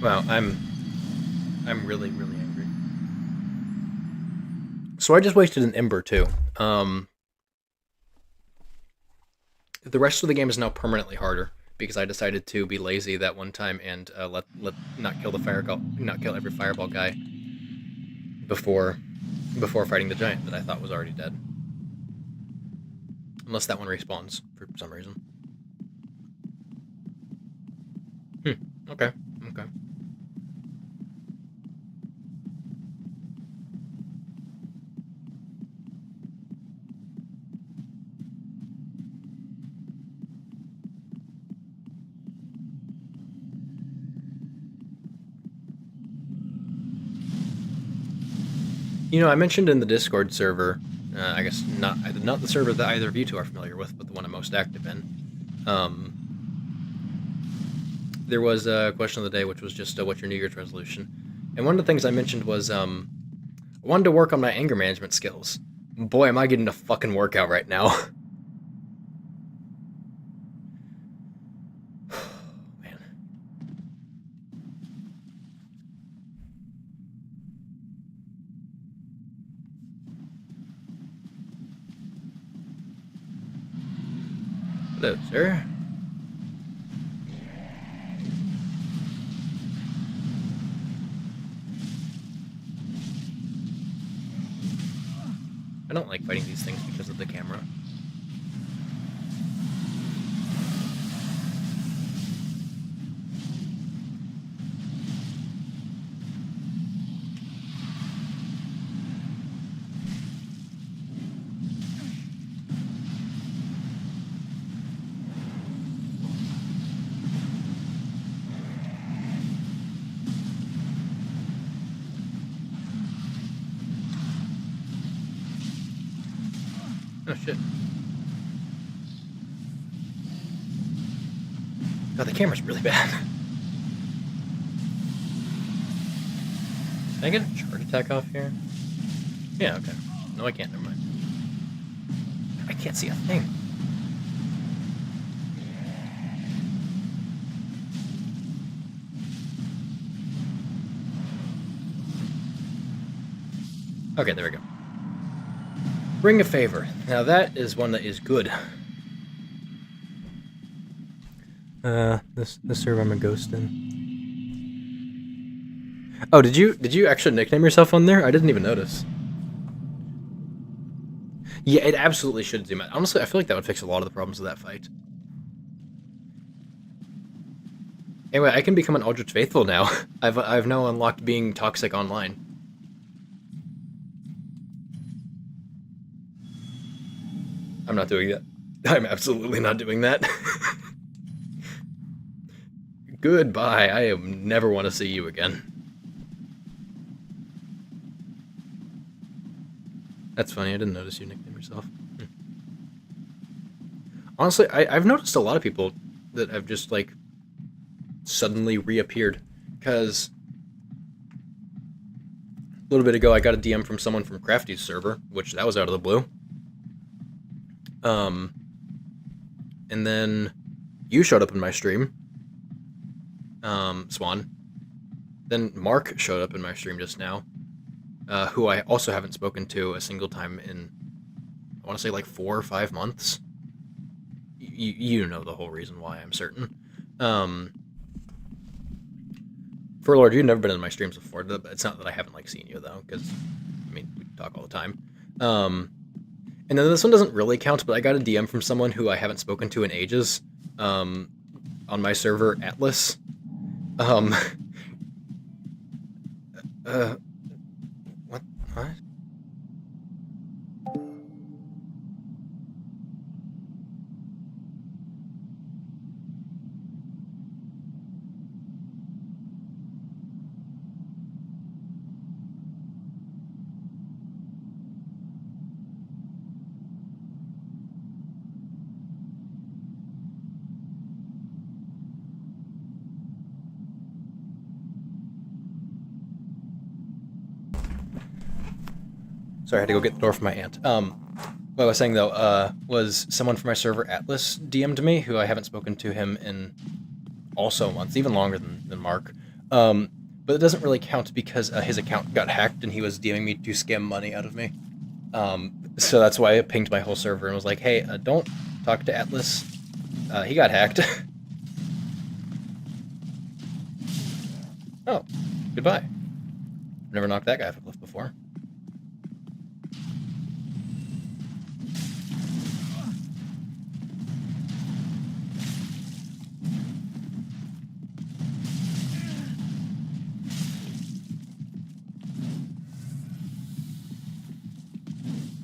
Wow, I'm really, really angry. So I just wasted an ember too. The rest of the game is now permanently harder because I decided to be lazy that one time and not kill every fireball guy before fighting the giant that I thought was already dead. Unless that one respawns for some reason. Okay. You know, I mentioned in the Discord server, I guess not the server that either of you two are familiar with, but the one I'm most active in. There was a question of the day, which was just what's your New Year's resolution? And one of the things I mentioned was I wanted to work on my anger management skills. Boy, am I getting a fucking workout right now. Man. Hello, sir. I don't like fighting these things because of the camera. Oh shit. God, the camera's really bad. Can I get a charge attack off here? Yeah, okay. No, I can't, never mind. I can't see a thing. Okay, there we go. Ring of Favor. Now that is one that is good. This server I'm a ghost in. Oh, did you actually nickname yourself on there? I didn't even notice. Yeah, it absolutely should zoom out. Honestly, I feel like that would fix a lot of the problems of that fight. Anyway, I can become an Aldrich Faithful now. I've now unlocked being toxic online. I'm not doing that. I'm absolutely not doing that. Goodbye. I never want to see you again. That's funny. I didn't notice you nicknamed yourself. Honestly, I've noticed a lot of people that have just, like, suddenly reappeared. Because a little bit ago, I got a DM from someone from Crafty's server, which that was out of the blue. And then you showed up in my stream, Swan. Then Mark showed up in my stream just now, who I also haven't spoken to a single time in, I want to say, like 4 or 5 months. You know the whole reason why, I'm certain. For Lord, you've never been in my streams before. It's not that I haven't, like, seen you, though, because, I mean, we talk all the time. And then this one doesn't really count, but I got a DM from someone who I haven't spoken to in ages, on my server, Atlas. What? Sorry, I had to go get the door for my aunt. What I was saying though, was someone from my server, Atlas, DM'd me, who I haven't spoken to him in also months, even longer than Mark. But it doesn't really count because his account got hacked and he was DMing me to scam money out of me. So that's why I pinged my whole server and was like, hey, don't talk to Atlas. He got hacked. Oh, goodbye. Never knocked that guy off a cliff before.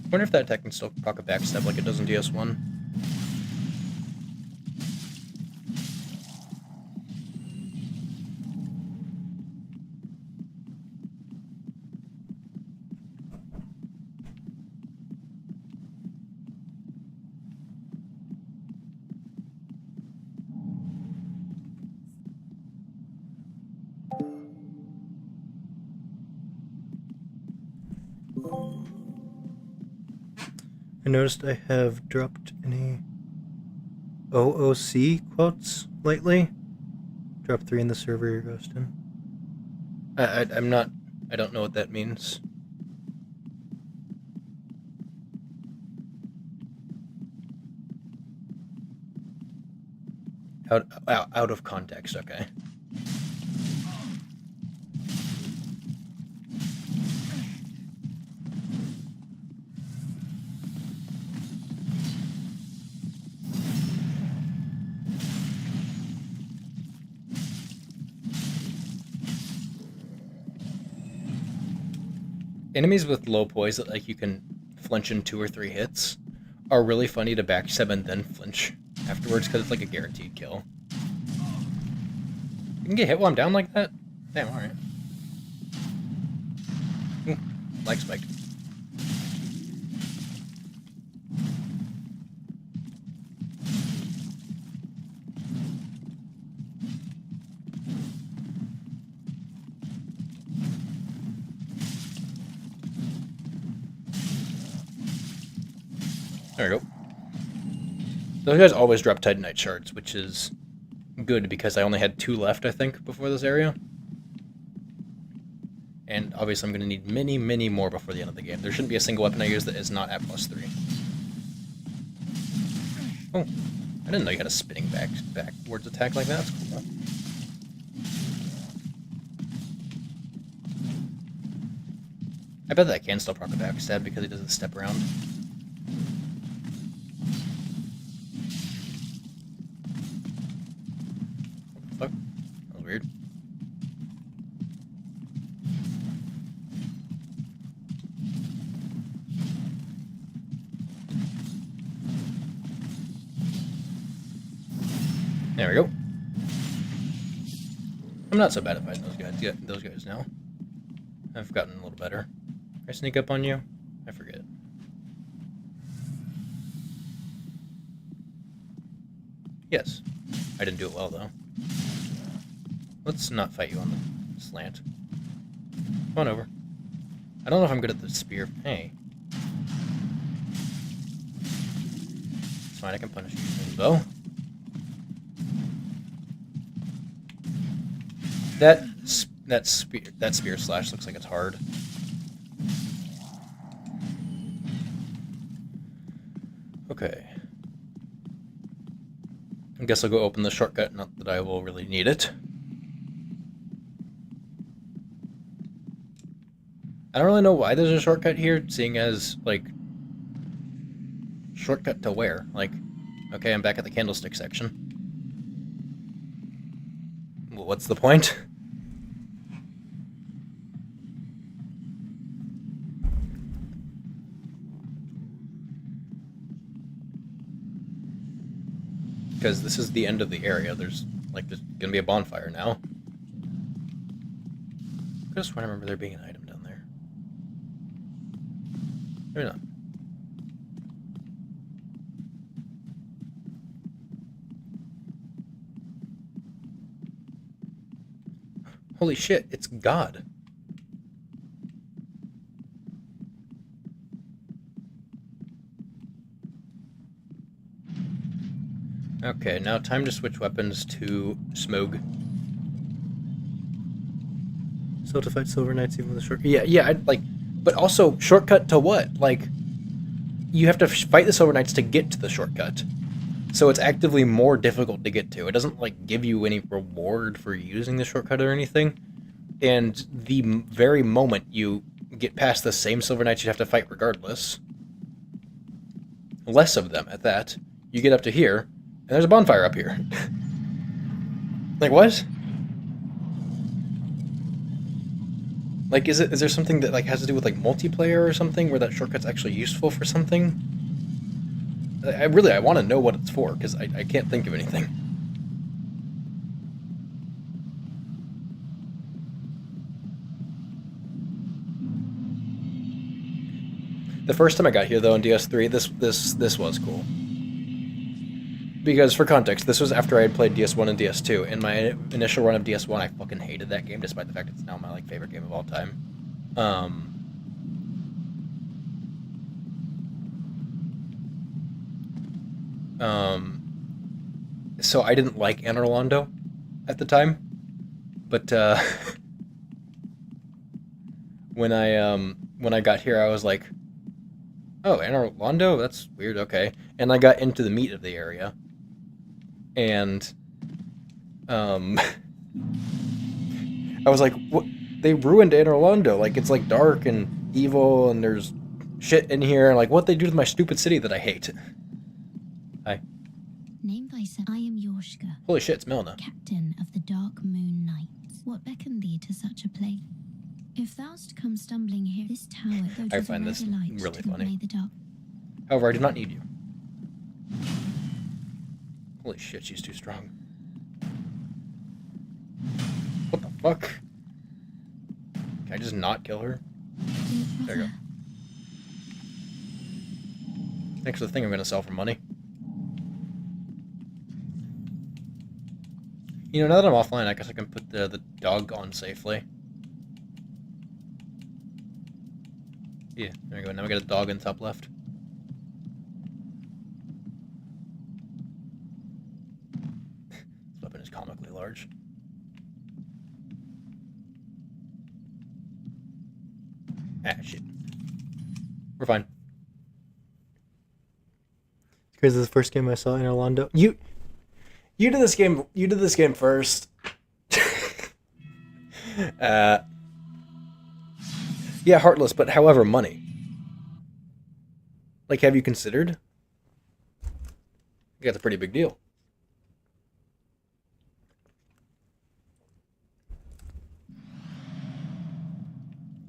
I wonder if that attack can still proc a backstab like it does in ds1. I noticed I have dropped any OOC quotes lately. Drop 3 in the server you're ghosting. I'm not... I don't know what that means. Out of context, okay. Enemies with low poise that like you can flinch in 2 or 3 hits are really funny to backstab and then flinch afterwards because it's like a guaranteed kill. You can get hit while I'm down like that? Damn, alright. Lag spiked. There we go. Those guys always drop Titanite shards, which is good because I only had 2 left, I think, before this area. And obviously I'm going to need many, many more before the end of the game. There shouldn't be a single weapon I use that is not at +3. Oh, I didn't know you had a spinning backwards attack like that. That's cool. I bet that I can still proc a backstab because he doesn't step around. Fuck. That was weird. There we go. I'm not so bad at fighting those guys now. I've gotten a little better. Can I sneak up on you? I forget. Yes. I didn't do it well though. Let's not fight you on the slant. Come on over. I don't know if I'm good at the spear. Hey. It's fine, I can punish you with a bow. That spear slash looks like it's hard. Okay. I guess I'll go open the shortcut, not that I will really need it. I don't really know why there's a shortcut here, seeing as, like... Shortcut to where? Like, okay, I'm back at the candlestick section. Well, what's the point? Because this is the end of the area. There's gonna be a bonfire now. I just want to remember there being an item down there. Maybe not. Holy shit, it's God. Okay, now time to switch weapons to Smog. Still to fight Silver Knights even with a short... Yeah, I'd like... But also, shortcut to what? Like, you have to fight the Silver Knights to get to the shortcut. So it's actively more difficult to get to. It doesn't, like, give you any reward for using the shortcut or anything. And the very moment you get past the same Silver Knights you have to fight regardless, less of them at that, you get up to here, and there's a bonfire up here. Like, what? Like, is there something that, like, has to do with, like, multiplayer or something, where that shortcut's actually useful for something? I want to know what it's for, because I can't think of anything. The first time I got here, though, in DS3, this was cool. Because, for context, this was after I had played DS1 and DS2. In my initial run of DS1, I fucking hated that game, despite the fact it's now my, like, favorite game of all time. So I didn't like Anor Londo at the time. But, when I got here, I was like, oh, Anor Londo? That's weird, okay. And I got into the meat of the area. And, I was like, what? They ruined Anor Londo. Like, it's, like, dark and evil, and there's shit in here, and, like, what they do to my stupid city that I hate. Hi. Name thyself. I am Yorshka, Holy shit, it's Melna. captain of the Dark Moon Knights. What beckoned thee to such a place? If thou'st come stumbling here, this tower, though 'tis I find this a light really to funny. convey the dark. However, I do not need you. Holy shit, she's too strong. What the fuck? Can I just not kill her? There you go. Thanks for the thing I'm gonna sell for money. You know, now that I'm offline, I guess I can put the dog on safely. Yeah, there we go. Now we got a dog in the top left. This weapon is comically large. Ah, shit. We're fine. Because this is the first game I saw in Orlando. You did this game. You did this game first. Yeah, Heartless, but however, money. Like, have you considered? That's a pretty big deal.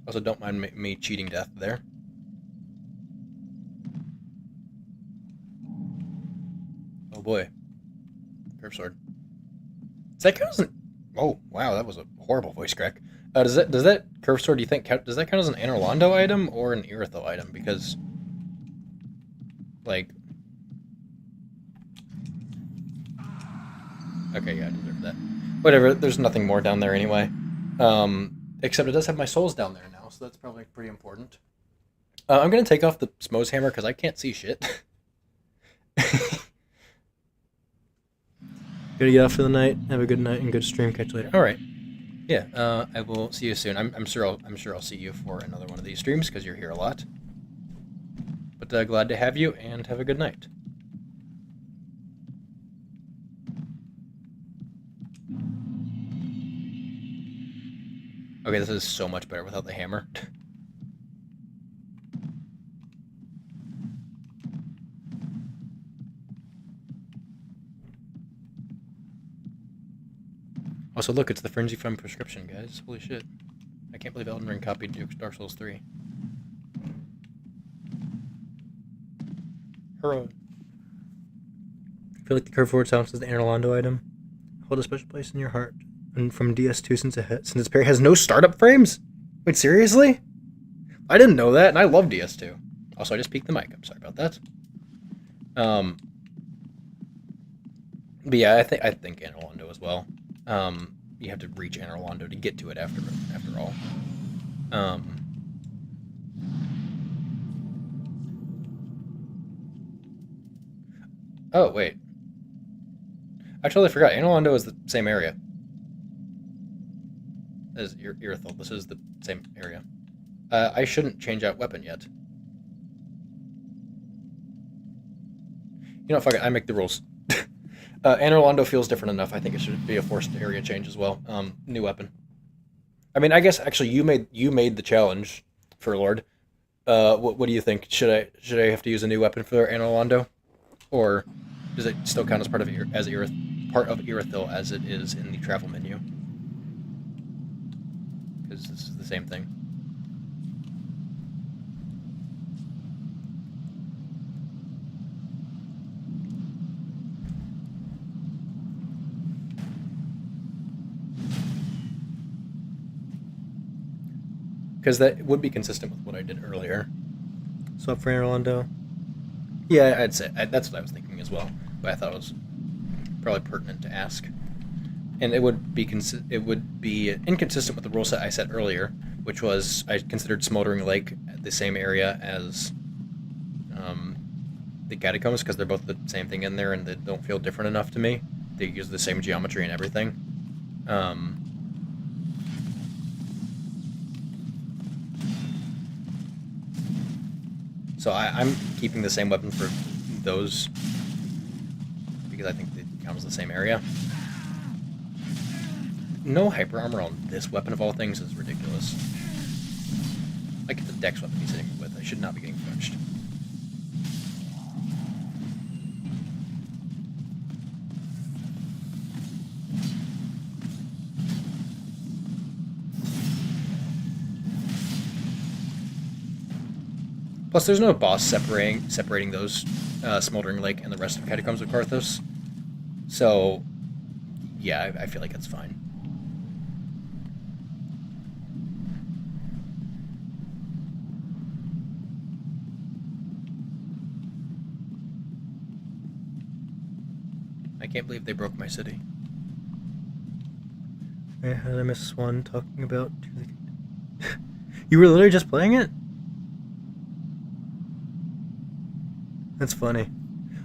Also, don't mind me cheating death there. Oh boy. Curve sword. Does that count as an... Oh, wow, that was a horrible voice crack. Does that curve sword, do you think, does that count as an Anor Londo item or an Irithyll item? Because, like... Okay, yeah, I deserve that. Whatever, there's nothing more down there anyway. Except it does have my souls down there now, so that's probably pretty important. I'm going to take off the Smo's hammer because I can't see shit. Gotta get off for the night. Have a good night and good stream. Catch you later. All right. Yeah. I will see you soon. I'm sure I'll see you for another one of these streams because you're here a lot. But glad to have you and have a good night. Okay, this is so much better without the hammer. Also, look, it's the Frenzy Fun prescription, guys. Holy shit. I can't believe Elden Ring copied Dark Souls 3. Hurrah. I feel like the curve forward sounds is the Anor Londo item. Hold a special place in your heart. And from DS2 since its parry has no startup frames? Wait, seriously? I didn't know that, and I love DS2. Also, I just peeked the mic. I'm sorry about that. But yeah, I think Anor Londo as well. You have to reach Anor Londo to get to it after all. Oh, wait. I totally forgot. Anor Londo is the same area as Irithyll. This is the same area. I shouldn't change out weapon yet. You know, fuck it. I make the rules. Anor Londo feels different enough. I think it should be a forced area change as well. New weapon. I mean, I guess actually you made the challenge for Lord. What do you think? Should I have to use a new weapon for Anor Londo, or does it still count as part of Irithyll as it is in the travel menu? Because this is the same thing. Because that would be consistent with what I did earlier. So for Orlando, yeah, I'd say that's what I was thinking as well. But I thought it was probably pertinent to ask, and it would be inconsistent with the rule set I set earlier, which was I considered Smoldering Lake the same area as the Catacombs because they're both the same thing in there and they don't feel different enough to me. They use the same geometry and everything. So I'm keeping the same weapon for those because I think it counts the same area. No hyper armor on this weapon of all things is ridiculous. Like the dex weapon he's hitting me with, I should not be getting punched. Plus, there's no boss separating those Smoldering Lake and the rest of Catacombs of Karthos. So, yeah, I feel like it's fine. I can't believe they broke my city. I had a Miss Swan talking about... You were literally just playing it? That's funny.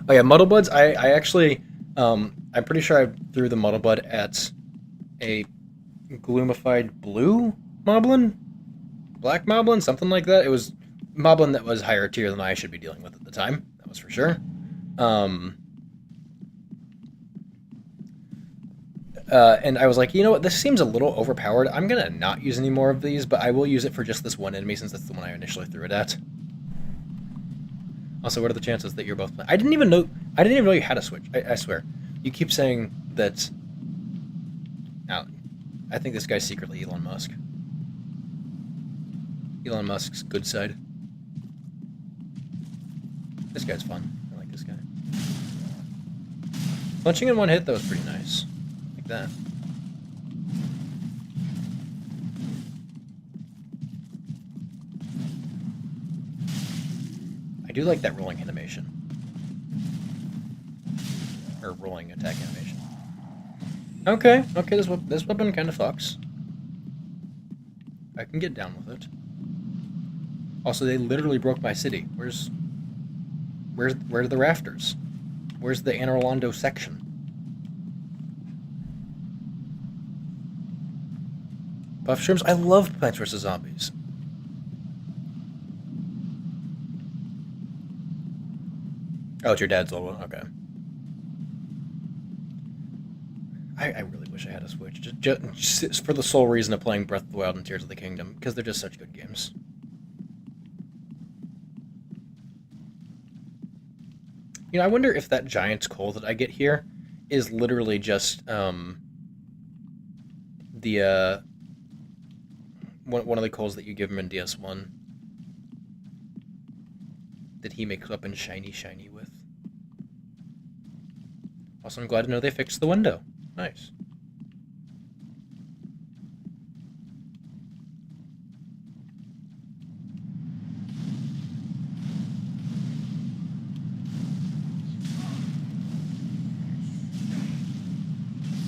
Oh yeah, Muddlebloods, I actually, I'm pretty sure I threw the Muddleblood at a Gloomified Blue Moblin? Black Moblin? Something like that. It was Moblin that was higher tier than I should be dealing with at the time. That was for sure. And I was like, you know what, this seems a little overpowered. I'm gonna not use any more of these, but I will use it for just this one enemy since that's the one I initially threw it at. Also, what are the chances that you're both playing? I didn't even know you had a Switch. I swear. You keep saying that... Now, I think this guy's secretly Elon Musk. Elon Musk's good side. This guy's fun. I like this guy. Punching in one hit, that was pretty nice. Like that. I do like that rolling animation. Or rolling attack animation. Okay, this weapon kind of fucks. I can get down with it. Also, they literally broke my city. Where are the rafters? Where's the Anor Londo section? Buff Shrooms? I love Plants vs. Zombies. Oh, it's your dad's old one? Okay. I really wish I had a Switch. Just for the sole reason of playing Breath of the Wild and Tears of the Kingdom, because they're just such good games. You know, I wonder if that Giant's Coal that I get here is literally just one of the coals that you give him in DS1 that he makes up in shiny with. Also, I'm glad to know they fixed the window. Nice.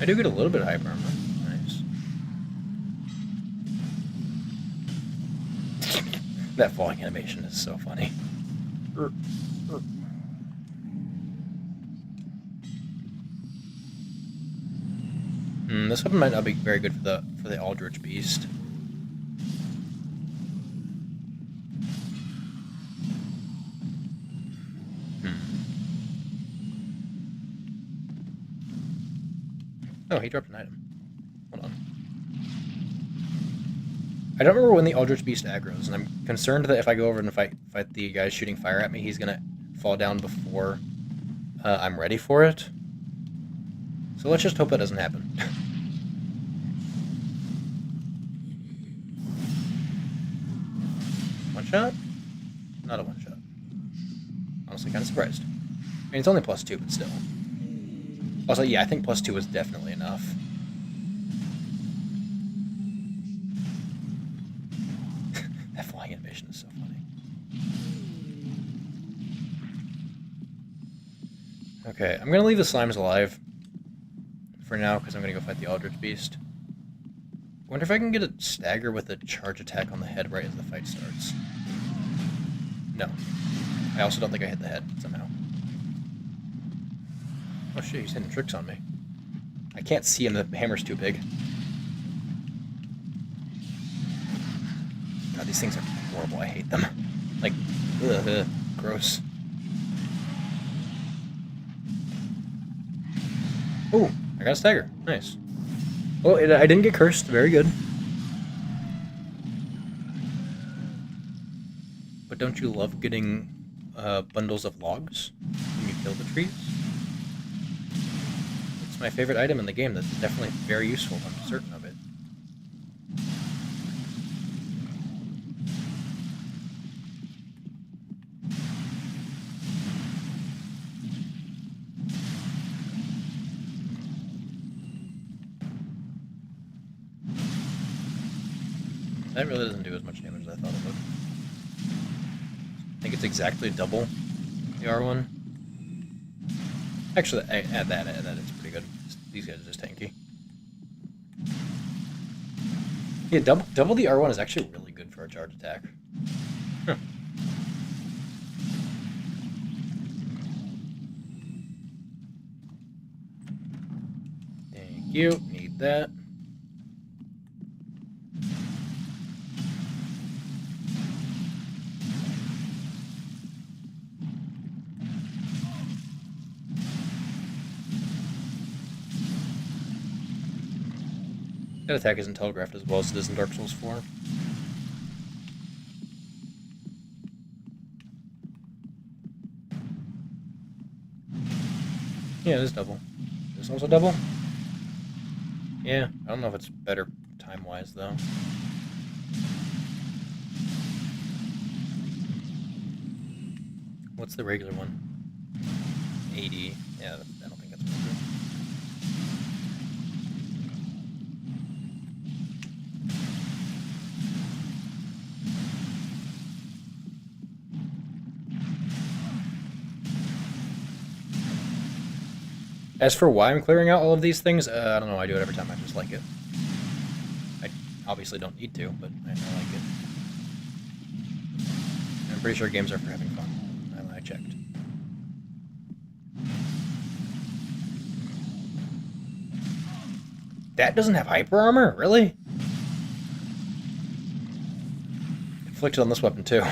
I do get a little bit of hyper armor. Nice. That falling animation is so funny. This weapon might not be very good for the Aldrich Beast. Oh, he dropped an item. Hold on. I don't remember when the Aldrich Beast aggroes, and I'm concerned that if I go over and fight the guy shooting fire at me, he's gonna fall down before I'm ready for it. So let's just hope that doesn't happen. One shot? Not a one shot. Honestly, kind of surprised. I mean, it's only +2, but still. Also, yeah, I think +2 was definitely enough. That flying animation is so funny. Okay, I'm gonna leave the slimes alive for now, because I'm gonna go fight the Aldrich Beast. I wonder if I can get a stagger with a charge attack on the head right as the fight starts. No. I also don't think I hit the head, somehow. Oh shit, he's hitting tricks on me. I can't see him, the hammer's too big. God, these things are horrible, I hate them. Like, ugh, gross. Ooh, I got a stagger. Nice. Oh, I didn't get cursed. Very good. But don't you love getting bundles of logs when you kill the trees? It's my favorite item in the game. That's definitely very useful. I'm certain of it. That really doesn't do as much damage as I thought it would. I think it's exactly double the R1. Actually, at that, it's pretty good. These guys are just tanky. Yeah, double the R1 is actually really good for a charge attack. Huh. Thank you. Need that. That attack isn't telegraphed as well as it is in Dark Souls 4. Yeah, it is double. Is this also double? Yeah, I don't know if it's better time-wise, though. What's the regular one? 80. Yeah, I don't think that's better. As for why I'm clearing out all of these things, I don't know. I do it every time. I just like it. I obviously don't need to, but I like it. I'm pretty sure games are for having fun. I checked. That doesn't have hyper armor? Really? Inflicted on this weapon, too.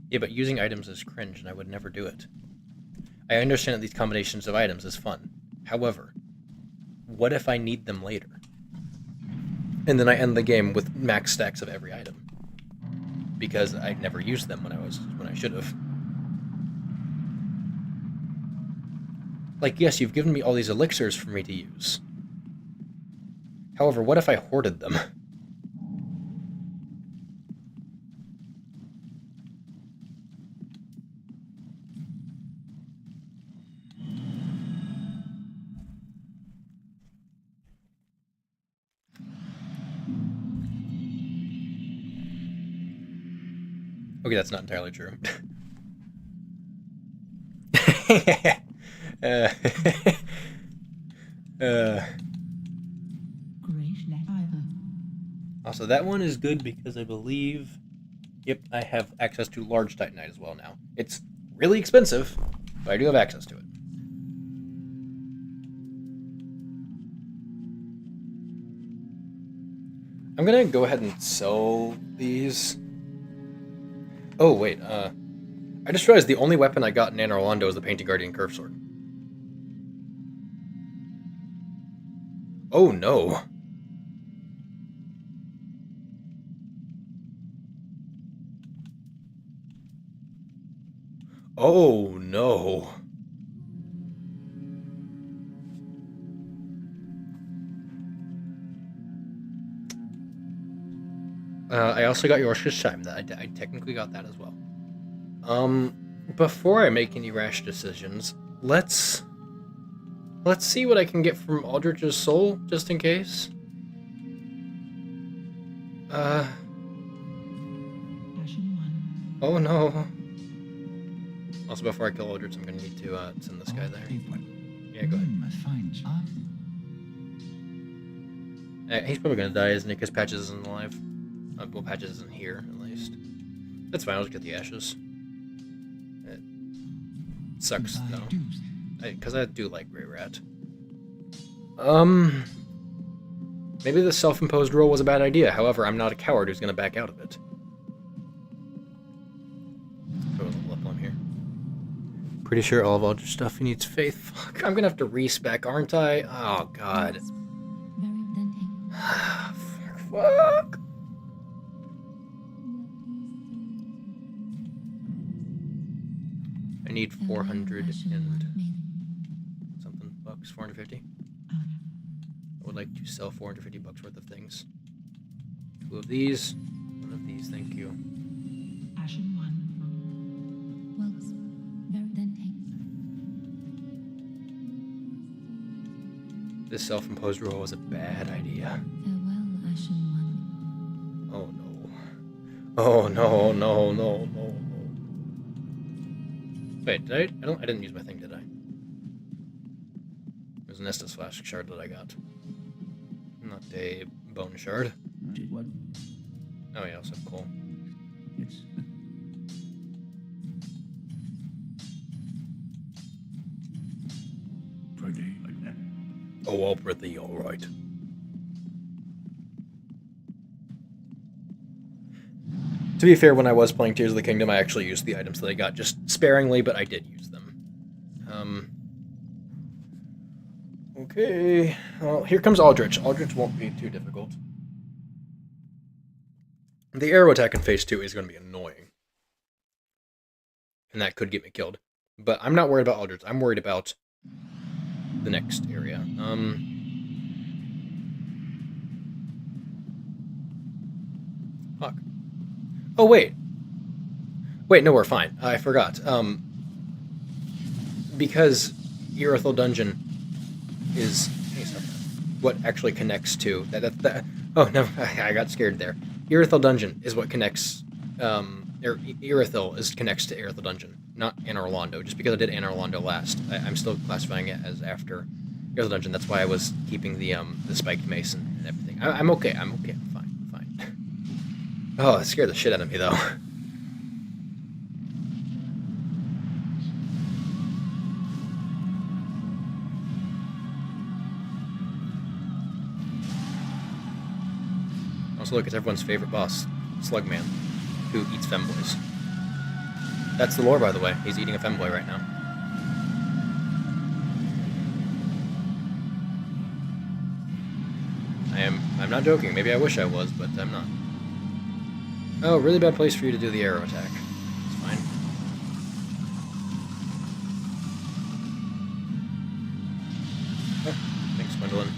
Yeah, but using items is cringe, and I would never do it. I understand that these combinations of items is fun. However, what if I need them later? And then I end the game with max stacks of every item. Because I never used them when I should have. Like, yes, you've given me all these elixirs for me to use. However, what if I hoarded them? Okay, that's not entirely true. uh, uh, Great let either. also, that one is good because I believe, yep, I have access to large titanite as well now. It's really expensive, but I do have access to it. I'm gonna go ahead and sell these. Oh, wait, I just realized the only weapon I got in Anor Londo is the Painted Guardian Curve Sword. Oh, no. Oh, no. I also got Yorshka's Chime. I technically got that as well. Before I make any rash decisions, let's see what I can get from Aldrich's soul, just in case. Passion one. Oh no. Also, before I kill Aldrich, I'm gonna need to send this guy there. Yeah, go ahead. A fine job. He's probably gonna die, isn't he? Because Patches isn't alive. Well, Patches isn't here, at least. That's fine, I'll just get the ashes. It sucks, though. Because I do like Grey Rat. Maybe the self-imposed rule was a bad idea. However, I'm not a coward who's gonna back out of it. Let's go a little up on here. Pretty sure all of Aldrich's stuff needs faith. Fuck, I'm gonna have to respec, aren't I? Oh, God. Very relenting. Fuck. I need 400 and something bucks, 450. I would like to sell 450 bucks worth of things. 2 of these, 1 of these, thank you. Passion one. Wells. Very relenting. This self-imposed rule was a bad idea. Farewell, Ashen One. Oh no. Oh no, no, no, no, no. Wait, did I didn't use my thing, did I? It was an Estus Flask shard that I got. Not a bone shard. Did what? Oh yeah, also cool. Yes. Pretty like that. Oh, all pretty, alright. To be fair, when I was playing Tears of the Kingdom, I actually used the items that I got, just sparingly, but I did use them. Okay. Well, here comes Aldrich. Aldrich won't be too difficult. The arrow attack in phase 2 is going to be annoying. And that could get me killed. But I'm not worried about Aldrich. I'm worried about the next area. Fuck. Oh, wait. Wait, no, we're fine. I forgot. Because Irithel Dungeon is what actually connects to... Oh, no, I got scared there. Irithel Dungeon is what connects... Irithel connects to Irithel Dungeon, not Anor Londo. Just because I did Anor Londo last, I'm still classifying it as after Irithel Dungeon. That's why I was keeping the spiked mace and everything. I'm okay. I'm okay. I'm fine. Oh, that scared the shit out of me, though. Also, look, it's everyone's favorite boss, Slugman, who eats femboys. That's the lore, by the way. He's eating a femboy right now. I'm not joking. Maybe I wish I was, but I'm not. Oh, really bad place for you to do the arrow attack. It's fine. Oh, thanks, Gwendolyn.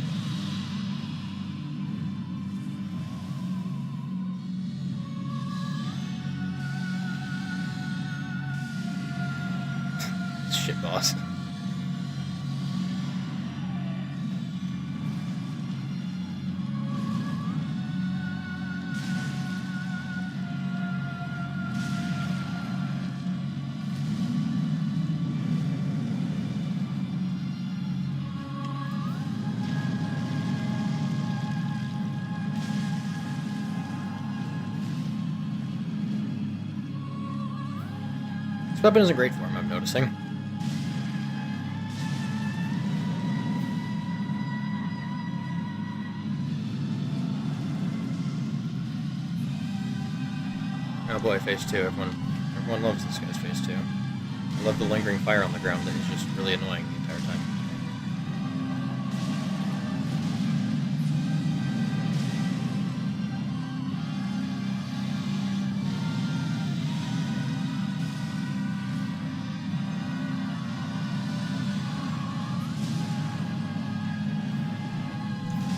Shit, boss. This weapon isn't great for him, I'm noticing. Oh boy, phase 2. Everyone loves this guy's phase 2. I love the lingering fire on the ground that is just really annoying the entire time.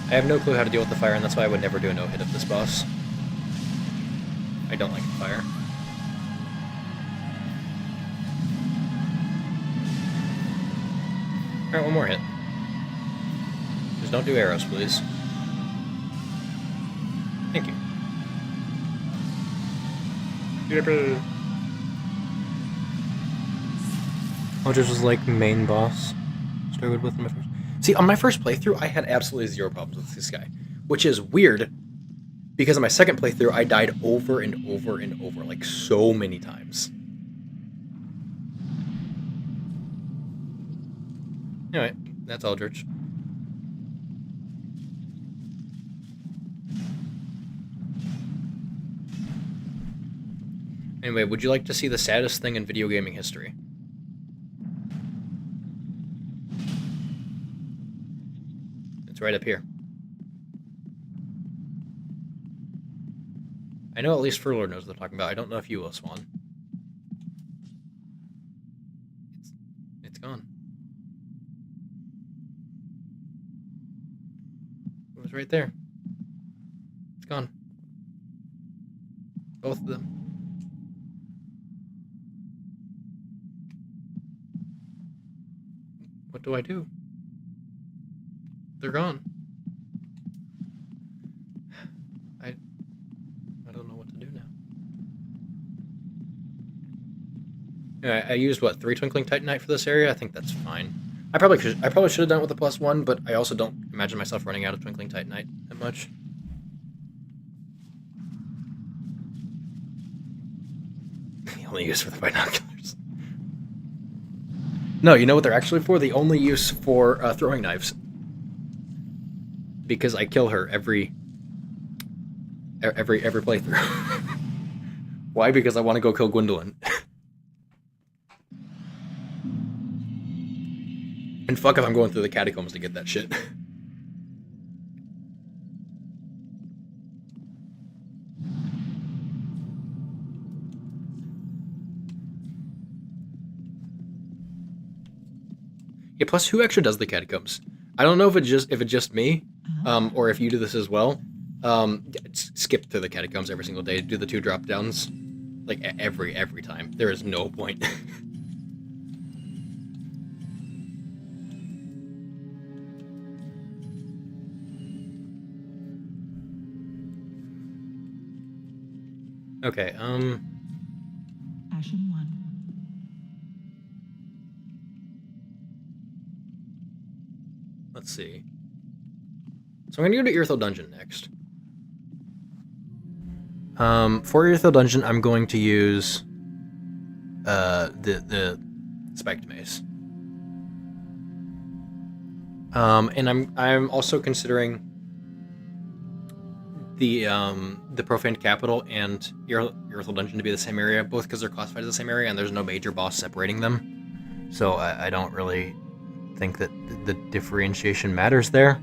I have no clue how to deal with the fire, and that's why I would never do a no-hit of this boss. I don't like the fire. Alright, one more hit. Just don't do arrows, please. Thank you. Eldritch was like main boss. Started with my first. See, on my first playthrough, I had absolutely zero problems with this guy, which is weird because on my second playthrough, I died over and over and over, like so many times. Anyway, that's Eldritch. Anyway, would you like to see the saddest thing in video gaming history? It's right up here. I know at least Furlord knows what I'm talking about. I don't know if you will, Swan. It's gone. It was right there. It's gone. Both of them. What do I do? They're gone. I don't know what to do now. Yeah, I used what, 3 Twinkling Titanite for this area? I think that's fine. I probably should have done it with a +1, but I also don't imagine myself running out of Twinkling Titanite that much. Only use for the binoculars. No, you know what they're actually for? They only use for throwing knives. Because I kill her every playthrough. Why? Because I want to go kill Gwendolyn. And fuck if I'm going through the catacombs to get that shit. Yeah, plus who actually does the catacombs? I don't know if it's just me, or if you do this as well. Skip through the catacombs every single day. Do the 2 drop downs, like every time. There is no point. Okay. Ashen 1. Let's see. So I'm gonna go to Earthel Dungeon next. For Earthel Dungeon, I'm going to use the spiked mace. And I'm also considering the Profaned Capital and Earthel Dungeon to be the same area, both because they're classified as the same area and there's no major boss separating them. So I don't really think that the differentiation matters there.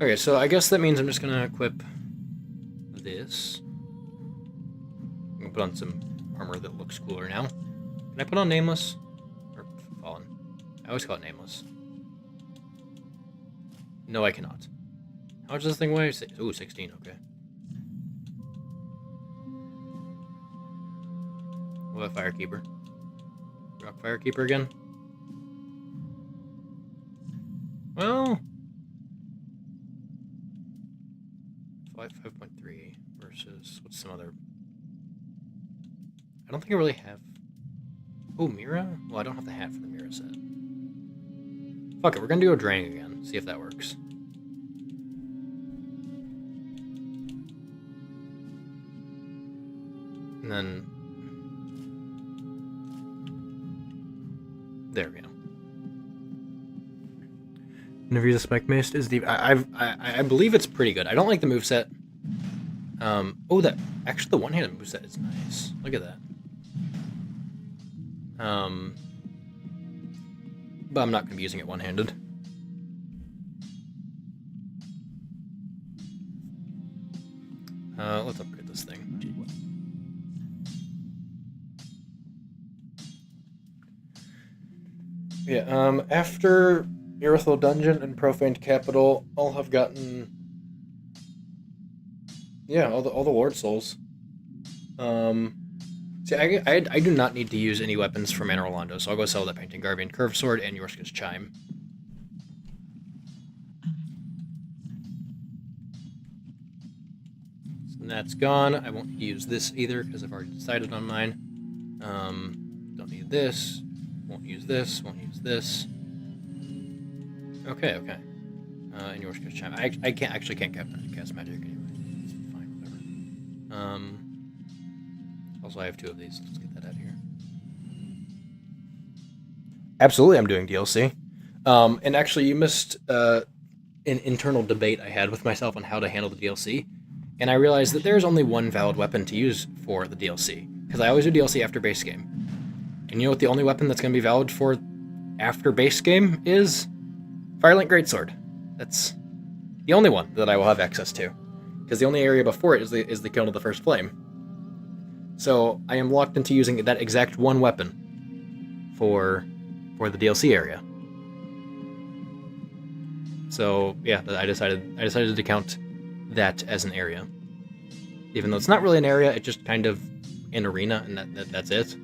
Okay, so I guess that means I'm just gonna equip this. I'm gonna put on some armor that looks cooler now. Can I put on Nameless? Or Fallen? I always call it Nameless. No, I cannot. How much does this thing weigh? Ooh, 16, okay. What about Firekeeper? Rock Firekeeper again? Well... 5.3 versus... what's some other... I don't think I really have... Oh, Mira? Well, I don't have the hat for the Mira set. Fuck it, we're gonna do a Drang again. See if that works. And then... There we go. Interview the Spike Mace is the... I believe it's pretty good. I don't like the moveset. Oh, that... Actually, the one-handed moveset is nice. Look at that. But I'm not going to be using it one-handed. Let's upgrade this thing. Yeah, after Irithel Dungeon and Profaned Capital, I'll have gotten... Yeah, all the Lord Souls. See, I do not need to use any weapons from Manor Rolando, so I'll go sell that Painting Garvey and Curved Sword and Yorska's Chime. So that's gone. I won't use this either, because I've already decided on mine. Don't need this. Won't use this. Won't use this. Okay, okay. And Yorska's Chime. I actually can't cast magic anyway. It's fine, whatever. Also, I have 2 of these. Let's get that out of here. Absolutely, I'm doing DLC. And actually, you missed an internal debate I had with myself on how to handle the DLC. And I realized that there's only one valid weapon to use for the DLC. Because I always do DLC after base game. And you know what the only weapon that's going to be valid for after base game is? Firelink Greatsword. That's the only one that I will have access to. Because the only area before it is the Kiln of the First Flame. So I am locked into using that exact one weapon for the DLC area. So yeah, I decided to count that as an area, even though it's not really an area. It's just kind of an arena, and that's it.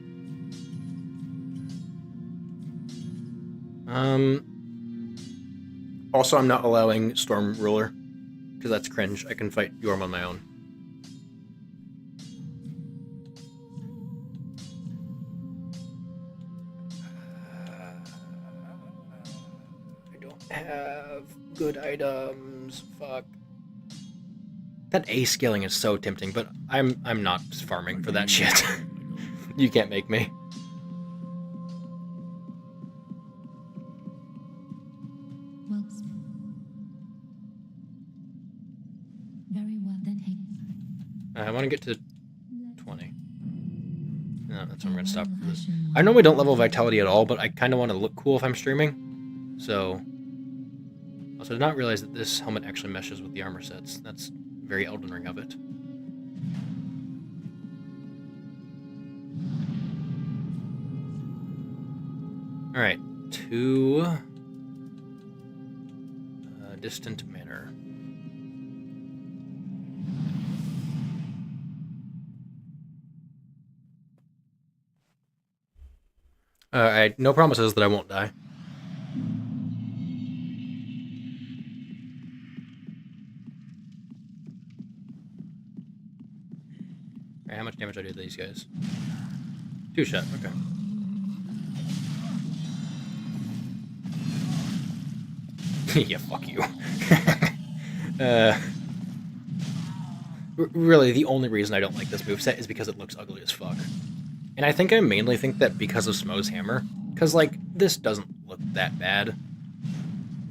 Also, I'm not allowing Storm Ruler because that's cringe. I can fight Yorm on my own. Have good items. Fuck. That A scaling is so tempting, but I'm not farming for that shit. You can't make me. Well, very well then. I want to get to 20. No, that's where I'm gonna stop for this. I normally don't level Vitality at all, but I kind of want to look cool if I'm streaming. So, also did not realize that this helmet actually meshes with the armor sets. That's very Elden Ring of it. Alright, to Distant Manor. No promises that I won't die. Alright, how much damage do I do to these guys? 2 shot, okay. Yeah, fuck you. Really, the only reason I don't like this moveset is because it looks ugly as fuck. And I think I mainly think that because of Smo's hammer. Because, like, this doesn't look that bad.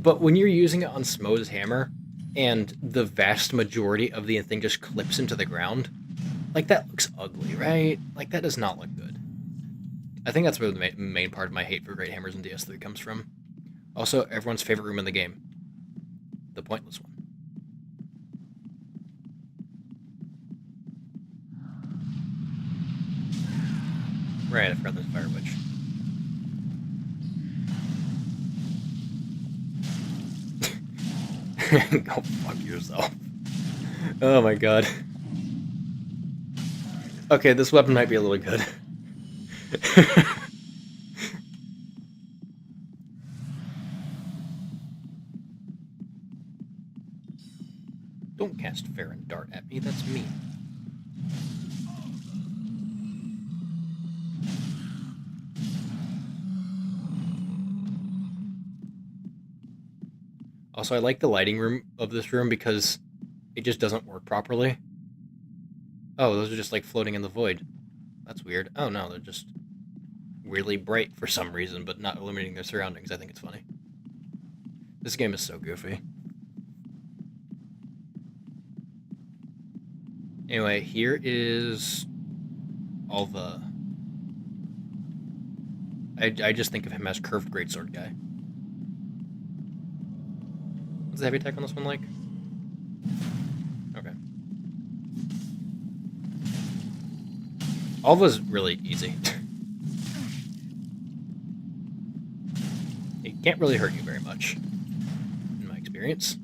But when you're using it on Smo's hammer, and the vast majority of the thing just clips into the ground, like, that looks ugly, right? Like, that does not look good. I think that's where the main part of my hate for Great Hammers in DS3 comes from. Also, everyone's favorite room in the game. The pointless one. Right, I forgot there's Fire Witch. Go fuck yourself. Oh my god. Okay, this weapon might be a little good. Don't cast Farron Dart at me, that's mean. Also, I like the lighting room of this room because it just doesn't work properly. Oh, those are just like floating in the void. That's weird. Oh no, they're just really bright for some reason, but not illuminating their surroundings. I think it's funny. This game is so goofy. Anyway, here is all the... I just think of him as curved greatsword guy. What's the heavy attack on this one like? Okay. Alva's really easy. It can't really hurt you very much, in my experience.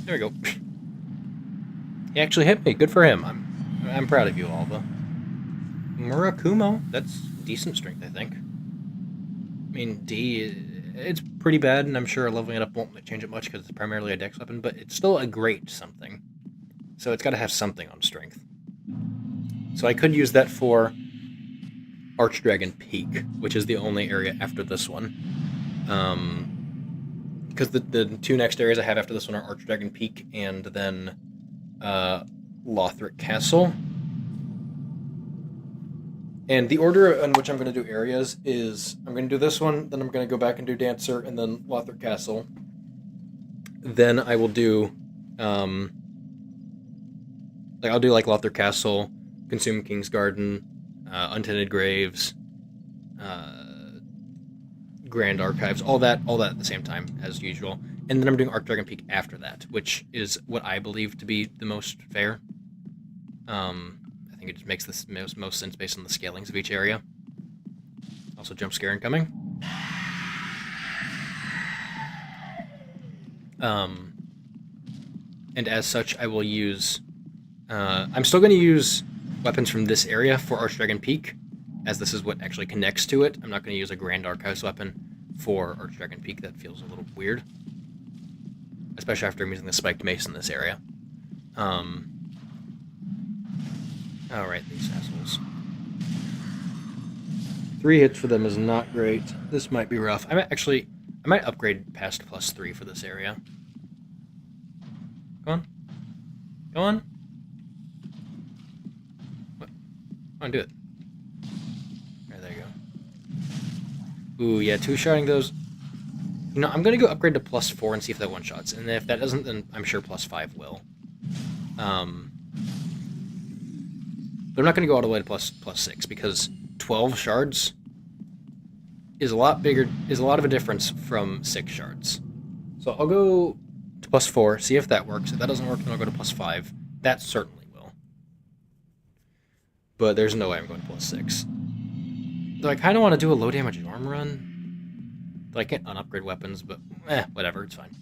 There we go. He actually hit me. Good for him. I'm proud of you, Alva. Murakumo. That's decent strength, I think. I mean, D, it's pretty bad, and I'm sure leveling it up won't change it much because it's primarily a dex weapon, but it's still a great something. So it's got to have something on strength. So I could use that for Archdragon Peak, which is the only area after this one. Because the two next areas I have after this one are Archdragon Peak and then Lothric Castle. And the order in which I'm going to do areas is I'm going to do this one, then I'm going to go back and do Dancer, and then Lothric Castle. Then I will do, I'll do like Lothric Castle, Consume King's Garden, Untented Graves, Grand Archives, all that at the same time as usual. And then I'm doing Archdragon Peak after that, which is what I believe to be the most fair. I think it just makes this most sense based on the scalings of each area. Also, jump scare incoming. And as such, I will use... I'm still going to use weapons from this area for Archdragon Peak, as this is what actually connects to it. I'm not going to use a Grand Archives weapon for Archdragon Peak. That feels a little weird. Especially after I'm using the Spiked Mace in this area. Alright, these assholes. 3 hits for them is not great. This might be rough. I might upgrade past +3 for this area. Go on. Go on. What? Come on, do it. Alright, there you go. Ooh, yeah, 2-shotting those. You know, I'm going to go upgrade to +4 and see if that one-shots. And if that doesn't, then I'm sure +5 will. But I'm not going to go all the way to +6 because 12 shards is a lot of a difference from 6 shards. So I'll go to +4, see if that works. If that doesn't work, then I'll go to +5. That certainly will. But there's no way I'm going to +6. Though I kind of want to do a low damage arm run. Though I can't unupgrade weapons, but whatever, it's fine.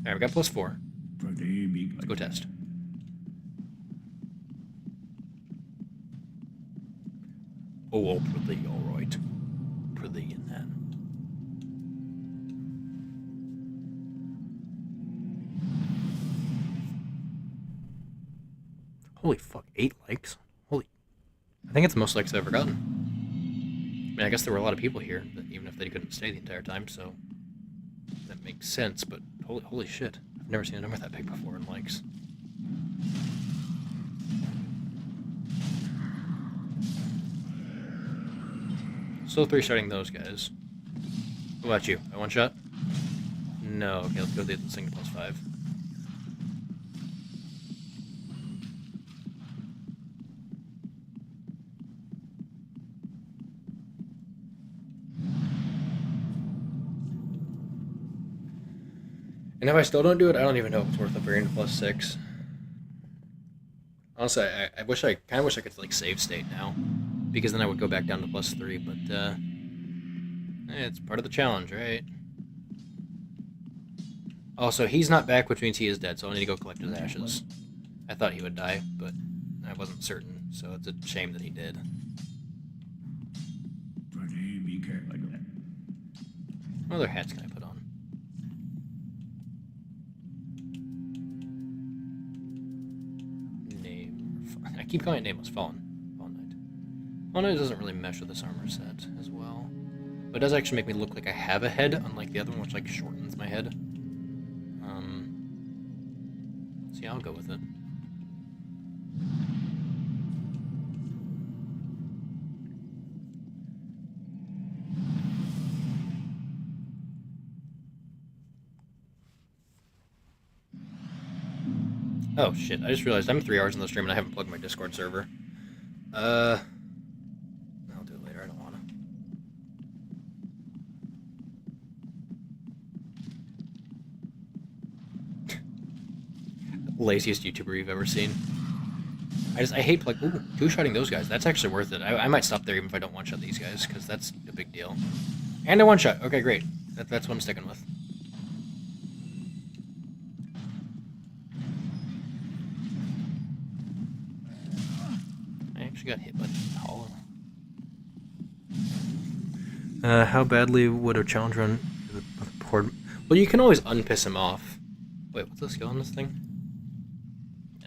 Alright, we got +4. Let's go test. Oh, pretty, alright. Pretty in that. Holy fuck, 8 likes? Holy. I think it's the most likes I've ever gotten. I mean, I guess there were a lot of people here, even if they couldn't stay the entire time, so that makes sense, but holy shit. I've never seen a number that big before in likes. Still 3-shotting those guys. What about you? A 1-shot? No. Okay, let's go do this thing to +5. And if I still don't do it, I don't even know if it's worth upgrading to +6. Honestly, I kind of wish I could like save state now, because then I would go back down to +3. But it's part of the challenge, right? Also, he's not back, which means he is dead. So I need to go collect his ashes. I thought he would die, but I wasn't certain. So it's a shame that he did. What other hats can I put on? keep calling it Nameless Fallen. Fallen Knight. Fallen Knight doesn't really mesh with this armor set as well. But it does actually make me look like I have a head, unlike the other one, which like shortens my head. So yeah, I'll go with it. Oh shit, I just realized I'm 3 hours in the stream and I haven't plugged my Discord server. I'll do it later, I don't wanna. Laziest YouTuber you've ever seen. I hate, like, ooh, two-shotting those guys. That's actually worth it. I might stop there even if I don't one-shot these guys, because that's a big deal. And a one-shot. Okay, great. That's what I'm sticking with. I actually got hit by the hollow. How badly would a challenge run board? Well, you can always unpiss him off. Wait, what's the skill on this thing?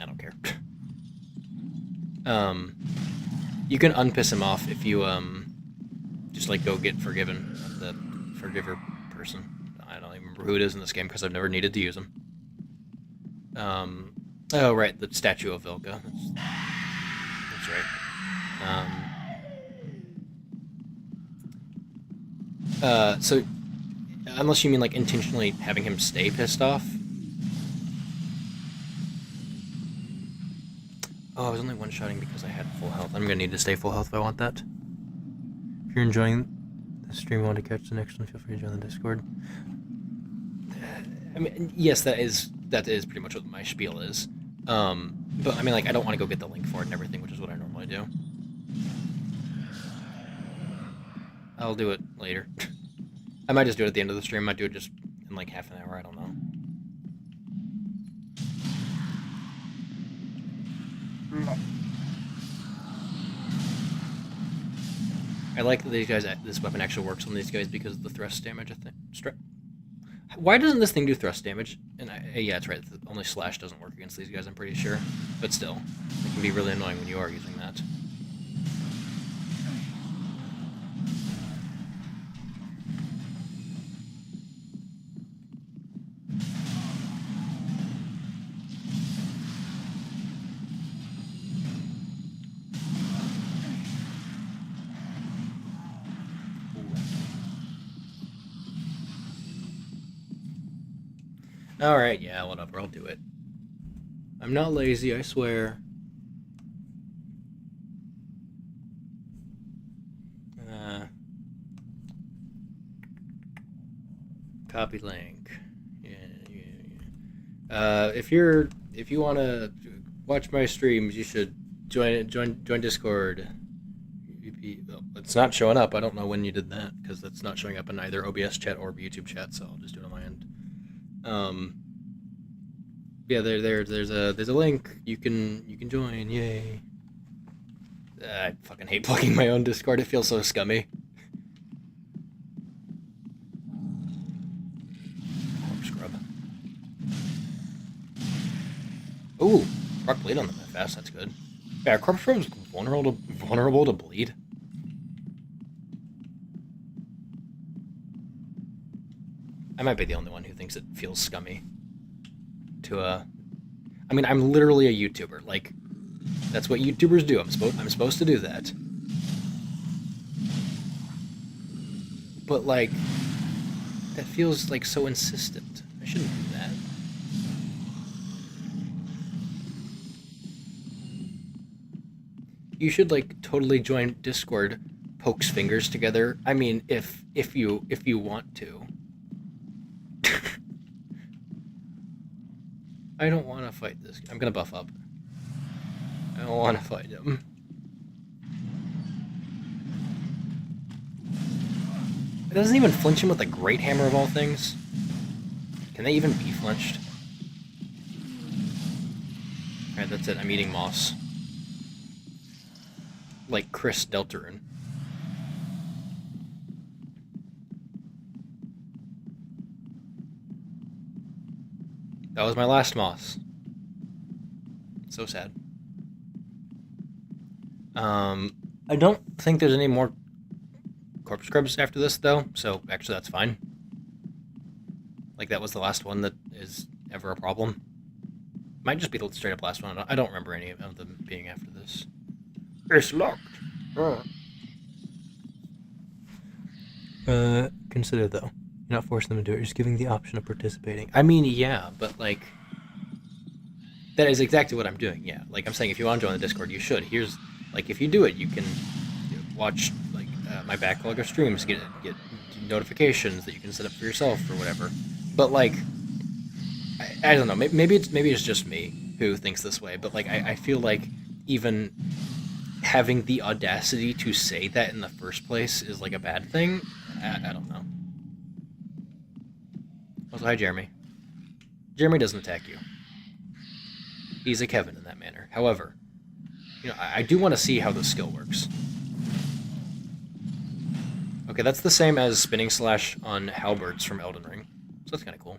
I don't care. You can unpiss him off if you, just, like, go get Forgiven, the Forgiver person. I don't even remember who it is in this game because I've never needed to use him. Oh, right, the statue of Vilka. That's right. So, unless you mean, like, intentionally having him stay pissed off. Oh, I was only one-shotting because I had full health. I'm gonna need to stay full health if I want that. If you're enjoying the stream and want to catch the next one, feel free to join the Discord. I mean, yes, that is pretty much what my spiel is. But I mean, like, I don't want to go get the link for it and everything, which is what I normally do. I'll do it later. I might just do it at the end of the stream. I might do it just in like half an hour. I don't know. I like that these guys. This weapon actually works on these guys because of the thrust damage. I think. Why doesn't this thing do thrust damage? And yeah, it's right. Only slash doesn't work against these guys. I'm pretty sure. But still, it can be really annoying when you are using that. Alright, yeah, whatever, I'll do it. I'm not lazy, I swear. Copy link. Yeah. If you wanna watch my streams, you should join Discord. Oh, it's not showing up. I don't know when you did that because that's not showing up in either OBS chat or YouTube chat. So I'll just do it on my end. Yeah, there's a link. You can join. Yay! I fucking hate plugging my own Discord. It feels so scummy. Scrub. Ooh, rock bleed on them that fast. That's good. Yeah, corpse scrub is vulnerable to bleed. I might be the only one who thinks it feels scummy. I mean, I'm literally a YouTuber. Like, that's what YouTubers do. I'm supposed to do that. But like, that feels like so insistent. I shouldn't do that. You should like totally join Discord. Pokes fingers together. I mean, if you want to. I don't want to fight this. I'm gonna buff up. I don't want to fight him. It doesn't even flinch him with the Great Hammer of all things. Can they even be flinched? Alright, that's it. I'm eating moss. Like Chris Deltarune. That was my last moss. So sad. I don't think there's any more corpse scrubs after this, though, so actually that's fine. Like, that was the last one that is ever a problem. Might just be the straight up last one. I don't remember any of them being after this. It's locked. Consider, though. You're not forcing them to do it, you're just giving the option of participating. I mean, yeah, but, like, that is exactly what I'm doing, yeah. Like, I'm saying if you want to join the Discord, you should. Here's, like, if you do it, you can watch, like, my backlog of streams, get notifications that you can set up for yourself or whatever. But, like, I don't know, maybe it's just me who thinks this way, but, like, I feel like even having the audacity to say that in the first place is, like, a bad thing. I don't know. Also, hi, Jeremy. Jeremy doesn't attack you. He's a Kevin in that manner. However, you know, I do want to see how this skill works. Okay, that's the same as spinning slash on halberds from Elden Ring, so that's kind of cool.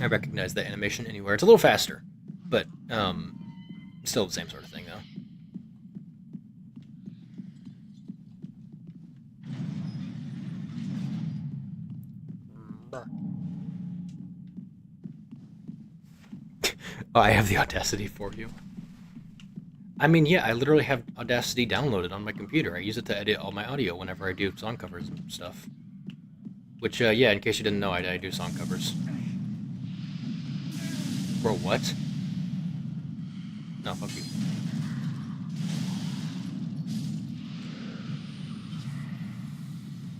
I recognize that animation anywhere. It's a little faster, but still the same sort of thing, though. Oh, I have the Audacity for you. I mean, yeah, I literally have Audacity downloaded on my computer. I use it to edit all my audio whenever I do song covers and stuff. Which, yeah, in case you didn't know, I do song covers. Bro, what? No, fuck you.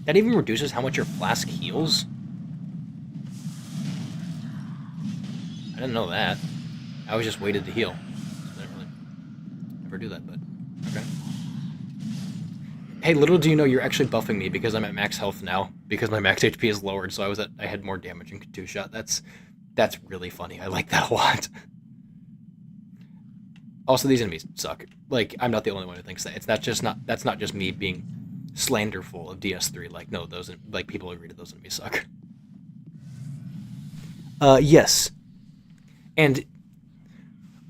That even reduces how much your flask heals? I didn't know that. I was just waited to heal. I didn't really ever do that, but okay. Hey, little do you know you're actually buffing me because I'm at max health now, because my max HP is lowered, so I had more damage in two-shot. That's really funny. I like that a lot. Also, these enemies suck. Like, I'm not the only one who thinks that. That's not just me being slanderful of DS3. Like, no, those, like, people agree that those enemies suck. Yes. And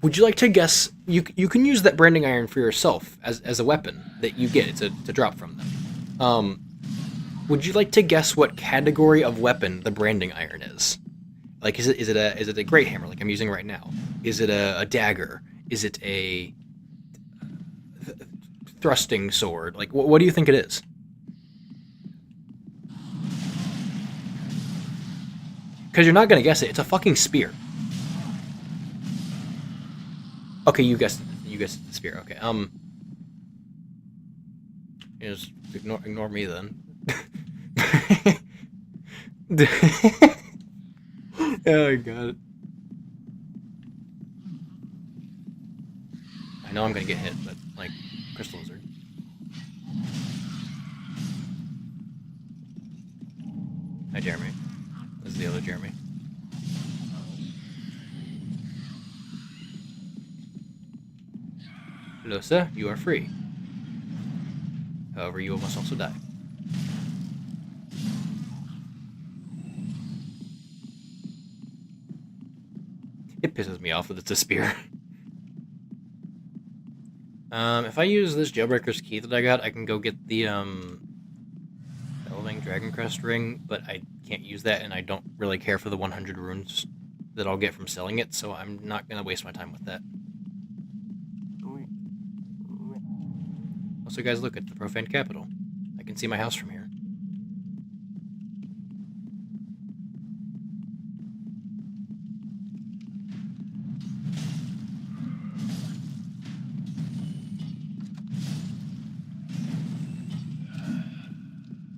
would you like to guess? You can use that branding iron for yourself as a weapon that you get to drop from them. Would you like to guess what category of weapon the branding iron is? Like, is it a great hammer like I'm using right now? Is it a dagger? Is it a thrusting sword? Like, what do you think it is? Because you're not gonna guess it. It's a fucking spear. Okay, you guessed the spear. Okay, just ignore me then. Oh god. I know I'm gonna get hit, but like crystal lizard. Hi, Jeremy. This is the other Jeremy. Hello, sir. You are free. However, you must also die. It pisses me off that it's a spear. If I use this Jailbreaker's key that I got, I can go get the, Elving Dragon Crest ring, but I can't use that, and I don't really care for the 100 runes that I'll get from selling it, so I'm not gonna waste my time with that. Also, guys, look at the Profane Capital. I can see my house from here.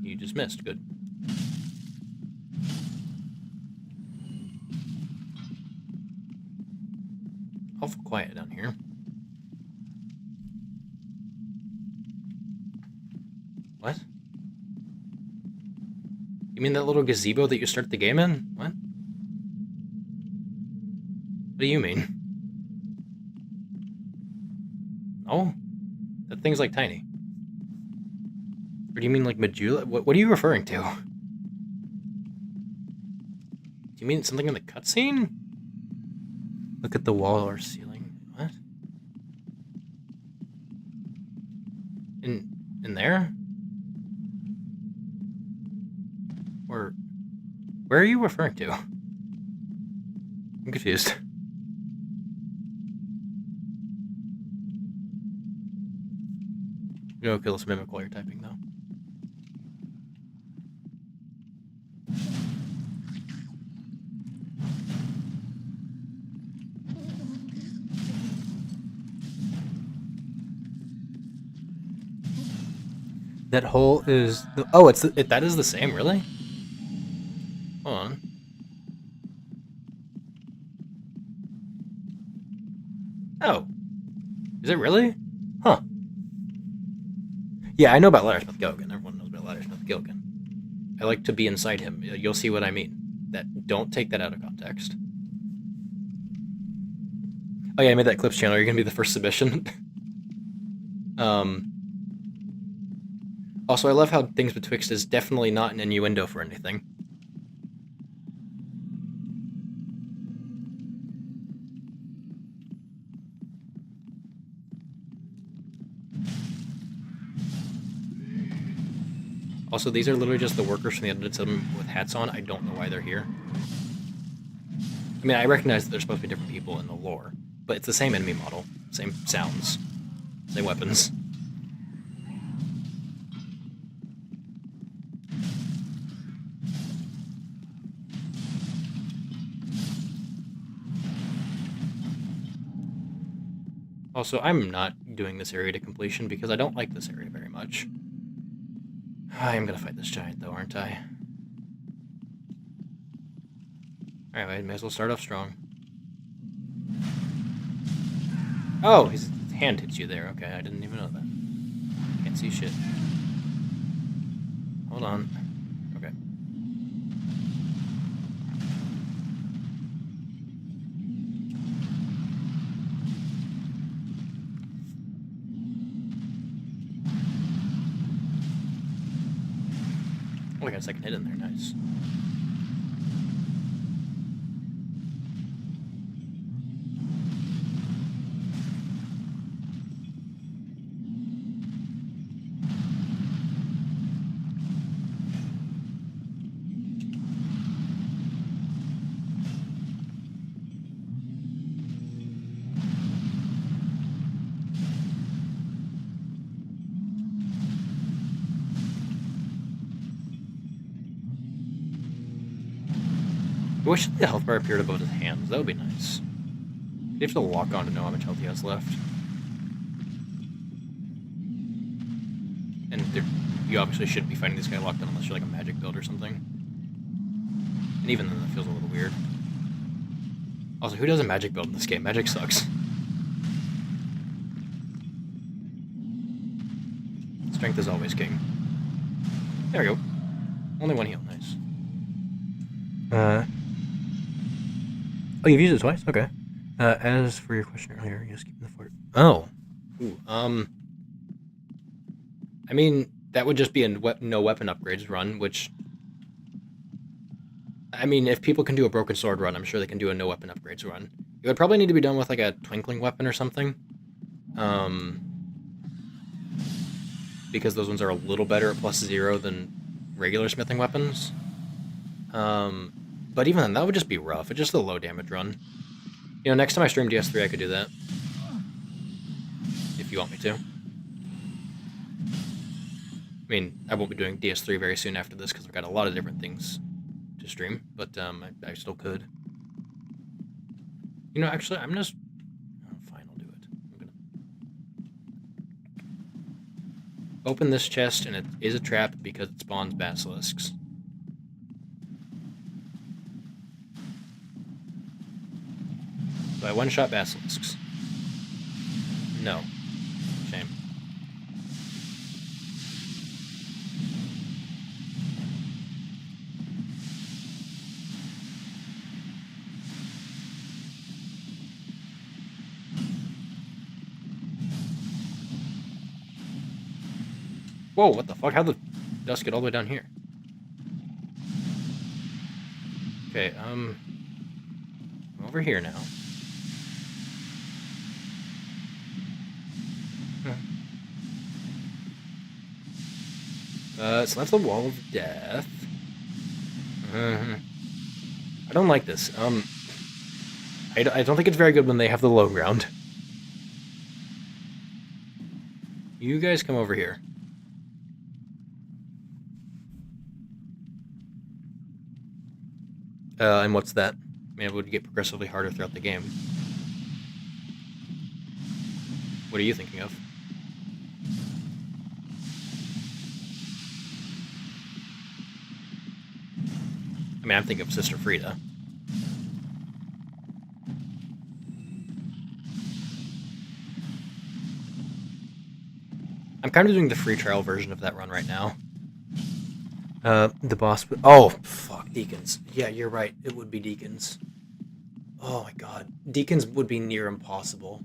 You just missed. Good. Awful quiet down here. What? You mean that little gazebo that you start the game in? What? What do you mean? Oh? That thing's like tiny. Or do you mean like Majula? What are you referring to? Do you mean something in the cutscene? Look at the wall or ceiling. What? In there? Or where are you referring to? I'm confused. You know, kill this mimic while you're typing, though. That hole is the, oh, that is the same, really? Hold on. Oh, is it really? Huh. Yeah, I know about Laddersmith Gilligan. Everyone knows about Laddersmith Gilligan. I like to be inside him. You'll see what I mean. That don't take that out of context. Oh yeah, I made that clips channel. You're gonna be the first submission. Also, I love how things betwixt is definitely not an innuendo for anything. Also, these are literally just the workers from the edited settlement with hats on. I don't know why they're here. I mean, I recognize that they're supposed to be different people in the lore, but it's the same enemy model, same sounds, same weapons. Also, I'm not doing this area to completion because I don't like this area very much. I am gonna fight this giant, though, aren't I? Alright, I may as well start off strong. Oh, his hand hits you there. Okay, I didn't even know that. Can't see shit. Hold on. Okay. Oh, I got a second hit in there. Nice. I wish the health bar appeared above his hands. That would be nice. You have to lock on to know how much health he has left. And you obviously shouldn't be fighting this guy locked on unless you're like a magic build or something. And even then, that feels a little weird. Also, who does a magic build in this game? Magic sucks. Strength is always king. There we go. Only one heal. Nice. Oh, you've used it twice? Okay. As for your question earlier, yes, keeping the fort. Oh. Ooh, I mean, that would just be a no weapon upgrades run, which... I mean, if people can do a broken sword run, I'm sure they can do a no weapon upgrades run. It would probably need to be done with, like, a twinkling weapon or something. Because those ones are a little better at +0 than regular smithing weapons. But even then, that would just be rough. It's just a low damage run. You know, next time I stream DS3, I could do that. If you want me to. I mean, I won't be doing DS3 very soon after this because I've got a lot of different things to stream, but I still could. You know, actually, I'm just... Oh, fine, I'll do it. I'm gonna... Open this chest, and it is a trap because it spawns basilisks. So I one-shot basilisks. No. Shame. Whoa, what the fuck? How'd the dust get all the way down here? Okay, I'm over here now. So that's the wall of death. I don't like this. I don't think it's very good when they have the low ground. You guys come over here. And what's that? I mean, it would get progressively harder throughout the game. What are you thinking of? I mean, I'm thinking of Sister Frida. I'm kind of doing the free trial version of that run right now. The boss... Oh, fuck, Deacons. Yeah, you're right. It would be Deacons. Oh my god. Deacons would be near impossible.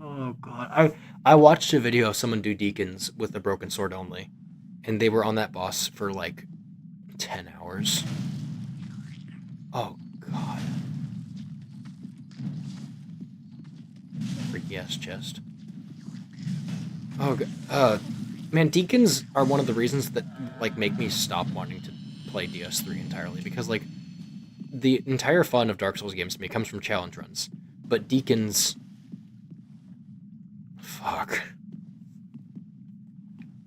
Oh god. I watched a video of someone do Deacons with a broken sword only. And they were on that boss for like 10 hours. Oh god. Freaky ass chest. Oh god. Man, Deacons are one of the reasons that like make me stop wanting to play DS3 entirely, because like the entire fun of Dark Souls games to me comes from challenge runs. But Deacons, fuck.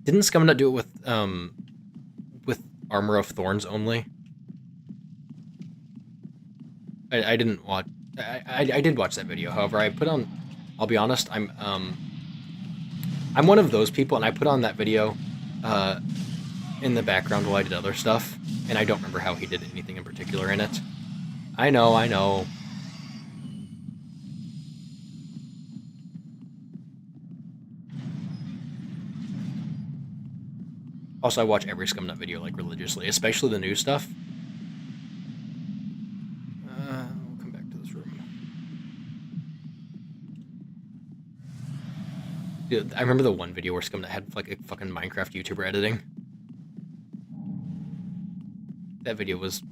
Didn't Scumnut do it with Armor of Thorns only? I didn't watch. I did watch that video. However, I put on. I'll be honest. I'm one of those people, and I put on that video in the background while I did other stuff, and I don't remember how he did anything in particular in it. I know. Also, I watch every Scumnut video, like, religiously, especially the new stuff. We'll come back to this room. Dude, I remember the one video where Scumnut had, like, a fucking Minecraft YouTuber editing. That video was...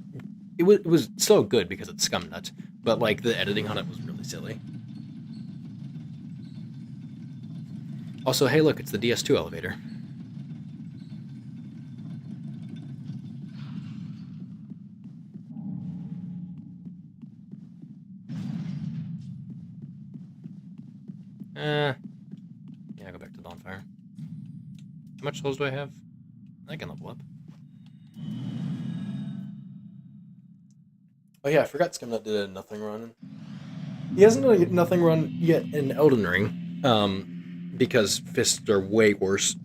It was so good because it's Scumnut, but, like, the editing on it was really silly. Also, hey, look, it's the ds2 elevator. Yeah, go back to Bonfire. How much souls do I have? I can level up. Oh yeah, I forgot Scumnut did a nothing run. He hasn't done a nothing run yet in Elden Ring, because fists are way worse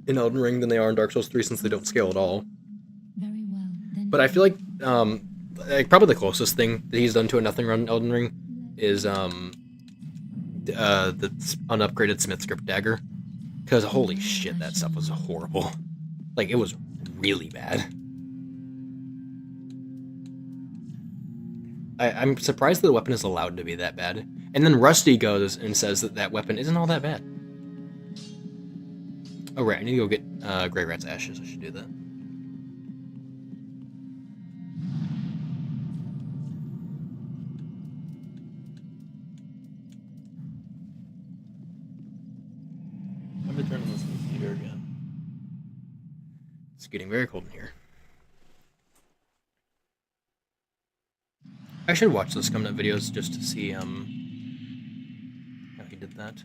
in Elden Ring than they are in Dark Souls 3 since they don't scale at all. Very well. Then But I feel like, probably the closest thing that he's done to a nothing run in Elden Ring is, the unupgraded Smith Script Dagger. Because holy shit, that stuff was horrible. Like, it was really bad. I'm surprised that the weapon is allowed to be that bad. And then Rusty goes and says that that weapon isn't all that bad. Oh right, I need to go get Grey Rat's ashes. I should do that. I'm gonna turn on this heater again. It's getting very cold in here. I should watch those Scumnut videos just to see how he did that.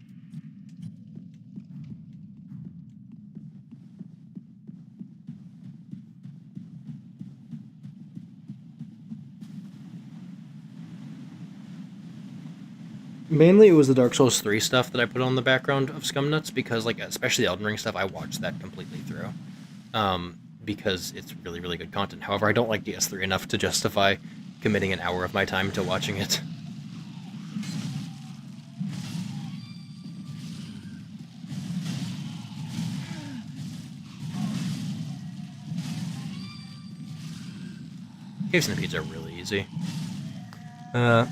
Mainly it was the Dark Souls 3 stuff that I put on the background of Scumnuts, because like especially the Elden Ring stuff, I watched that completely through. Because it's really, really good content. However, I don't like DS3 enough to justify committing an hour of my time to watching it. Cave centipedes are really easy. I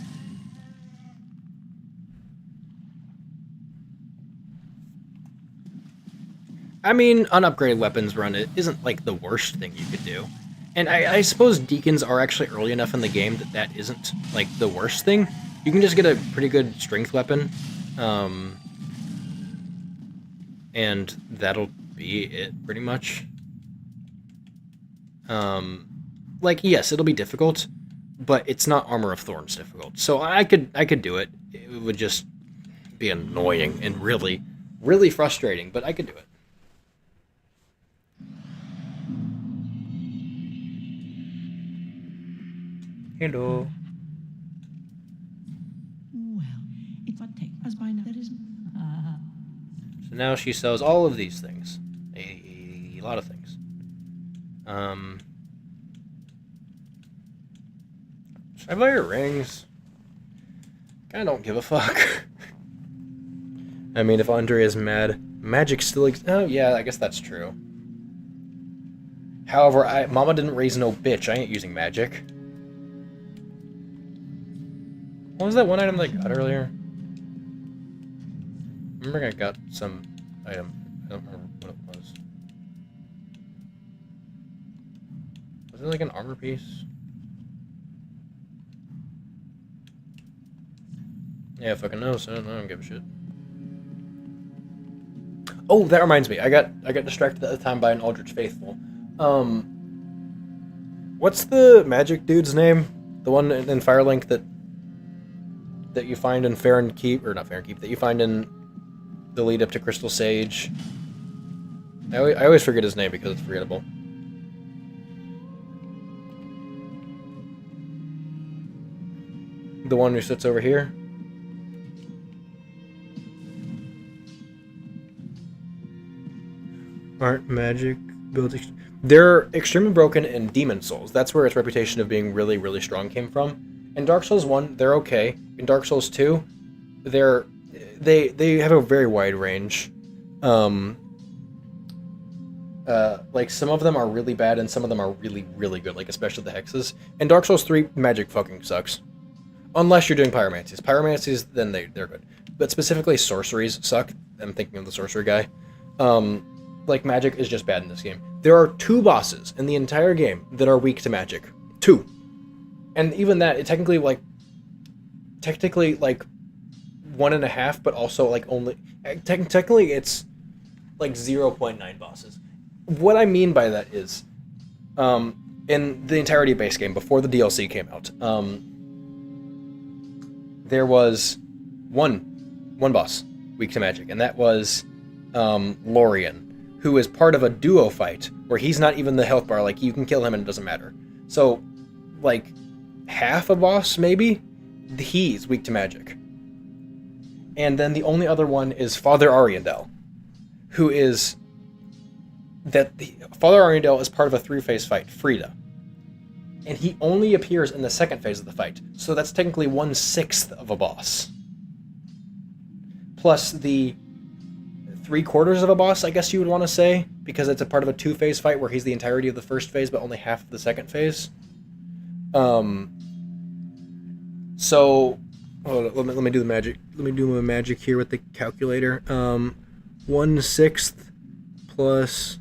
mean, unupgraded weapons run it isn't like the worst thing you could do. And I suppose Deacons are actually early enough in the game that that isn't, like, the worst thing. You can just get a pretty good strength weapon. and that'll be it pretty much. Like, yes, it'll be difficult, but it's not Armor of Thorns difficult. So I could do it. It would just be annoying and really, really frustrating, but I could do it. Hello. Well, it would take us by now. There is. So now she sells all of these things. A lot of things. Should I buy her rings? Kinda don't give a fuck. I mean, if Andrea's mad, magic still exists. Oh, yeah, I guess that's true. However, Mama didn't raise no bitch. I ain't using magic. What was that one item that I got earlier? I remember I got some item. I don't remember what it was. Was it like an armor piece? Yeah, fucking knows. I don't give a shit. Oh, that reminds me. I got distracted at the time by an Aldrich Faithful. What's the magic dude's name? The one in Firelink that you find in Farron Keep, or not Farron Keep, that you find in the lead up to Crystal Sage. I always forget his name because it's forgettable. The one who sits over here. Aren't magic builds... They're extremely broken in Demon Souls. That's where its reputation of being really, really strong came from. In Dark Souls 1, they're okay. In Dark Souls 2, they have a very wide range. Like, some of them are really bad and some of them are really, really good, like especially the hexes. In Dark Souls 3, magic fucking sucks. Unless you're doing pyromancies. Pyromancies, then they're good. But specifically sorceries suck. I'm thinking of the sorcery guy. Like, magic is just bad in this game. There are 2 bosses in the entire game that are weak to magic. 2. And even that, technically, like 1.5, but also, like, only... Technically, it's, like, 0.9 bosses. What I mean by that is, in the entirety of base game, before the DLC came out, there was one boss weak to magic, and that was Lorien, who is part of a duo fight where he's not even the health bar. Like, you can kill him and it doesn't matter. So, like, half a boss, maybe, he's weak to magic. And then the only other one is Father Ariandel, who is... Father Ariandel is part of a 3-phase fight, Frida. And he only appears in the 2nd phase of the fight. So that's technically 1/6 of a boss. Plus the 3/4 of a boss, I guess you would want to say, because it's a part of a 2-phase fight where he's the entirety of the 1st phase, but only half of the 2nd phase. So, hold on, let me do the magic. Let me do my magic here with the calculator. 1/6 plus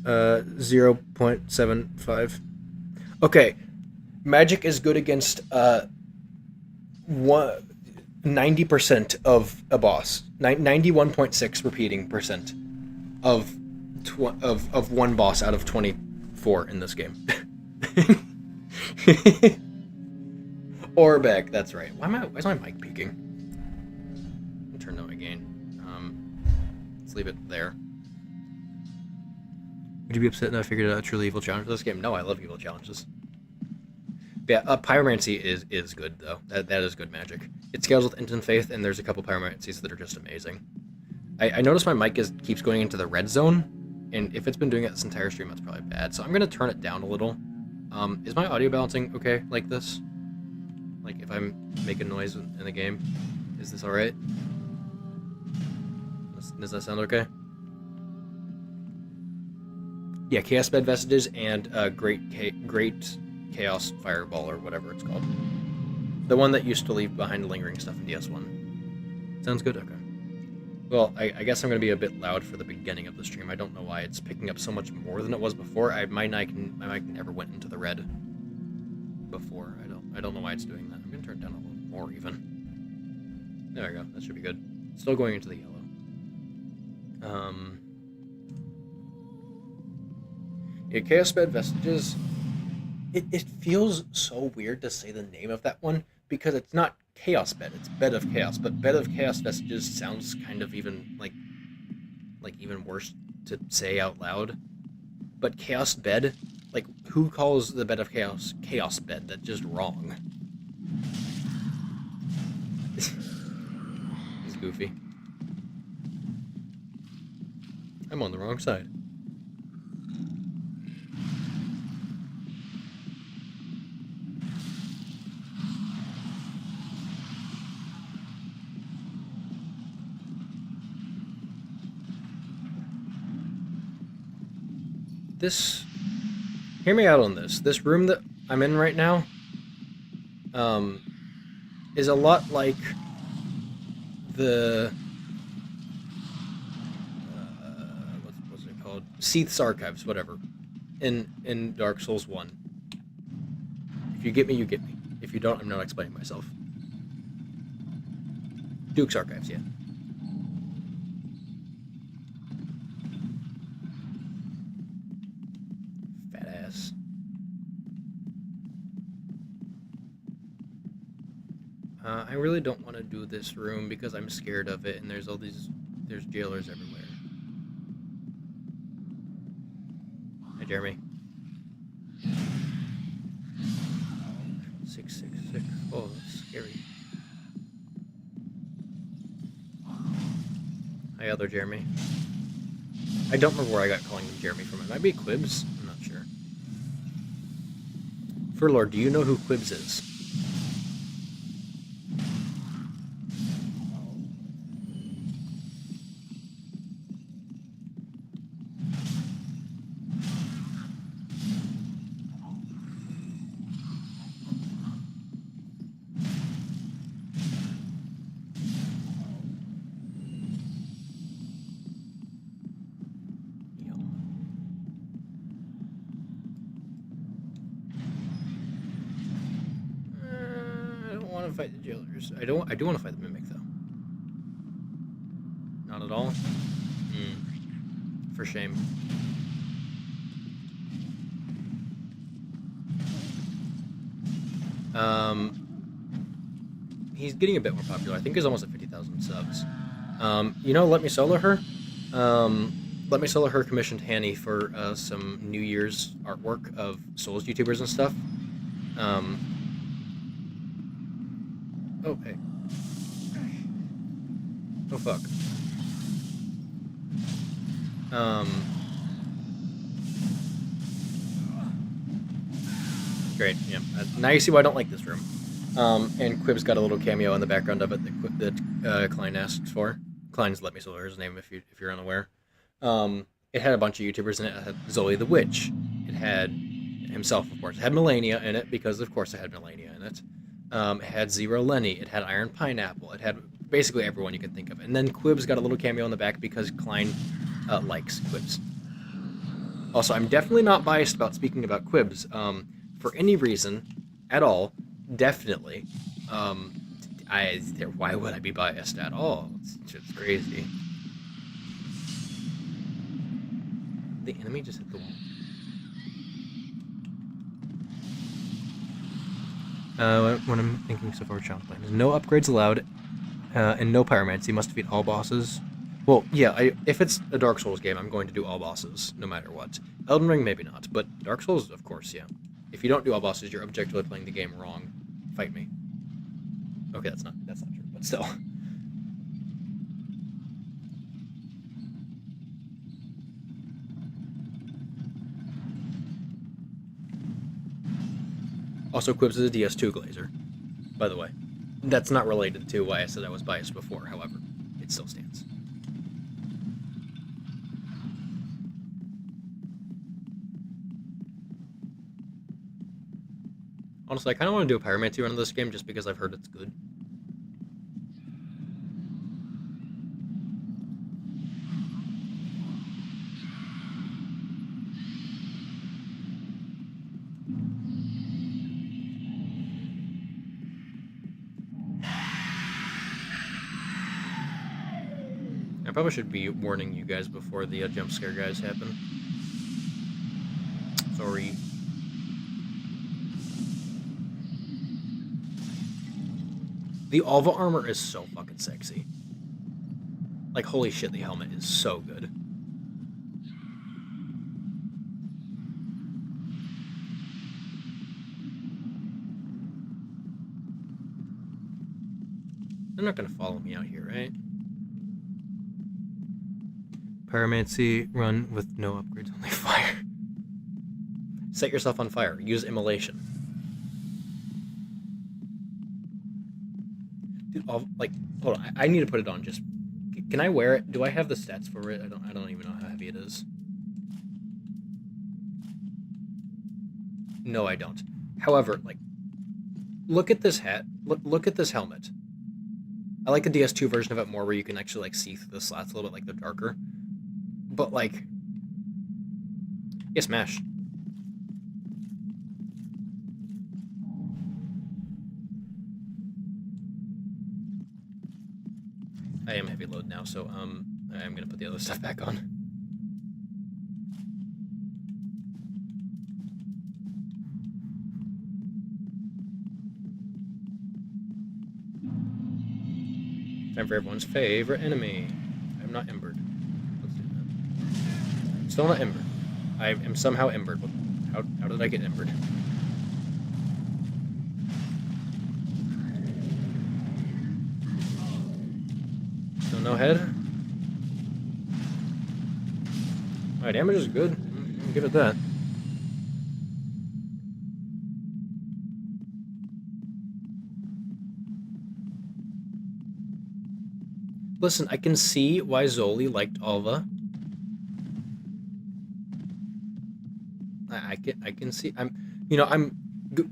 0.75. Okay, magic is good against 90% of a boss. 91.6 repeating percent of one boss out of 24 in this game. Or back, that's right. Why is my mic peaking? I'll turn down my gain. Let's leave it there. Would you be upset if I figured out a truly evil challenge for this game? No, I love evil challenges. But yeah, pyromancy is good though. That is good magic. It scales with instant faith, and there's a couple pyromancies that are just amazing. I noticed my mic keeps going into the red zone, and if it's been doing it this entire stream, that's probably bad. So I'm gonna turn it down a little. Is my audio balancing okay like this? Like if I'm making noise in the game, is this all right? Does that sound okay? Yeah, Chaos Bed Vestiges and Great Chaos Fireball, or whatever it's called. The one that used to leave behind lingering stuff in DS1. Sounds good? Okay. Well, I guess I'm going to be a bit loud for the beginning of the stream. I don't know why it's picking up so much more than it was before. My mic never went into the red before. I don't know why it's doing that. I'm going to turn it down a little more even. There we go. That should be good. Still going into the yellow. Yeah, Chaos Bed Vestiges. It feels so weird to say the name of that one because it's not Chaos Bed, it's Bed of Chaos, but Bed of Chaos Vestiges sounds kind of even like even worse to say out loud. But Chaos Bed, like who calls the Bed of Chaos Chaos Bed? That's just wrong. It's goofy. I'm on the wrong side. This, hear me out on this. This room that I'm in right now, is a lot like the, what's it called? Seath's Archives, whatever, in Dark Souls 1. If you get me, you get me. If you don't, I'm not explaining myself. Duke's Archives, yeah. Fat ass. I really don't want to do this room because I'm scared of it, and there's jailers everywhere. Hi, Jeremy. 666. Oh, that's scary. Hi, other Jeremy. I don't remember where I got calling him Jeremy from. It might be Quibs. I'm not sure. Furlord, do you know who Quibs is? I don't want to fight the jailers. I do want to fight the Mimic, though. Not at all? For shame. He's getting a bit more popular. I think he's almost at 50,000 subs. You know, Let Me Solo Her? Let Me Solo Her commissioned Hanny for some New Year's artwork of Souls YouTubers and stuff. Oh, hey. Oh, fuck. Great, yeah. Now you see why I don't like this room. And Quib's got a little cameo in the background of it that Klein asks for. Klein's Let Me Solo Her's name, if you're unaware. It had a bunch of YouTubers in it. It had Zoe the Witch. It had himself, of course. It had Melania in it, because of course it had Melania in it. It had Zero Lenny. It had Iron Pineapple. It had basically everyone you can think of. And then Quib's got a little cameo in the back because Klein likes Quibs. Also, I'm definitely not biased about speaking about Quibs. For any reason at all, definitely. Why would I be biased at all? It's just crazy. The enemy just hit the wall. What I'm thinking so far, challenge plan is no upgrades allowed, and no pyromancy. You must defeat all bosses. Well, yeah, if it's a Dark Souls game, I'm going to do all bosses, no matter what. Elden Ring, maybe not, but Dark Souls, of course, yeah. If you don't do all bosses, you're objectively playing the game wrong. Fight me. Okay, that's not true, but still. Also, Quibs is a ds2 glazer, by the way. That's not related to why I said I was biased before, however, it still stands. Honestly, I kind of want to do a pyromancy run of this game just because I've heard it's good. probably should be warning you guys before the jump scare guys happen. Sorry. The Alva armor is so fucking sexy. Like, holy shit, the helmet is so good. They're not gonna follow me out here, right? Pyromancy, run with no upgrades, only fire. Set yourself on fire. Use immolation. Dude, like, hold on. I need to put it on. Just, can I wear it? Do I have the stats for it? I don't even know how heavy it is. No, I don't. However, like, look at this hat. Look at this helmet. I like the ds2 version of it more, where you can actually like see through the slats a little bit, like they're darker. But like, yeah, smash. I am heavy load now, so I'm gonna put the other stuff back on. Time for everyone's favorite enemy. I'm not embered. Let's do that. Still not embered. I am somehow embered. How did I get embered? Still no head? My damage is good. I'll give it that. Listen, I can see why Zoli liked Alva. I can see. I'm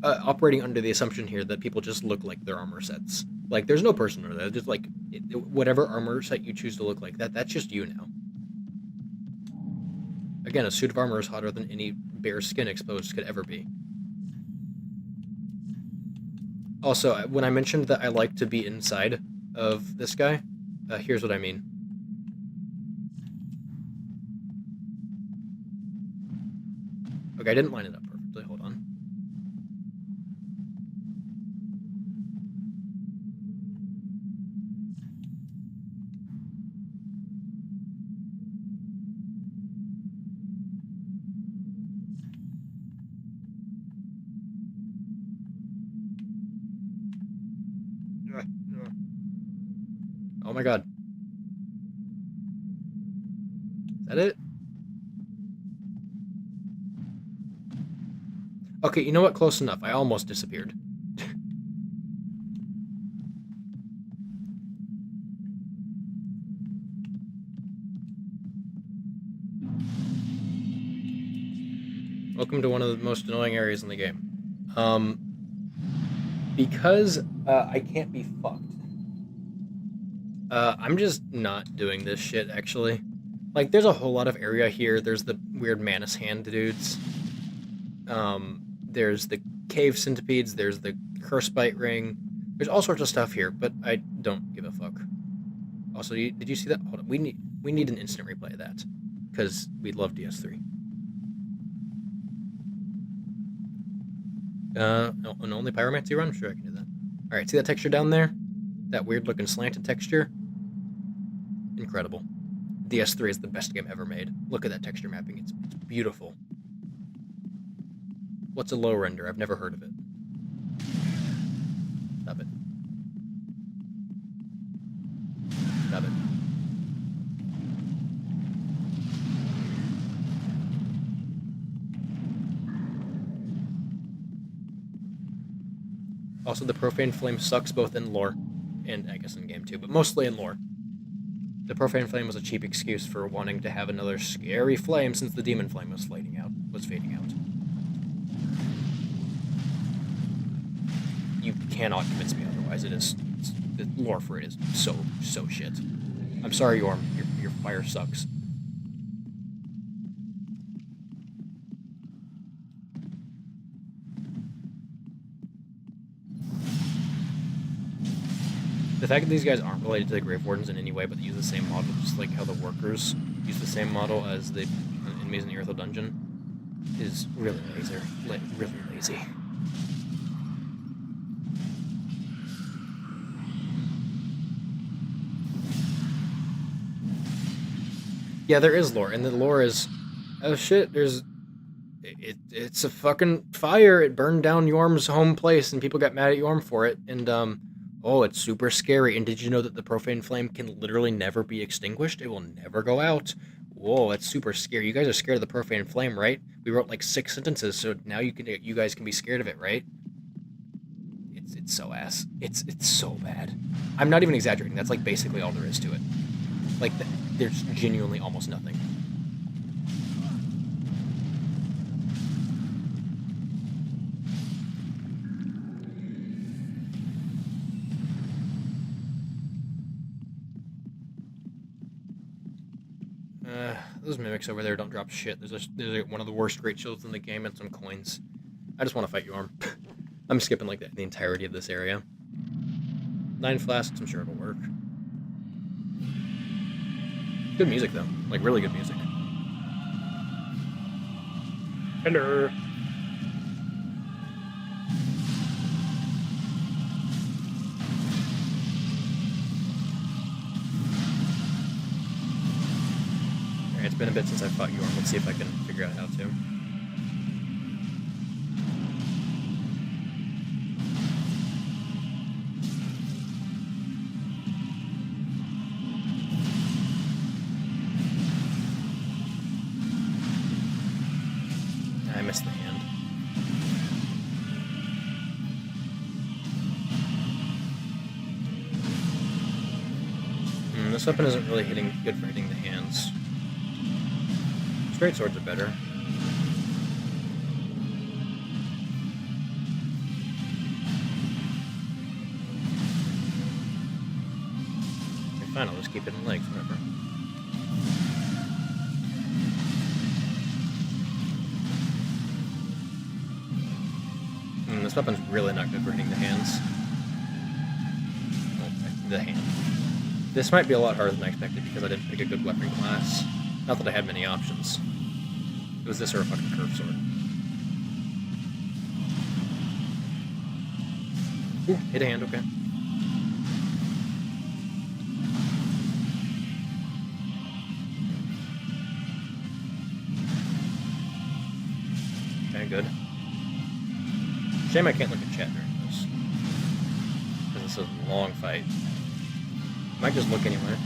operating under the assumption here that people just look like their armor sets. Like, there's no person or that. Just like whatever armor set you choose to look like that. That's just you now. Again, a suit of armor is hotter than any bare skin exposed could ever be. Also, when I mentioned that I like to be inside of this guy, here's what I mean. Okay, I didn't line it up perfectly. Hold on. Oh my god. Is that it? Okay, you know what? Close enough. I almost disappeared. Welcome to one of the most annoying areas in the game. Because I can't be fucked. I'm just not doing this shit, actually. Like, there's a whole lot of area here. There's the weird Manus hand dudes. There's the cave centipedes. There's the curse bite ring. There's all sorts of stuff here, but I don't give a fuck. Also, did you see that? Hold on. We need an instant replay of that, because we love DS3. An only pyromancy run? Sure, I can do that. Alright, see that texture down there? That weird looking slanted texture? Incredible. DS3 is the best game ever made. Look at that texture mapping. It's beautiful. What's a low render? I've never heard of it. Stop it. Stop it. Also, the Profane Flame sucks both in lore and I guess in game too, but mostly in lore. The Profane Flame was a cheap excuse for wanting to have another scary flame since the Demon Flame was fading out. You cannot convince me otherwise. The lore for it is so shit. I'm sorry, Yorm. Your fire sucks. The fact that these guys aren't related to the Grave Wardens in any way, but they use the same model, just like how the workers use the same model as the enemies in the Earthel dungeon, is really lazy. Really lazy. Yeah, there is lore, and the lore is, oh shit, it's a fucking fire. It burned down Yorm's home place, and people got mad at Yorm for it, and oh, it's super scary. And did you know that the profane flame can literally never be extinguished? It will never go out. Whoa, that's super scary. You guys are scared of the profane flame, right? We wrote like 6 sentences, so now you guys can be scared of it, right? It's so ass. It's so bad. I'm not even exaggerating. That's like basically all there is to it. Like, there's genuinely almost nothing. Those mimics over there don't drop shit. There's one of the worst great shields in the game and some coins. I just want to fight Yorm. I'm skipping like the entirety of this area. 9 flasks, I'm sure it'll work. Good music though, like really good music. Hello. Alright, it's been a bit since I fought Yorm. Let's see if I can figure out how to. I missed the hand. This weapon isn't really good for hitting the hands. Straight swords are better. Okay, fine, I'll just keep hitting legs, whatever. This weapon's really not good for hitting the hands. Oh, the hand. This might be a lot harder than I expected because I didn't pick a good weapon class. Not that I had many options. It was this or a fucking curved sword. Ooh, hit a hand, okay. Okay, good. Shame I can't look at chat during this. Because this is a long fight. Might just look anywhere.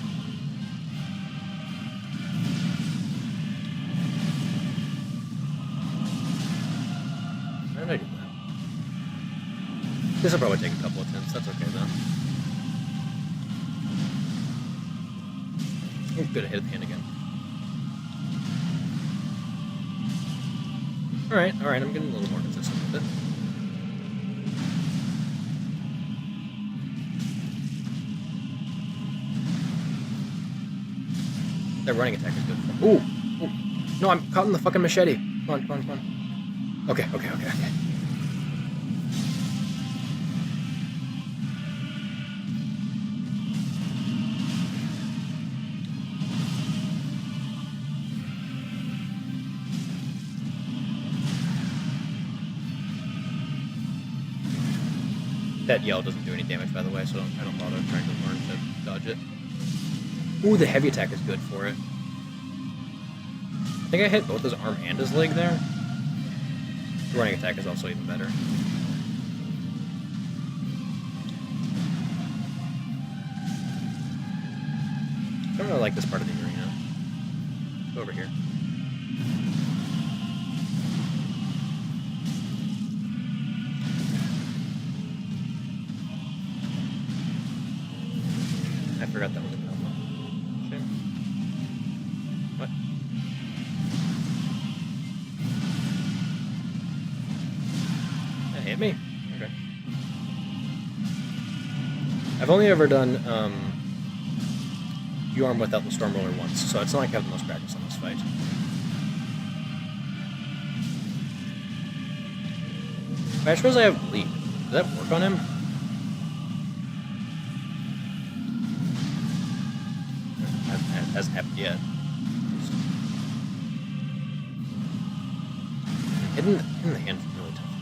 How did I do that? This will probably take a couple attempts. That's okay though. Oh, good, I hit the hand again. Alright, I'm getting a little more consistent with it. That running attack is good. Ooh! Ooh! No, I'm caught in the fucking machete. Come on, come on, come on. Okay. That yell doesn't do any damage, by the way, so I don't bother trying to learn to dodge it. Ooh, the heavy attack is good for it. I think I hit both his arm and his leg there. The running attack is also even better. I don't really like this part of the arena. Go over here. I forgot that was a combo. Shame. What? That hit me? Okay. I've only ever done Yorm without the Stormroller once, so it's not like I have the most practice on this fight. I suppose I have Bleed. Does that work on him? And it hasn't happened yet. Hitting the hand is really tough.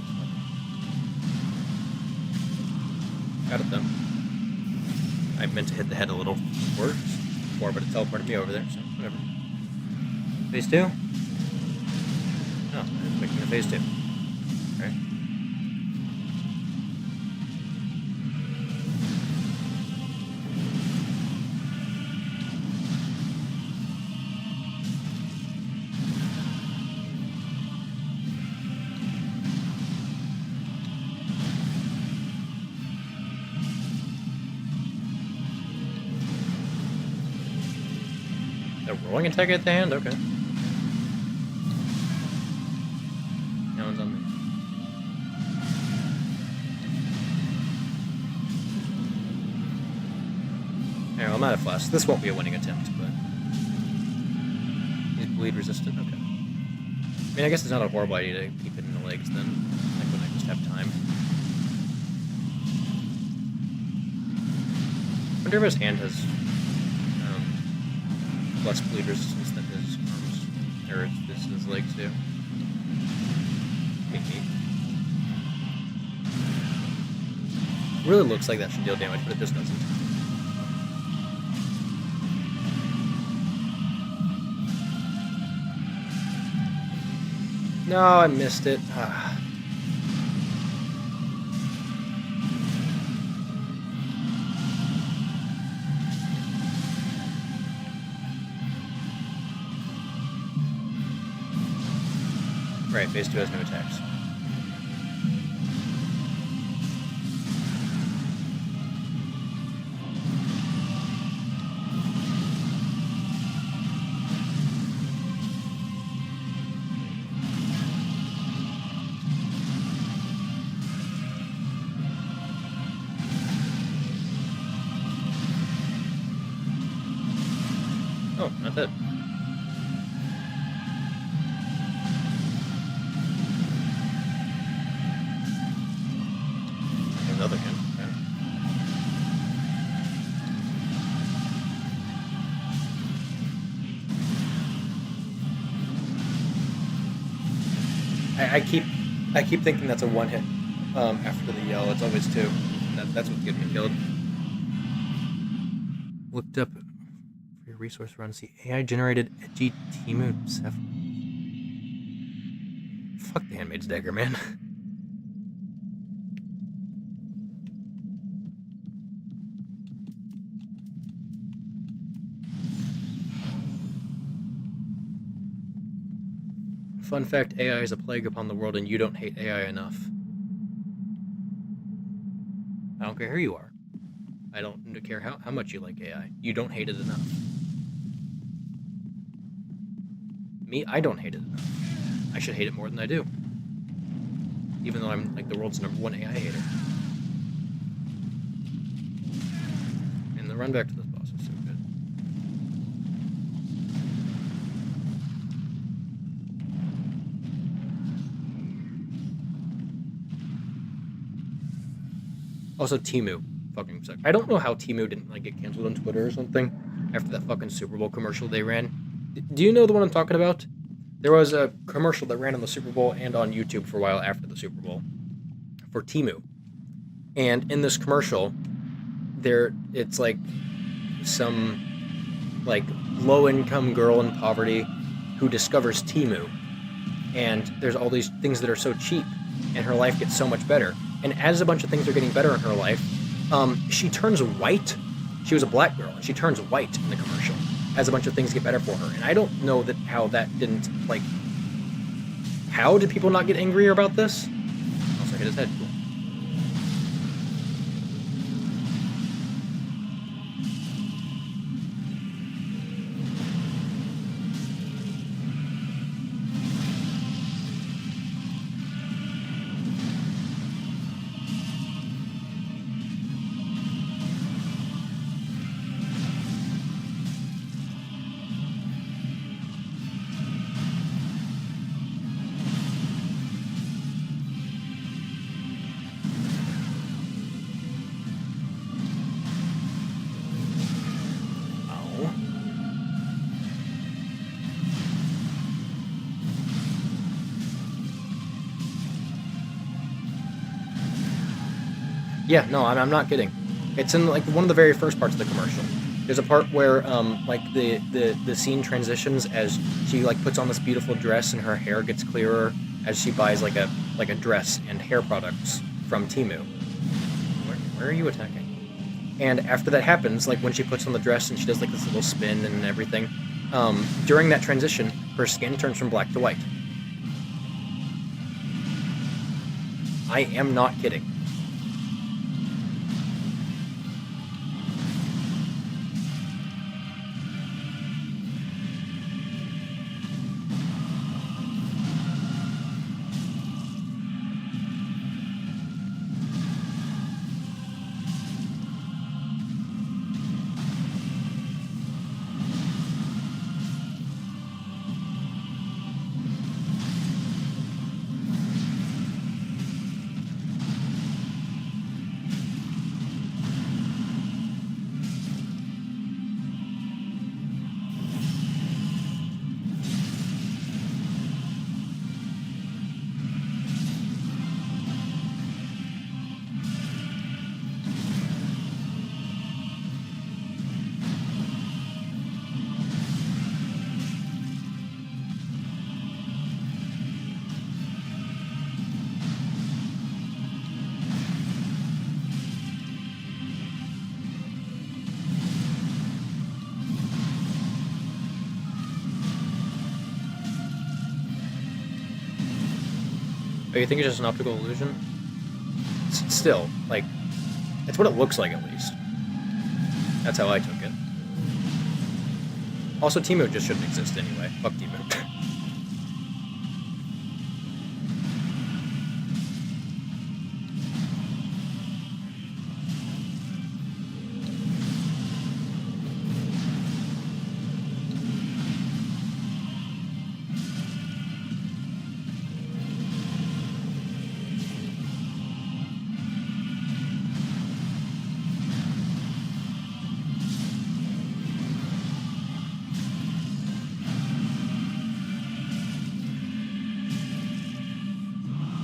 Got it though. I meant to hit the head a little before, but it teleported me over there, so whatever. Phase 2? No, I'm making a phase 2. Alright. A rolling attack at the hand? Okay. That one's on me. Alright, well, I'm out of flask. This won't be a winning attempt, but... He's bleed resistant? Okay. I mean, I guess it's not a horrible idea to keep it in the legs then. Like when I just have time. I wonder if his hand has less bleed resistance than his arms, or his legs do. Neat. Really looks like that should deal damage, but it just doesn't. No, I missed it. Ah. Right, phase 2 has no attacks. Oh, not that. Another him. Okay. I keep thinking that's a one hit after the yell. It's always two. That's what's getting me killed. Looked up for your resource run. See AI generated edgy Timu Ceph. Fuck the Handmaid's Dagger, man. Fun fact, AI is a plague upon the world and you don't hate AI enough. I don't care who you are. I don't care how much you like AI. You don't hate it enough. Me, I don't hate it enough. I should hate it more than I do. Even though I'm like the world's #1 AI hater. And the run back to this boss is so good. Also, Temu fucking sucks. I don't know how Temu didn't like get canceled on Twitter or something after that fucking Super Bowl commercial they ran. Do you know the one I'm talking about? There was a commercial that ran on the Super Bowl and on YouTube for a while after the Super Bowl for Temu. And in this commercial, it's like some like low-income girl in poverty who discovers Temu. And there's all these things that are so cheap, and her life gets so much better. And as a bunch of things are getting better in her life, she turns white. She was a black girl, and she turns white in the commercial as a bunch of things get better for her. And I don't know how that didn't, like... How did people not get angrier about this? Also hit his head. Cool. Yeah, no, I'm not kidding. It's in like one of the very first parts of the commercial. There's a part where like the scene transitions as she like puts on this beautiful dress and her hair gets clearer as she buys like a dress and hair products from Temu. Where are you attacking? And after that happens, like when she puts on the dress and she does like this little spin and everything, during that transition, her skin turns from black to white. I am not kidding. Oh, you think it's just an optical illusion? Still, like, it's what it looks like, at least. That's how I took it. Also, Temu just shouldn't exist anyway. Fuck Temu.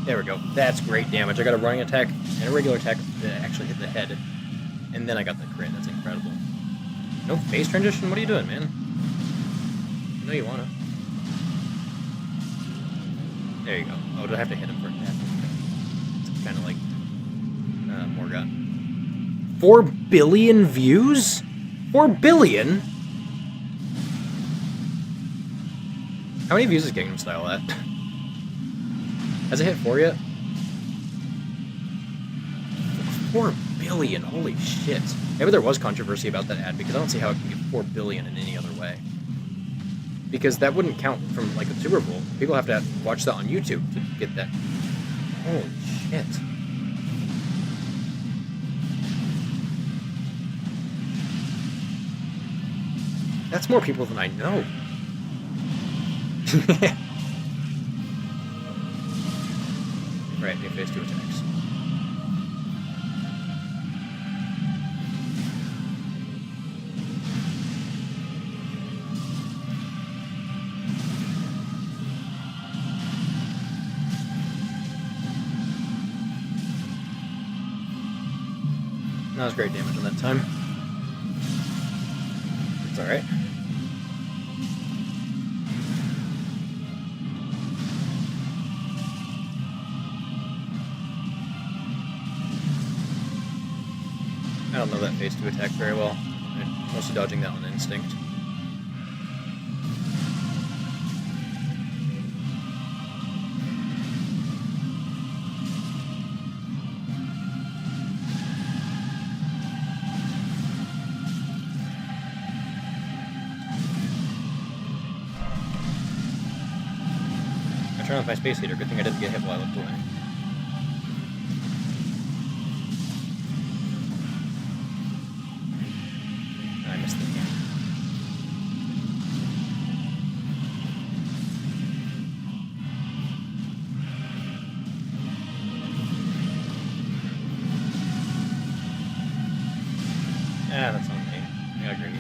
There we go. That's great damage. I got a running attack and a regular attack that actually hit the head. And then I got the crit. That's incredible. No face transition? What are you doing, man? You know you wanna. There you go. Oh, do I have to hit him for that? It's kind of like Morgot. 4 billion views? 4 billion? How many views is Gangnam Style at? Has it hit 4 yet? 4 billion, holy shit. Maybe there was controversy about that ad because I don't see how it can get 4 billion in any other way. Because that wouldn't count from like the Super Bowl. People have to watch that on YouTube to get that. Holy shit. That's more people than I know. Right, they face 2 attacks. That was great damage on that time. It's alright. I don't know that phase 2 attack very well. I'm mostly dodging that on instinct. I turned off my space heater. Good thing I didn't get hit while I looked away. I missed the game. Ah, that's on me. I got greedy.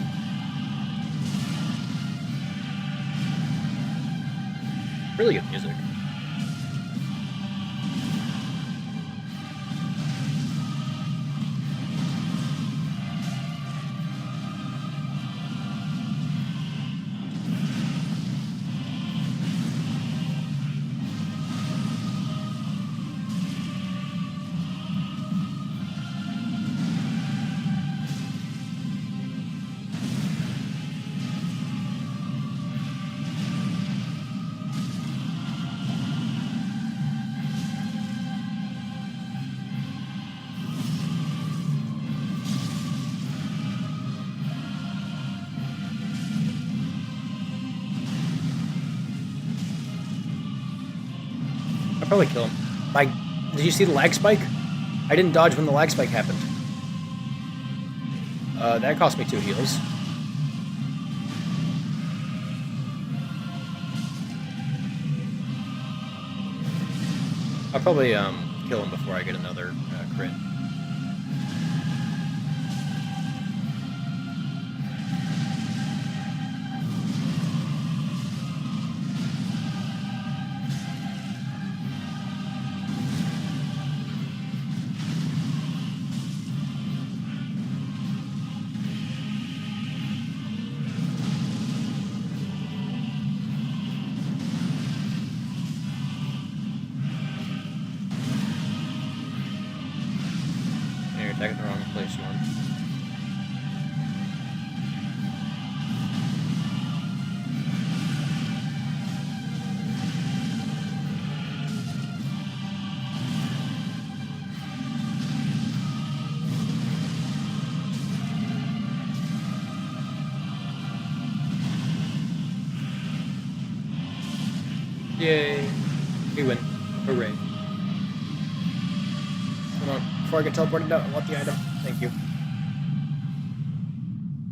Really good music. probably kill him. Did you see the lag spike? I didn't dodge when the lag spike happened. That cost me 2 heals. I'll probably kill him before I get another crit. You're attacking the wrong place, Norm. Yay! We win. Hooray. Hold on. Before I get teleported out, I want the item. Thank you.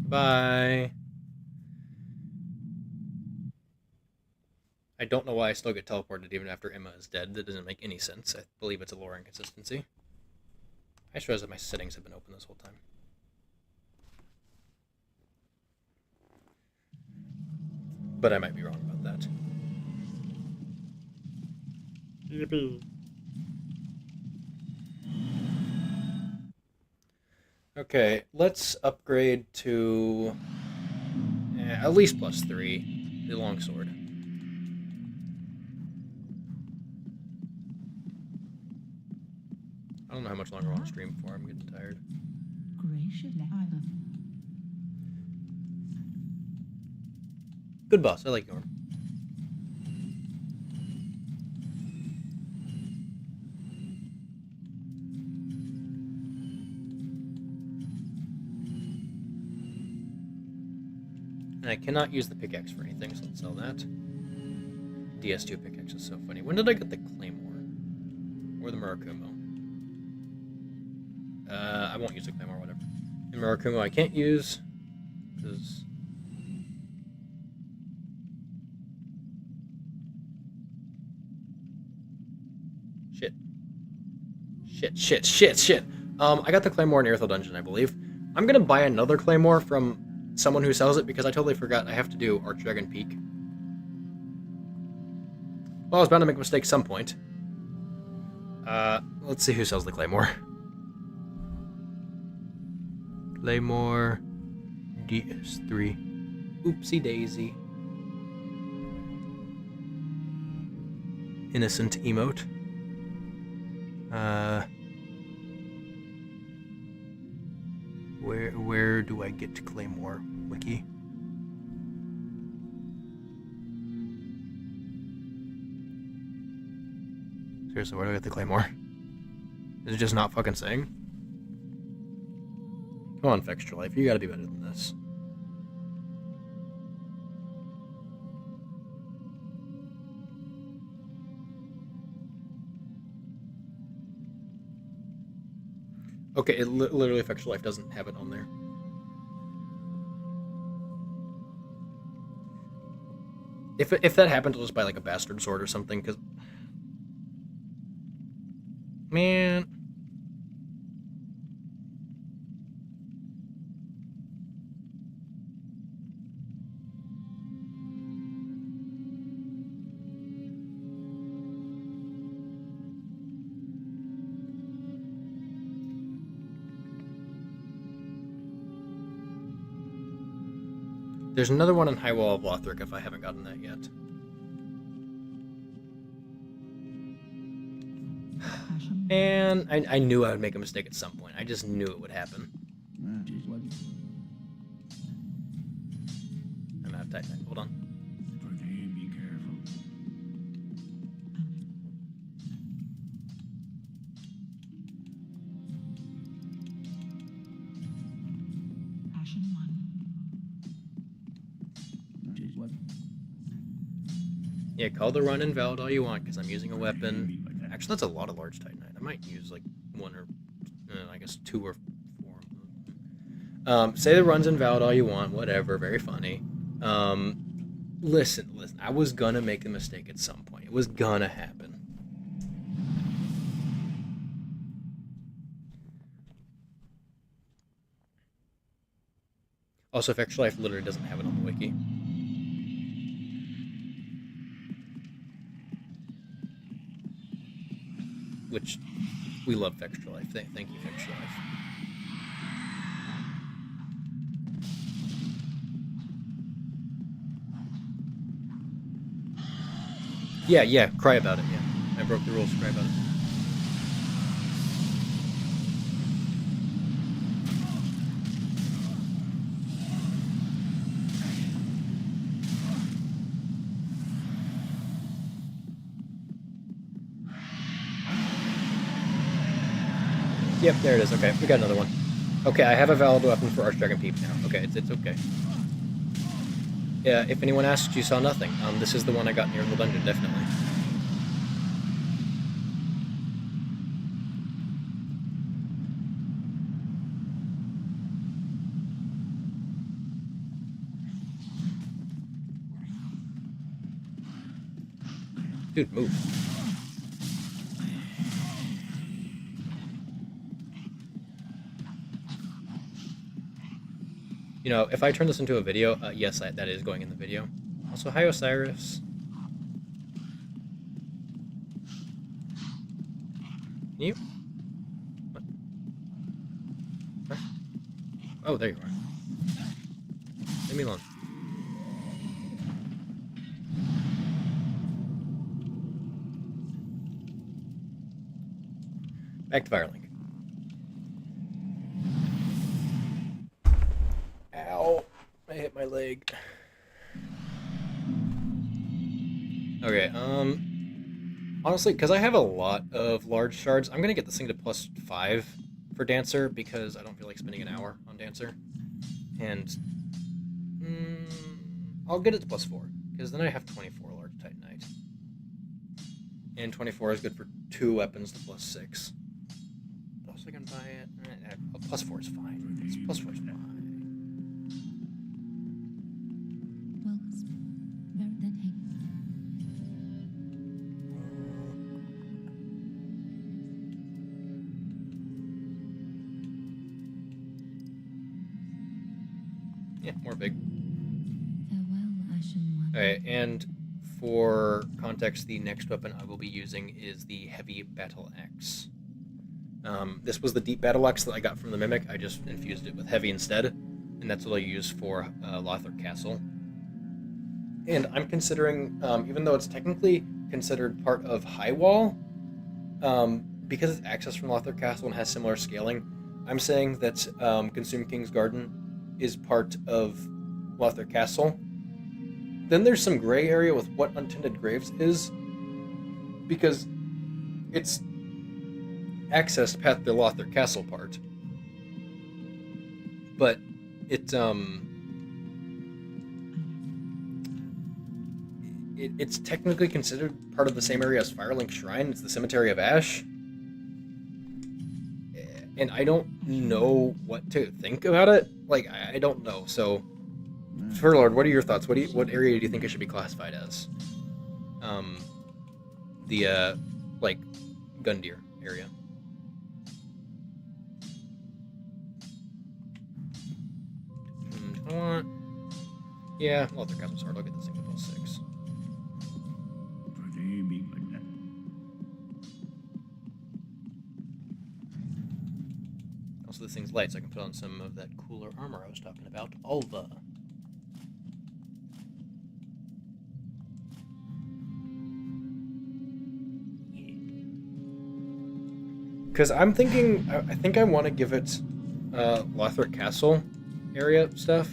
Bye. I don't know why I still get teleported even after Emma is dead. That doesn't make any sense. I believe it's a lore inconsistency. I just realized that my settings have been open this whole time. But I might be wrong about that. Yippee. Okay, let's upgrade to at least +3, the longsword. I don't know how much longer I want to stream for. I'm getting tired. Good boss. I like your. And I cannot use the pickaxe for anything, so let's sell that. ds2 pickaxe is so funny. When did I get the Claymore? Or the Murakumo? I won't use the Claymore, whatever. And Murakumo I can't use, because... Shit. I got the Claymore in Earthel Dungeon, I believe. I'm gonna buy another Claymore from someone who sells it, because I totally forgot I have to do Archdragon Peak. Well, I was bound to make a mistake at some point. Let's see who sells the Claymore. Claymore ds3. Oopsie daisy. Innocent emote. Where do I get Claymore? Wiki. Seriously, where do I get the Claymore? Is it just not fucking saying? Come on, Fextra Life, you gotta be better than this. Okay, it literally Fextra Life doesn't have it on there. If that happened, I'll just buy like a bastard sword or something, because... Man... There's another one in High Wall of Lothric if I haven't gotten that yet. And I knew I would make a mistake at some point. I just knew it would happen. I'm out of time. Hold on. Be careful. Passion 1. What? Yeah, call the run invalid all you want, because I'm using a weapon Actually, that's a lot of large titanite. I might use like one or I guess 2 or 4. Say the run's invalid all you want, whatever, very funny. Listen, I was gonna make the mistake at some point. It was gonna happen. Also, if Extra Life literally doesn't have it on the wiki. Which, we love Extra Life. Thank you, Extra Life. Yeah, cry about it, yeah. I broke the rules, cry about it. Yep, there it is. Okay, we got another one. Okay, I have a valid weapon for Archdragon Peep now. Okay, it's okay. Yeah, if anyone asks, you saw nothing. This is the one I got near the dungeon, definitely. Dude, move. You know, if I turn this into a video, yes, that is going in the video. Also, hi, Osiris. Can you? What? Huh? Oh, there you are. Leave me alone. Back to Firelink. Ow. I hit my leg. Okay, honestly, because I have a lot of large shards, I'm gonna get this thing to +5 for Dancer, because I don't feel like spending an hour on Dancer. And, I'll get it to +4, because then I have 24 large Titanite. And 24 is good for 2 weapons to +6. Plus I can buy it. +4 is fine. +4 is fine. Yeah, more big. Farewell, Ashen One. Alright, and for context, the next weapon I will be using is the Heavy Battle Axe. This was the Deep Battle Axe that I got from the Mimic. I just infused it with Heavy instead, and that's what I use for Lothar Castle. And I'm considering, even though it's technically considered part of High Wall, because it's accessed from Lothar Castle and has similar scaling, I'm saying that Consume King's Garden is part of Lothar Castle. Then there's some gray area with what Untended Graves is, because it's accessed past the Lothar Castle part. But it's it's technically considered part of the same area as Firelink Shrine. It's the Cemetery of Ash. And I don't know what to think about it. Like, I don't know. So, Furlord, what are your thoughts? What area do you think it should be classified as? Like, Gundyr area. Yeah, Lothar Castle's hard. I'll get this thing to +6. Also, this thing's light, so I can put on some of that cooler armor I was talking about. Alva. Because I'm thinking, I think I want to give it Lothar Castle area stuff.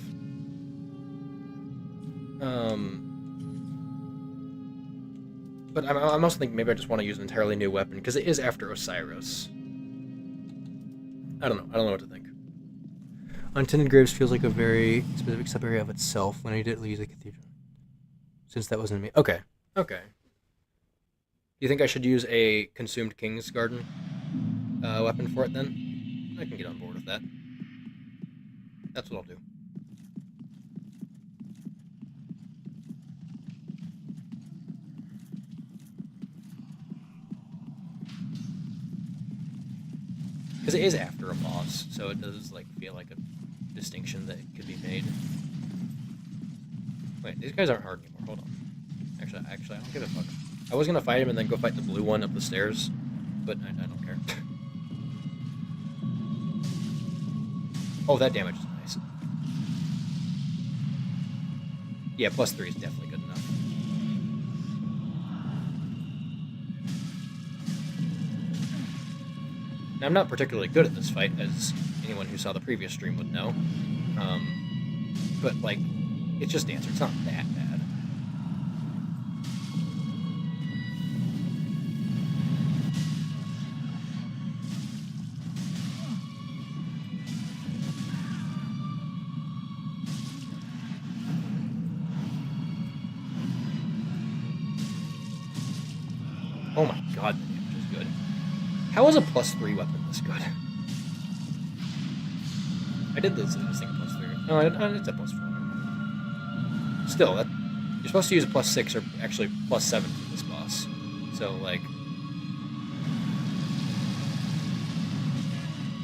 But I'm also thinking maybe I just want to use an entirely new weapon, because it is after Osiris. I don't know what to think. Untended Graves feels like a very specific sub-area of itself when I did use the cathedral. Since that wasn't me. Okay. you think I should use a consumed King's Garden weapon for it then? I can get on board with that. That's what I'll do. Because it is after a boss, so it does like feel like a distinction that could be made. Wait, these guys aren't hard anymore. Hold on. Actually, I don't give a fuck. I was gonna fight him and then go fight the blue one up the stairs, but I don't care. Oh, that damage is nice. Yeah, +3 is definitely good enough. Now, I'm not particularly good at this fight, as anyone who saw the previous stream would know. But, like, it's just dancer. It's not that bad. Oh my god, the damage is good. How is a +3 weapon this good? I did this thing at +3. No, it's a +4. Still, you're supposed to use a +6 or actually +7 for this boss. So, like...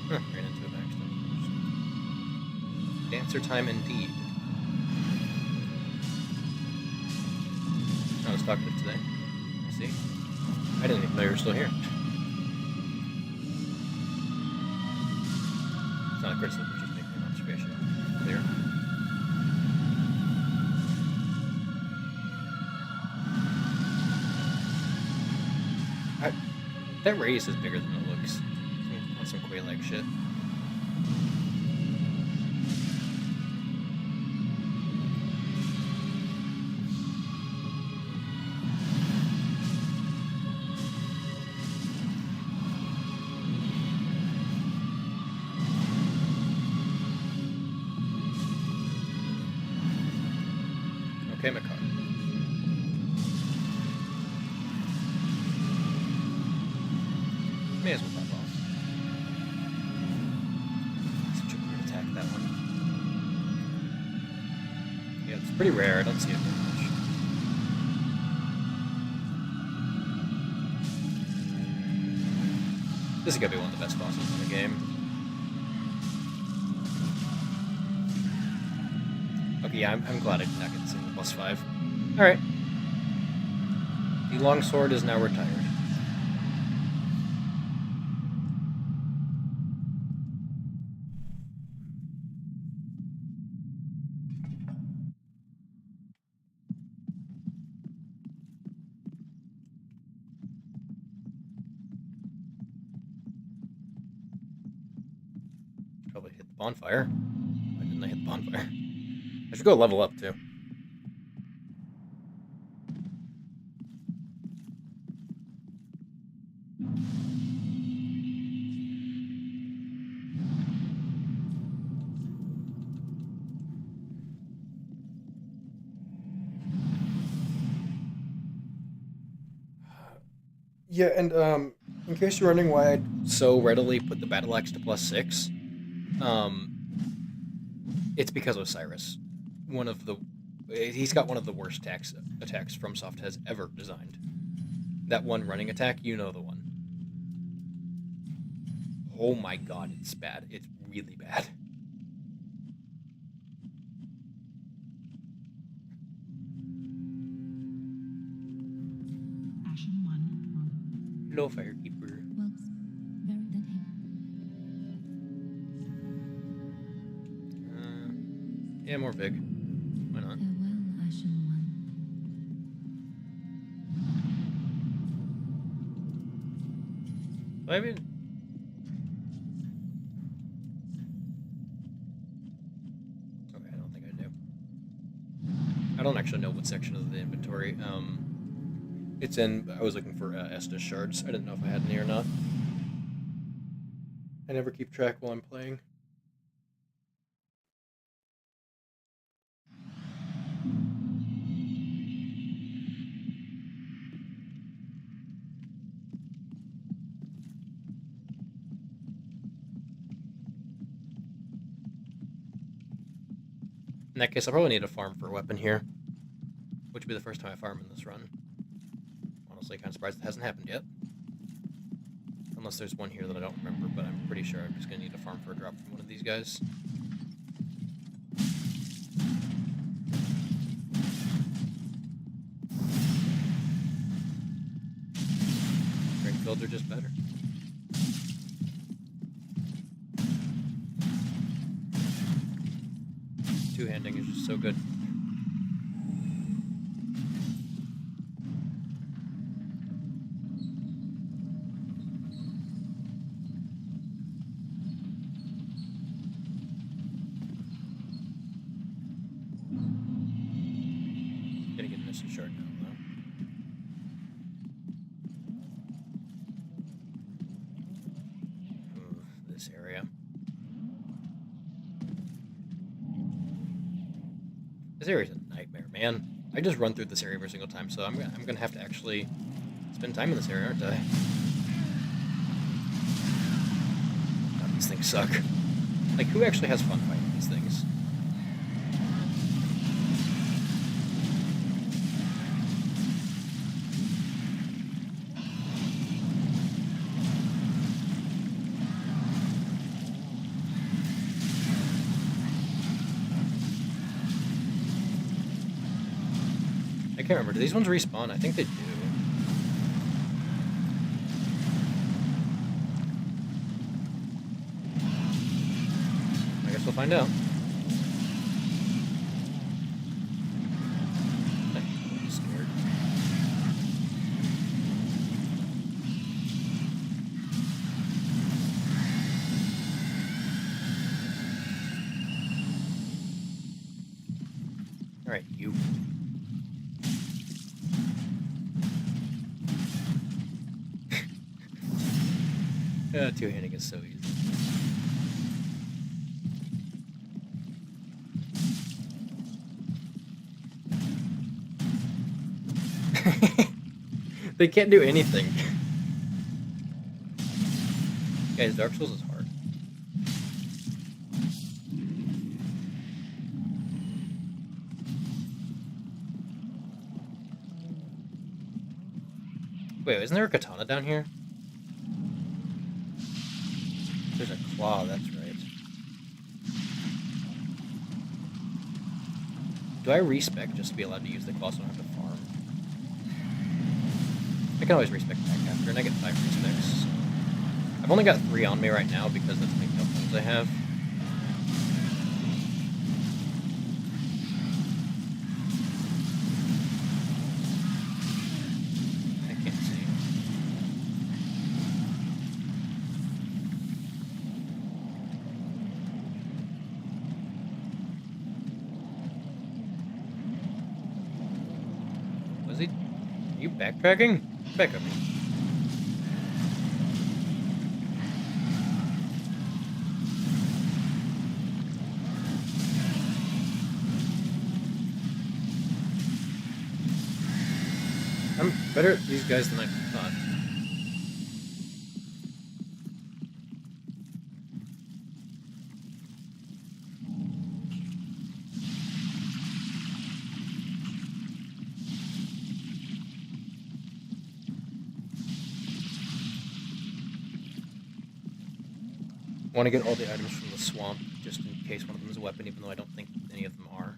ran into it accidentally. Dancer time indeed. I was talkative today. I see. I didn't even know you were still here. It's not a criticism, we're just making an observation. Clear. That radius is bigger than it looks. On some Quay-like shit. Okay, my car. May as well pop off. Such a weird attack, that one. Yeah, it's pretty rare. I don't see it very much. This is gonna be one of the best bosses in the game. Okay, yeah, I'm glad I did not get this in the +5. Alright. The longsword is now retired. Probably hit the bonfire. Why didn't I hit the bonfire? I should go level up, too. Yeah, and in case you're wondering why I so readily put the battle axe to +6, it's because of Cyrus. He's got one of the worst attacks FromSoft has ever designed. That one running attack, you know the one. Oh my god, it's bad. It's really bad. Ashen 1. Hello, Firekeeper. Works very deadly. Yeah, more Vig. Why not? Farewell, Ashen One. I mean... Okay, I don't think I do. I don't actually know what section of the inventory. It's in... I was looking for Estus shards. I didn't know if I had any or not. I never keep track while I'm playing. that case, I'll probably need a farm for a weapon here, which would be the first time I farm in this run. Honestly, kind of surprised it hasn't happened yet. Unless there's one here that I don't remember, but I'm pretty sure I'm just going to need a farm for a drop from one of these guys. Drink builds are just better. Two-handing is just so good. Gonna get this short now, though. Move this area. This area's a nightmare, man. I just run through this area every single time, so I'm gonna have to actually spend time in this area, aren't I? God, these things suck. Like, who actually has fun fighting these things? I can't remember. Do these ones respawn? I think they do. I guess we'll find out. I'm scared. Alright, you. Two-handing is so easy. They can't do anything. Guys, Dark Souls is hard. Wait, isn't there a katana down here? There's a claw, that's right. Do I respec just to be allowed to use the claw so I don't have to farm? I can always respec back after, and I get 5 respecs. So. I've only got 3 on me right now because that's the no funds I have. I can't see. Was he? Are you backtracking? Back up. I'm better at these guys than I thought. I want to get all the items from the swamp, just in case one of them is a weapon, even though I don't think any of them are.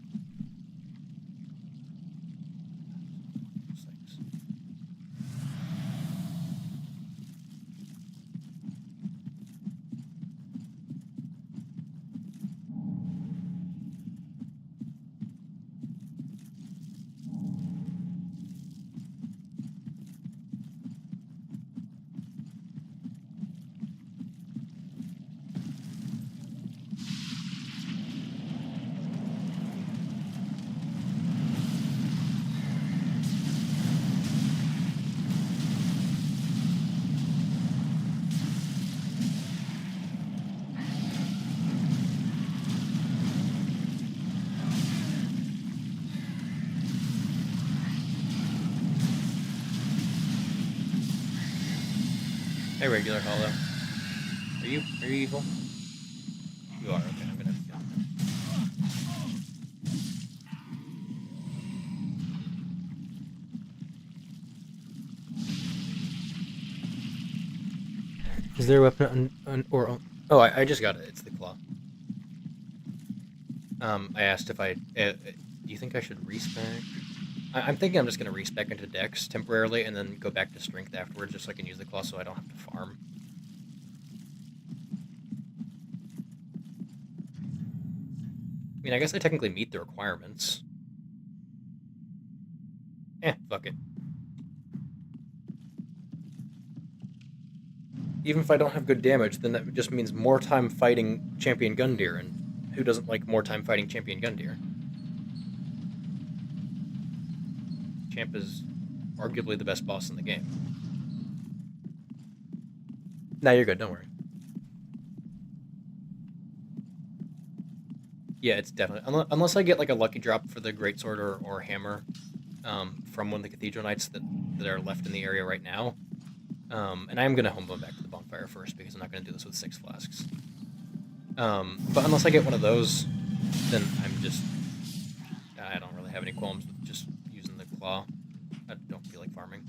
Thanks. Hey, regular hollow. Are you evil? You are, okay, I'm gonna have to kill him. Is there a weapon oh, I just got it. It's the claw. I asked if do you think I should respec? I'm thinking I'm just going to respec into Dex temporarily and then go back to Strength afterwards just so I can use the claw so I don't have to farm. I mean, I guess I technically meet the requirements. Fuck it. Even if I don't have good damage, then that just means more time fighting Champion Gundyr, and who doesn't like more time fighting Champion Gundyr? Champ is arguably the best boss in the game. Nah, you're good, don't worry. Yeah, it's definitely... Unless I get like a lucky drop for the Greatsword or Hammer from one of the Cathedral Knights that are left in the area right now. And I am going to home back to the bonfire first because I'm not going to do this with 6 flasks. But unless I get one of those, then I don't really have any qualms with just using the claw. I don't feel like farming.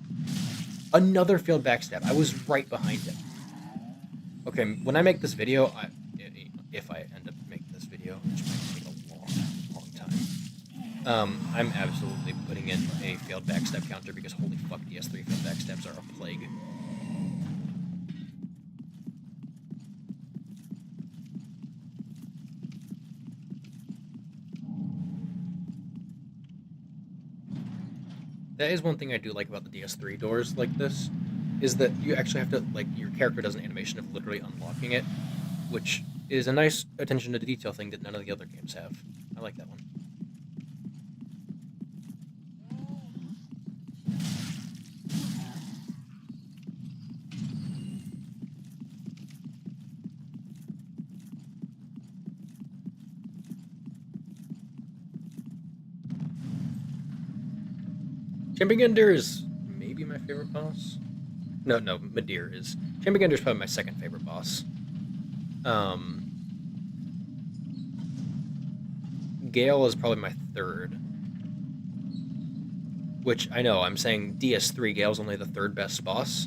Another failed backstab. I was right behind him. Okay, when I make this video, if I end up making this video, which might take a long time, I'm absolutely putting in a failed backstab counter because holy fuck, ds3 failed backstabs are a plague. That is one thing I do like about the ds3 doors like this, is that you actually have to, like, your character does an animation of literally unlocking it, which is a nice attention to detail thing that none of the other games have. I like that one. Champion Gundyr is maybe my favorite boss. No, Midir is. Champion Gundyr is probably my second favorite boss. Gale is probably my third. Which, I know, I'm saying DS3, Gale's only the third best boss.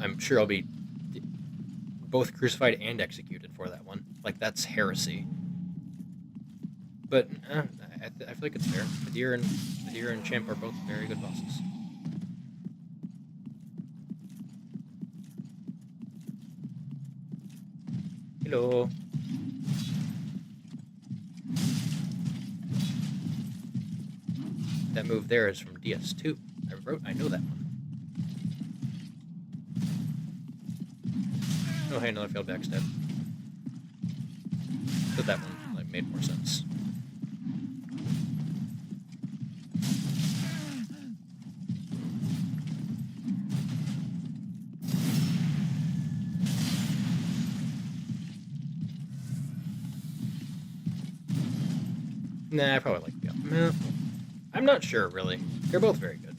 I'm sure I'll be both crucified and executed for that one. Like, that's heresy. But, I feel like it's fair. Midir and Champ are both very good bosses. Hello. That move there is from ds2. I know that one. Oh, hey, another failed backstab. But that one like made more sense. Nah, I probably like Gale. I'm not sure, really. They're both very good.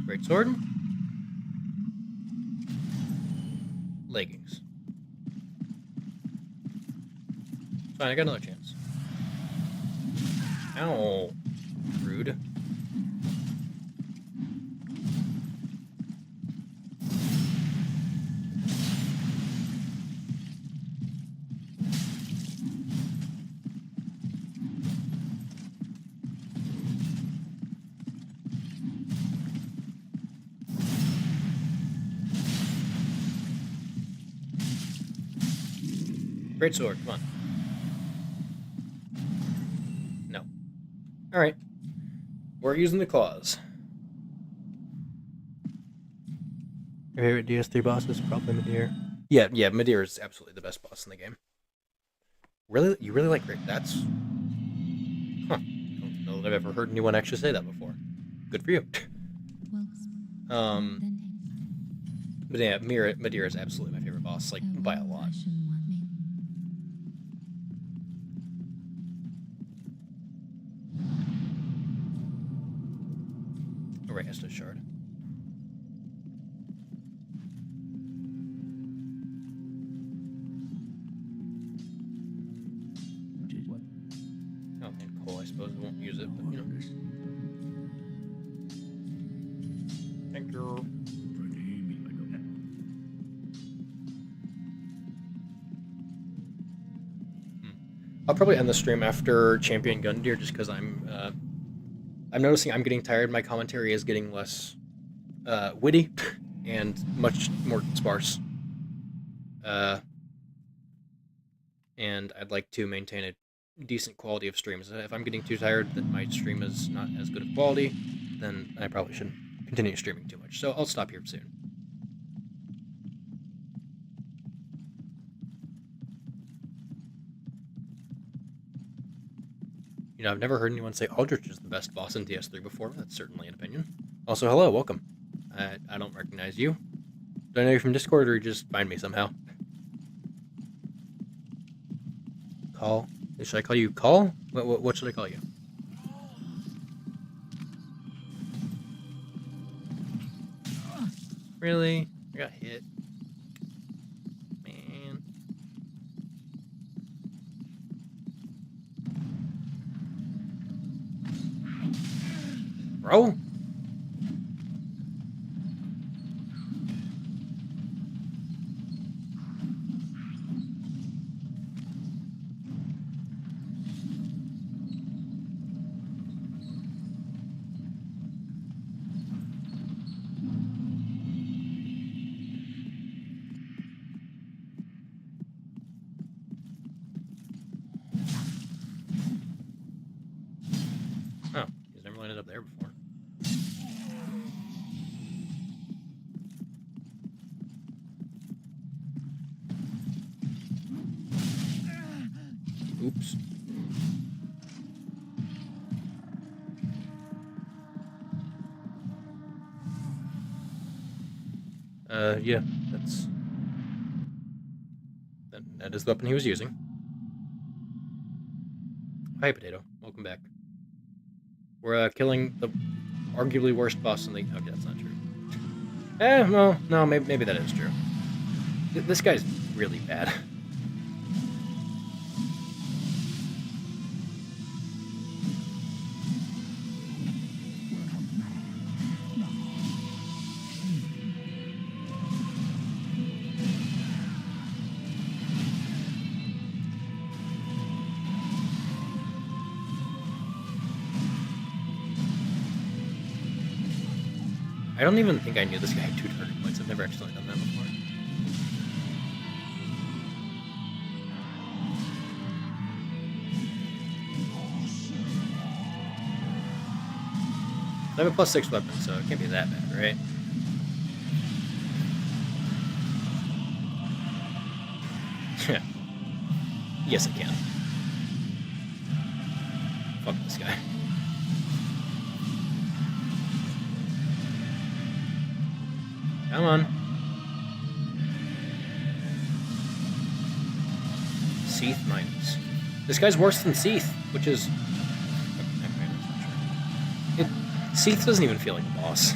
Great sword. Leggings. Fine, I got another chance. Ow. Rude. Great sword, come on. No. Alright. We're using the claws. Your favorite DS3 boss is probably Midir. Yeah, Midir is absolutely the best boss in the game. Really? You really like Great? That's... Huh. I don't know that I've ever heard anyone actually say that before. Good for you. But yeah, Midir is absolutely my favorite boss, like, by a lot. Alright, Estus Shard. What? Oh, and Cole, I suppose, won't use it, but you know. Thank you. I'll probably end the stream after Champion Gundyr just because I'm noticing I'm getting tired. My commentary is getting less witty and much more sparse. And I'd like to maintain a decent quality of streams. If I'm getting too tired that my stream is not as good of quality, then I probably shouldn't continue streaming too much. So I'll stop here soon. You know, I've never heard anyone say Aldrich is the best boss in DS3 before. That's certainly an opinion. Also, hello, welcome. I don't recognize you. Do I know you from Discord or you just find me somehow? Call? Should I call you Call? What should I call you? Really? I got hit. Man. Bro? Oh, he's never landed up there before. Oops. Yeah, that is the weapon he was using. Hi, Potato. Welcome back. We're killing the arguably worst boss in the... Okay, that's not true. Well, no, maybe that is true. This guy's really bad. I don't even think I knew this guy had 2 target points. I've never actually done that before. I have a +6 weapon, so it can't be that bad, right? Yes, it can. Fuck this guy. Come on. Seath Minus. This guy's worse than Seath, which is... Seath doesn't even feel like a boss.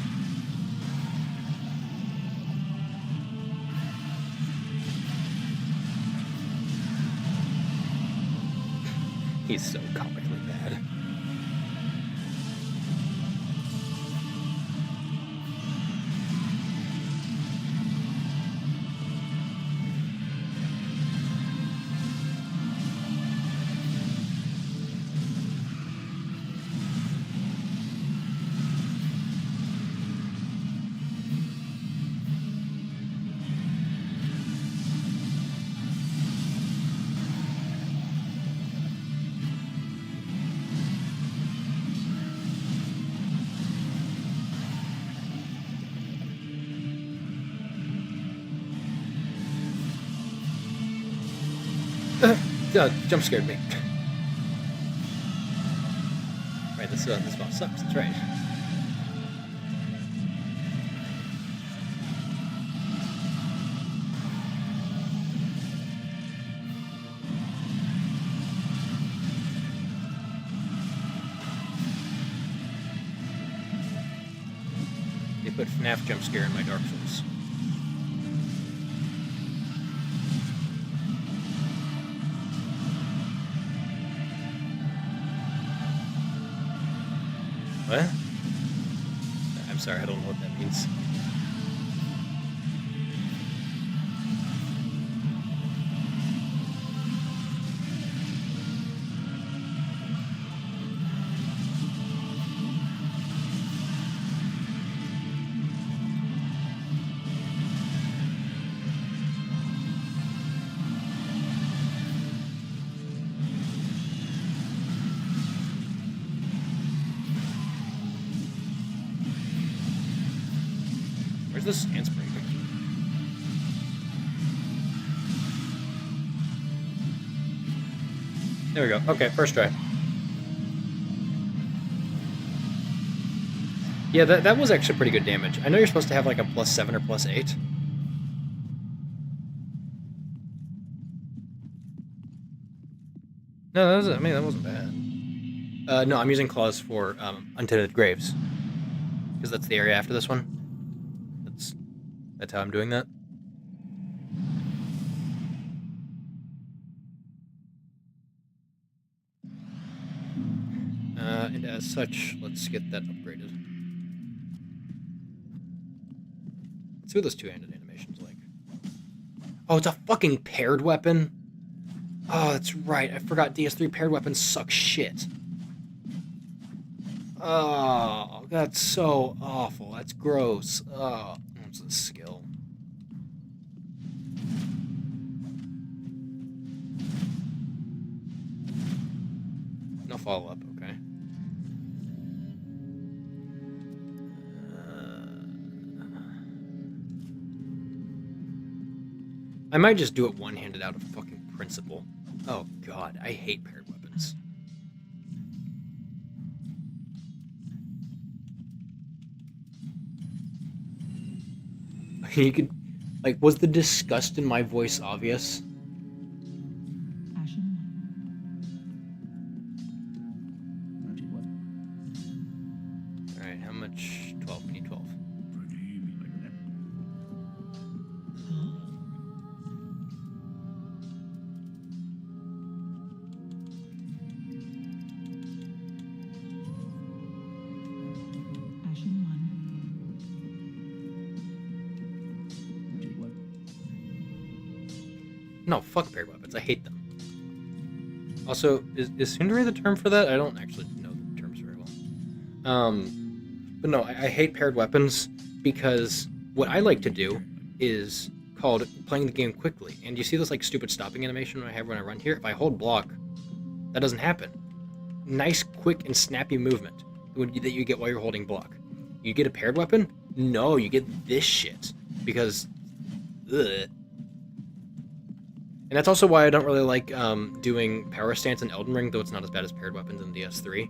He's so comically bad. Jump scared me. Right, this boss sucks, that's right. They put FNAF jump scare in my Dark Souls. What? I'm sorry, I don't know what that means. Where's this sand spray? There we go. Okay, first try. Yeah, that was actually pretty good damage. I know you're supposed to have like a +7 or +8. No, that was, I mean, that wasn't bad. No, I'm using claws for Untenanted Graves. Because that's the area after this one. That's how I'm doing that. And as such, let's get that upgraded. Let's see what this two-handed animation's like. Oh, it's a fucking paired weapon? Oh, that's right. I forgot DS3 paired weapons suck shit. Oh, that's so awful. That's gross. Oh, what's the skill? No follow-up, okay. I might just do it one-handed out of fucking principle. Oh god, I hate paired weapons. You could, like, was the disgust in my voice obvious? Ashen Alright, how much? 12, we need 12. Ashen 1. No, fuck paired weapons. I hate them. Also, is Sundari the term for that? I don't actually know the terms very well. But no, I hate paired weapons because what I like to do is called playing the game quickly. And you see this like stupid stopping animation I have when I run here? If I hold block, that doesn't happen. Nice, quick, and snappy movement that you get while you're holding block. You get a paired weapon? No, you get this shit. Because, ugh. And that's also why I don't really like doing power stance in Elden Ring, though it's not as bad as paired weapons in DS3.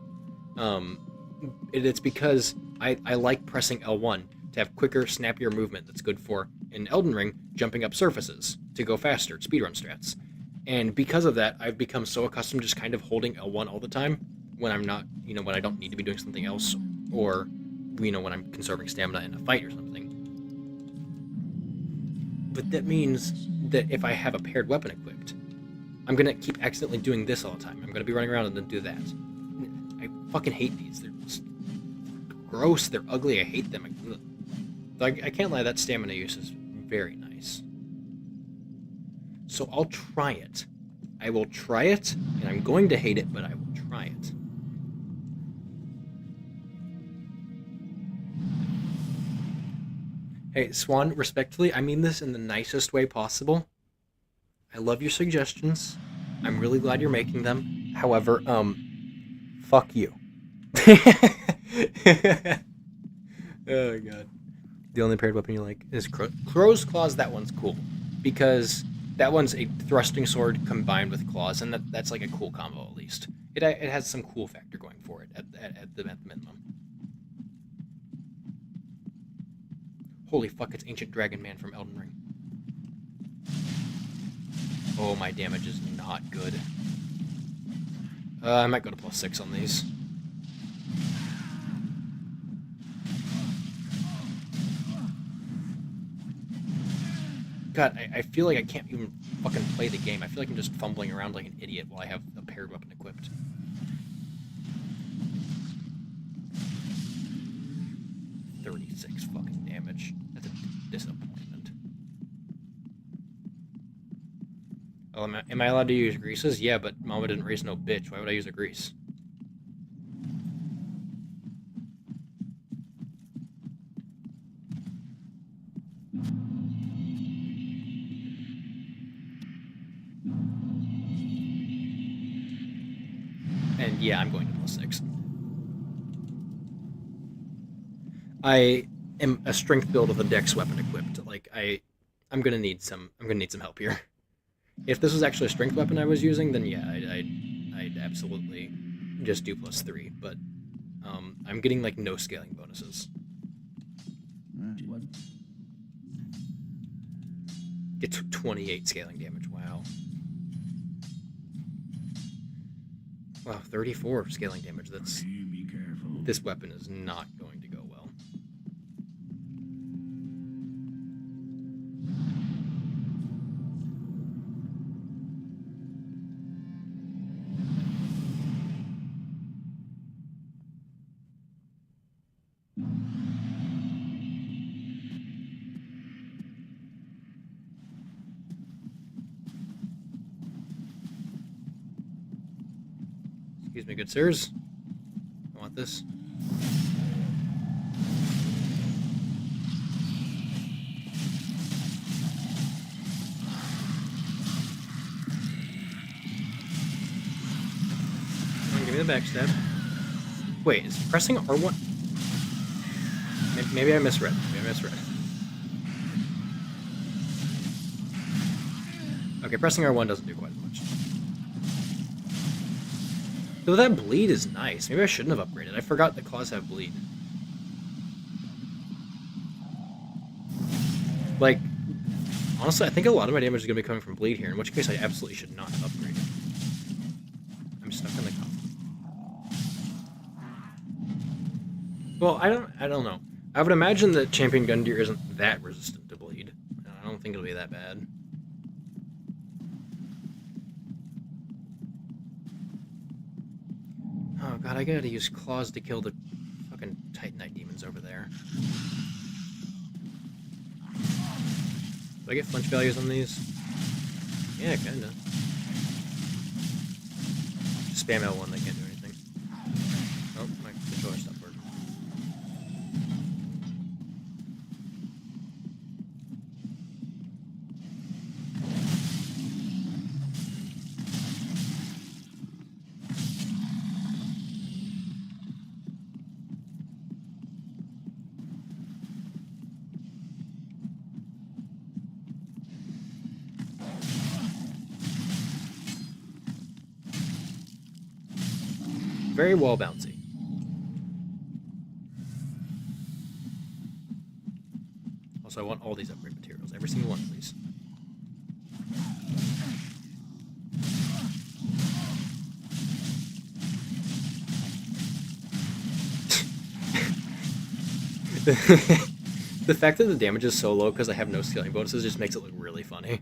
It's because I like pressing L1 to have quicker, snappier movement that's good for, in Elden Ring, jumping up surfaces to go faster, speedrun strats. And because of that, I've become so accustomed to just kind of holding L1 all the time when I'm not, when I don't need to be doing something else, or, when I'm conserving stamina in a fight or something. But that means that if I have a paired weapon equipped, I'm gonna keep accidentally doing this all the time. I'm gonna be running around and then do that. I fucking hate these. They're just gross. They're ugly. I hate them. I can't lie. That stamina use is very nice. So I'll try it. I will try it, and I'm going to hate it, but I will try it. Hey, Swan, respectfully, I mean this in the nicest way possible. I love your suggestions. I'm really glad you're making them. However, fuck you. Oh, God. The only paired weapon you like is Crow's Claws. That one's cool. Because that one's a thrusting sword combined with claws, and that's like a cool combo at least. It has some cool factor going for it at the minimum. Holy fuck, it's Ancient Dragon Man from Elden Ring. Oh, my damage is not good. I might go to +6 on these. God, I feel like I can't even fucking play the game. I feel like I'm just fumbling around like an idiot while I have a paired weapon equipped. 36 fucking damage. That's a disappointment. Oh, am I allowed to use greases? Yeah, but Mama didn't raise no bitch. Why would I use a grease? And yeah, I'm going to +6. I am a strength build with a dex weapon equipped. Like I'm gonna need some help here. If this was actually a strength weapon I was using, then yeah, I'd absolutely just do +3. But I'm getting like no scaling bonuses. Get 28 scaling damage. Wow. Wow, 34 scaling damage. That's Be careful. this weapon is not going to go well. Excuse me, good sirs. I want this. Come on, give me the backstab. Wait, is pressing R1? Maybe I misread. Okay, pressing R1 doesn't do quite as much. Though that bleed is nice. Maybe I shouldn't have upgraded. I forgot that claws have bleed. Like, honestly, I think a lot of my damage is going to be coming from bleed here, in which case I absolutely should not have upgraded. I'm stuck in the cup. Well, I don't know. I would imagine that Champion Gundyr isn't that resistant to bleed. I don't think it'll be that bad. Oh god, I gotta use claws to kill the fucking Titanite demons over there. Do I get flinch values on these? Yeah, kinda. Spam L1, they can't do anything. Oh, my controller stopped working. Very wall bouncy. Also, I want all these upgrade materials. Every single one, please. The fact that the damage is so low because I have no scaling bonuses just makes it look really funny.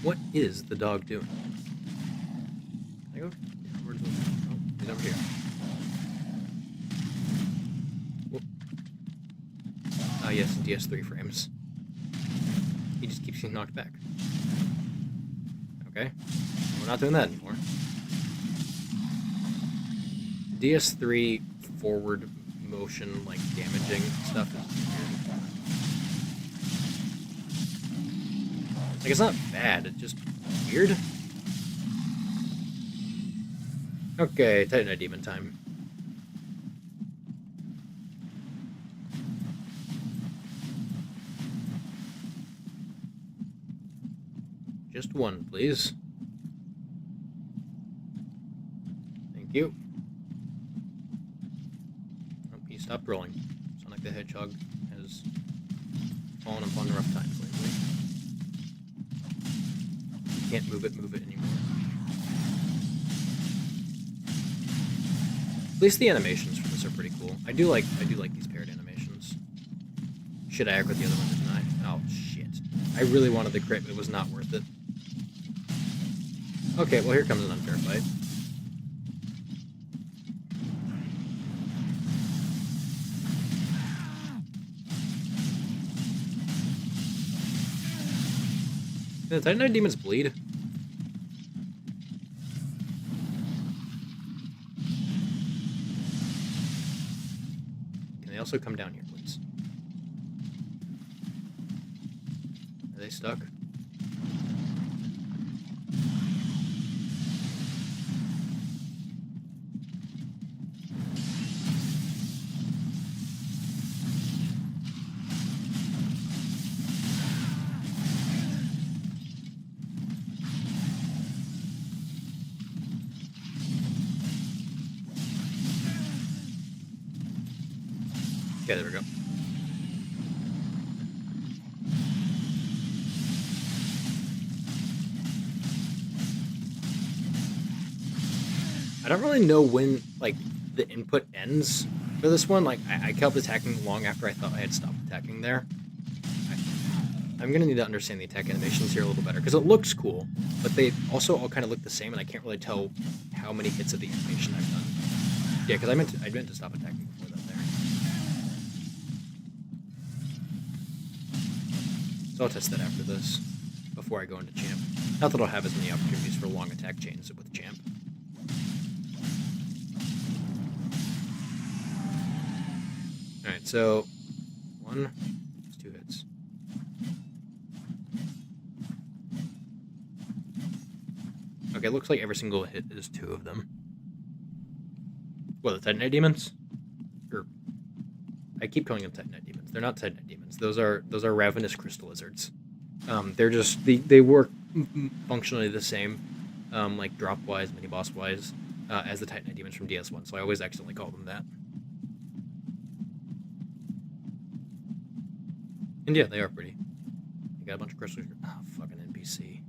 What is the dog doing? Can I go downwards? Oh, he's over here. Whoop. Ah, yes, ds3 frames. He just keeps getting knocked back. Okay. We're not doing that anymore. ds3 forward motion, like, damaging stuff is weird. Like, it's not bad, it's just weird. Okay, Titanite Demon time. Just one, please. Thank you. Oh, he stopped rolling. Sonic the Hedgehog has fallen upon rough times lately. Can't move it anymore. At least the animations for this are pretty cool. I do like these paired animations. Should I aggro the other one, didn't I? Oh shit. I really wanted the crit, but it was not worth it. Okay, well here comes an unfair fight. The Titanite demons bleed. Can they also come down here, please? Are they stuck? Okay, there we go. I don't really know when, like, the input ends for this one. Like, I kept attacking long after I thought I had stopped attacking there. I'm gonna need to understand the attack animations here a little better, because it looks cool, but they also all kind of look the same, and I can't really tell how many hits of the animation I've done. Yeah, because I meant to stop attacking before that there. So I'll test that after this, before I go into champ. Not that I'll have as many opportunities for long attack chains with champ. Alright, so 1, 2 hits. Okay, it looks like every single hit is 2 of them. What, the Titanite demons? Or I keep calling them Titanite demons. They're not Titanite demons. Those are ravenous crystal lizards. They're just they work functionally the same, like drop wise, mini boss wise, as the Titanite demons from DS1. So I always accidentally call them that. And yeah, they are pretty. You got a bunch of crystals. Oh, fucking NPC.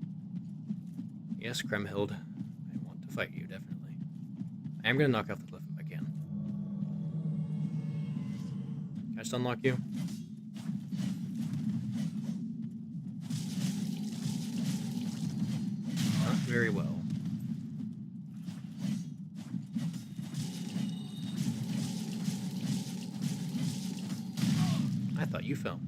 Yes, Kremhild. I want to fight you, definitely. I am gonna knock off the cliff if I can. Can I just unlock you? Not very well. I thought you fell.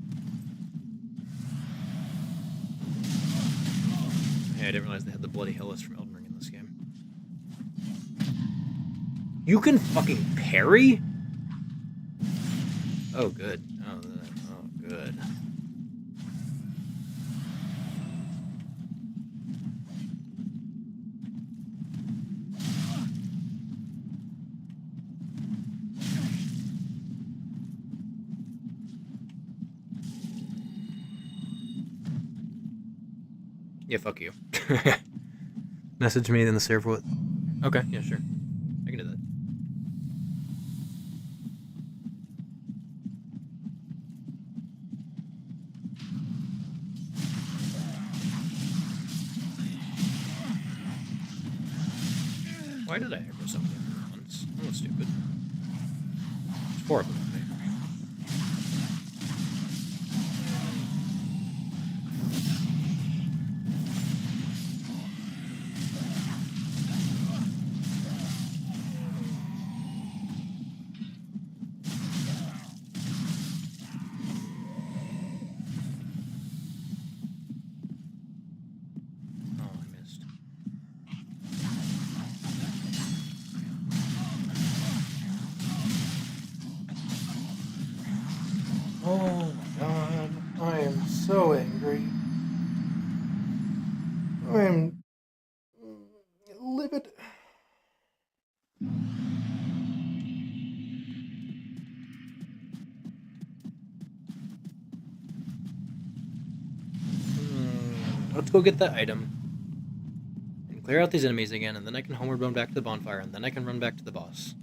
Hey, I didn't realize they had the bloody Hellas from Elden Ring in this game. You can fucking parry? Oh, good. Oh, good. Yeah, fuck you. Message me in the server with... Okay, yeah, sure. I can do that. Why did I aggro so many at once? That was stupid. There's 4 of them. Oh my god, I am so angry. I am livid. Let's go get that item and clear out these enemies again, and then I can homeward run back to the bonfire, and then I can run back to the boss.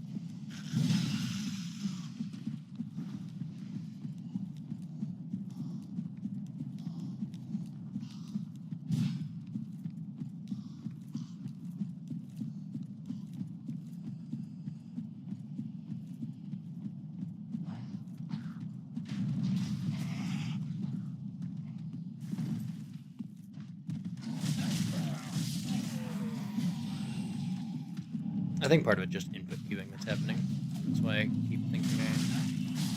I think part of it just input queuing that's happening. That's why I keep thinking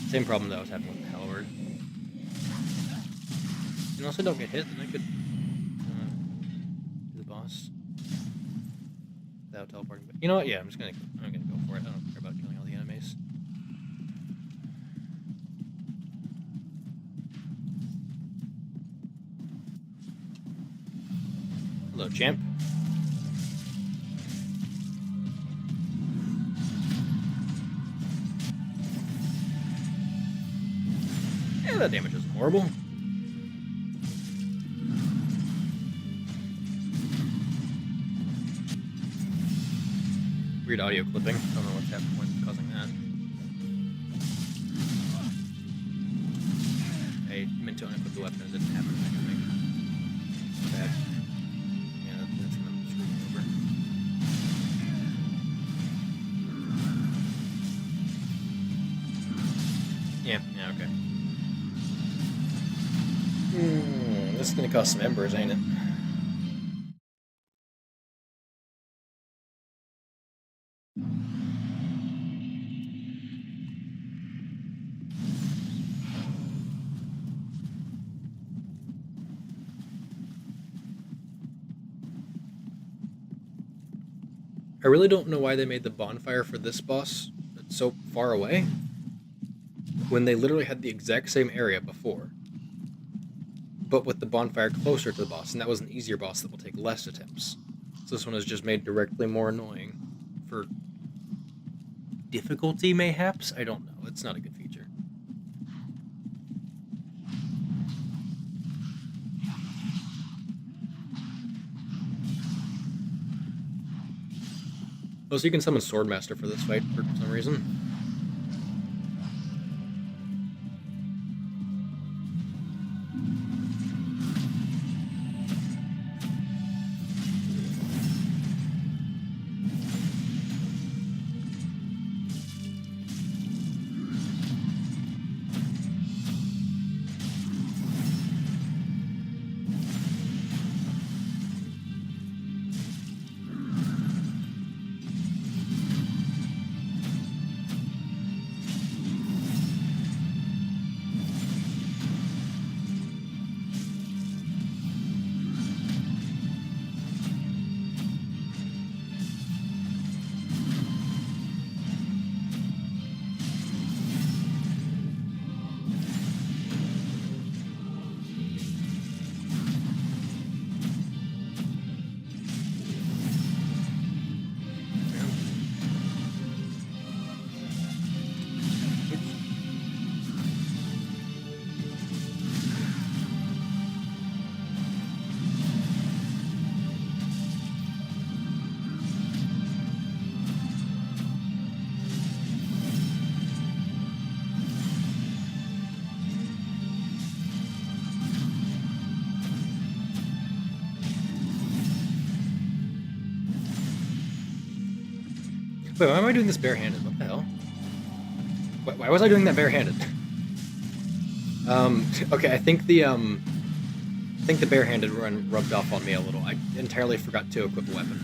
same problem that I was having with the Hellward. Unless I don't get hit, then I could without teleporting. But you know what? Yeah, I'm gonna go for it. I don't care about killing all the enemies. Hello, champ. Yeah, that damage isn't horrible. Weird audio clipping. I don't know what's happening, what's causing that. I meant to unequip the weapon, it didn't happen. Bad. Yeah, that's gonna screw me over. Yeah, okay. This is gonna cost some embers, ain't it? I really don't know why they made the bonfire for this boss so far away, when they literally had the exact same area before, but with the bonfire closer to the boss, and that was an easier boss that will take less attempts. So this one is just made directly more annoying for difficulty, mayhaps? I don't know. It's not a good feature. Oh, so you can summon Swordmaster for this fight for some reason. Wait, why am I doing this barehanded? What the hell? Why was I doing that barehanded? Okay, I think the barehanded run rubbed off on me a little. I entirely forgot to equip a weapon.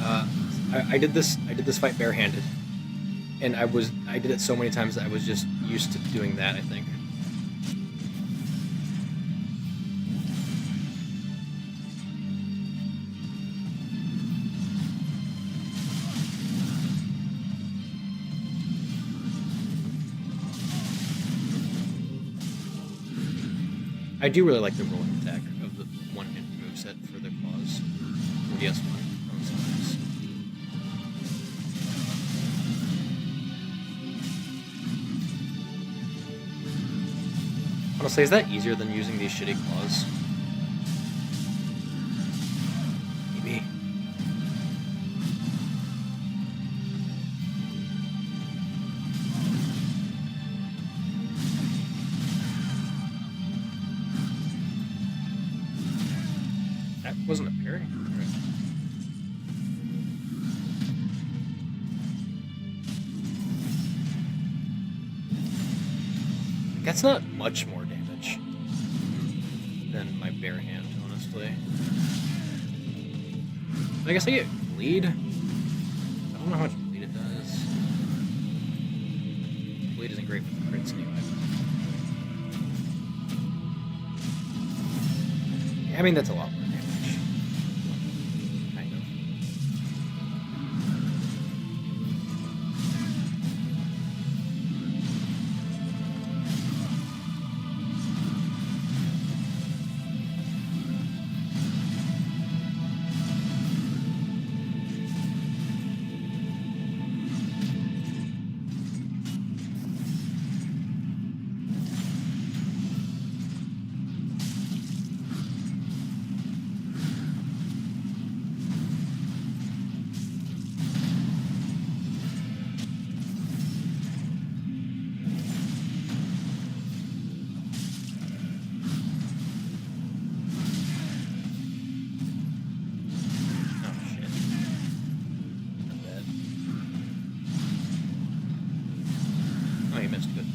I did this fight barehanded, and I did it so many times that I was just used to doing that, I think. I do really like the rolling attack of the one-hit moveset for the claws. ds2. That was nice. Honestly, is that easier than using these shitty claws? Maybe. That wasn't a parry? Right. That's not much more damage than my bare hand, honestly. I guess I get bleed. I don't know how much bleed it does. Bleed isn't great for the crits anyway. I mean, that's a lot more damage. Kind of. Good.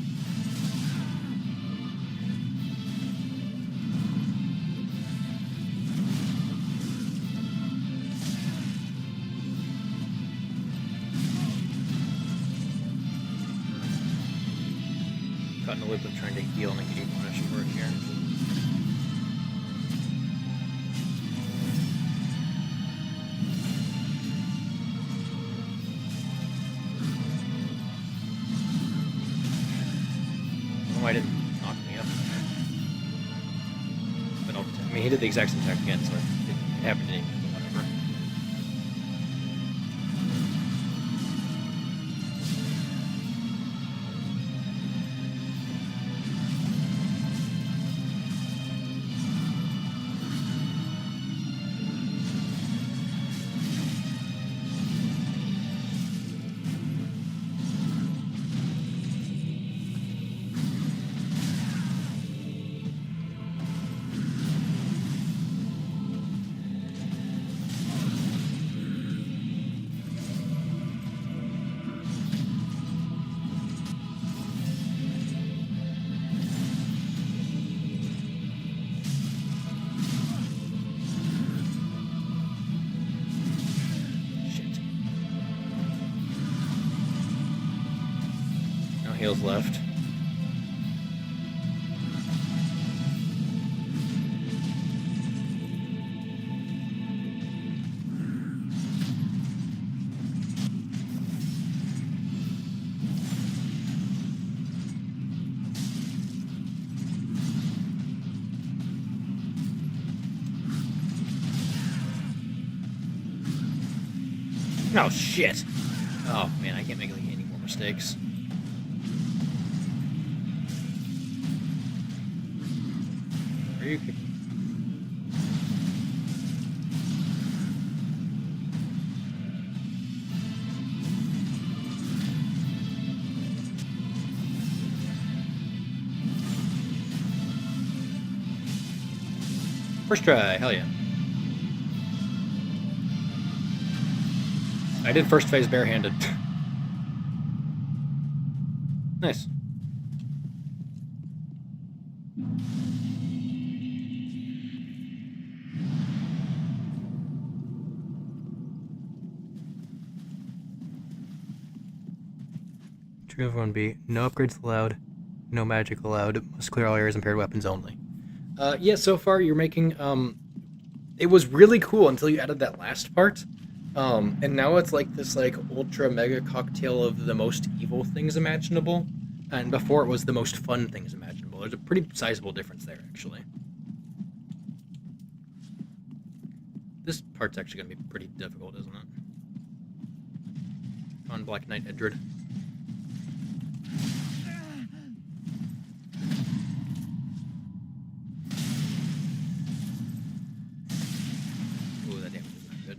Caught in the loop of trying to heal and getting punished for it here. Oh, I didn't knock me up. But I mean, he did the exact same attack again, so it happened anyway, but whatever. Heals left. Oh shit! Oh man, I can't make any more mistakes. Are you kidding? First try, hell yeah. I did first phase barehanded. Nice. True of 1B. No upgrades allowed. No magic allowed. Must clear all areas and paired weapons only. Yeah, so far you're making, it was really cool until you added that last part. And now it's like this, like, ultra mega cocktail of the most evil things imaginable. And before it was the most fun things imaginable. There's a pretty sizable difference there, actually. This part's actually going to be pretty difficult, isn't it? Come on, Black Knight Edred. Ooh, that damage is not good.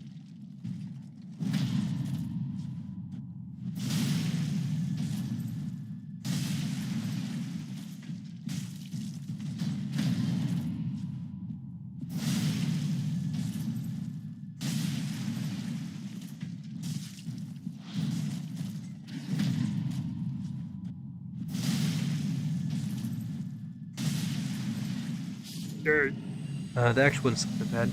The actual one's not that bad.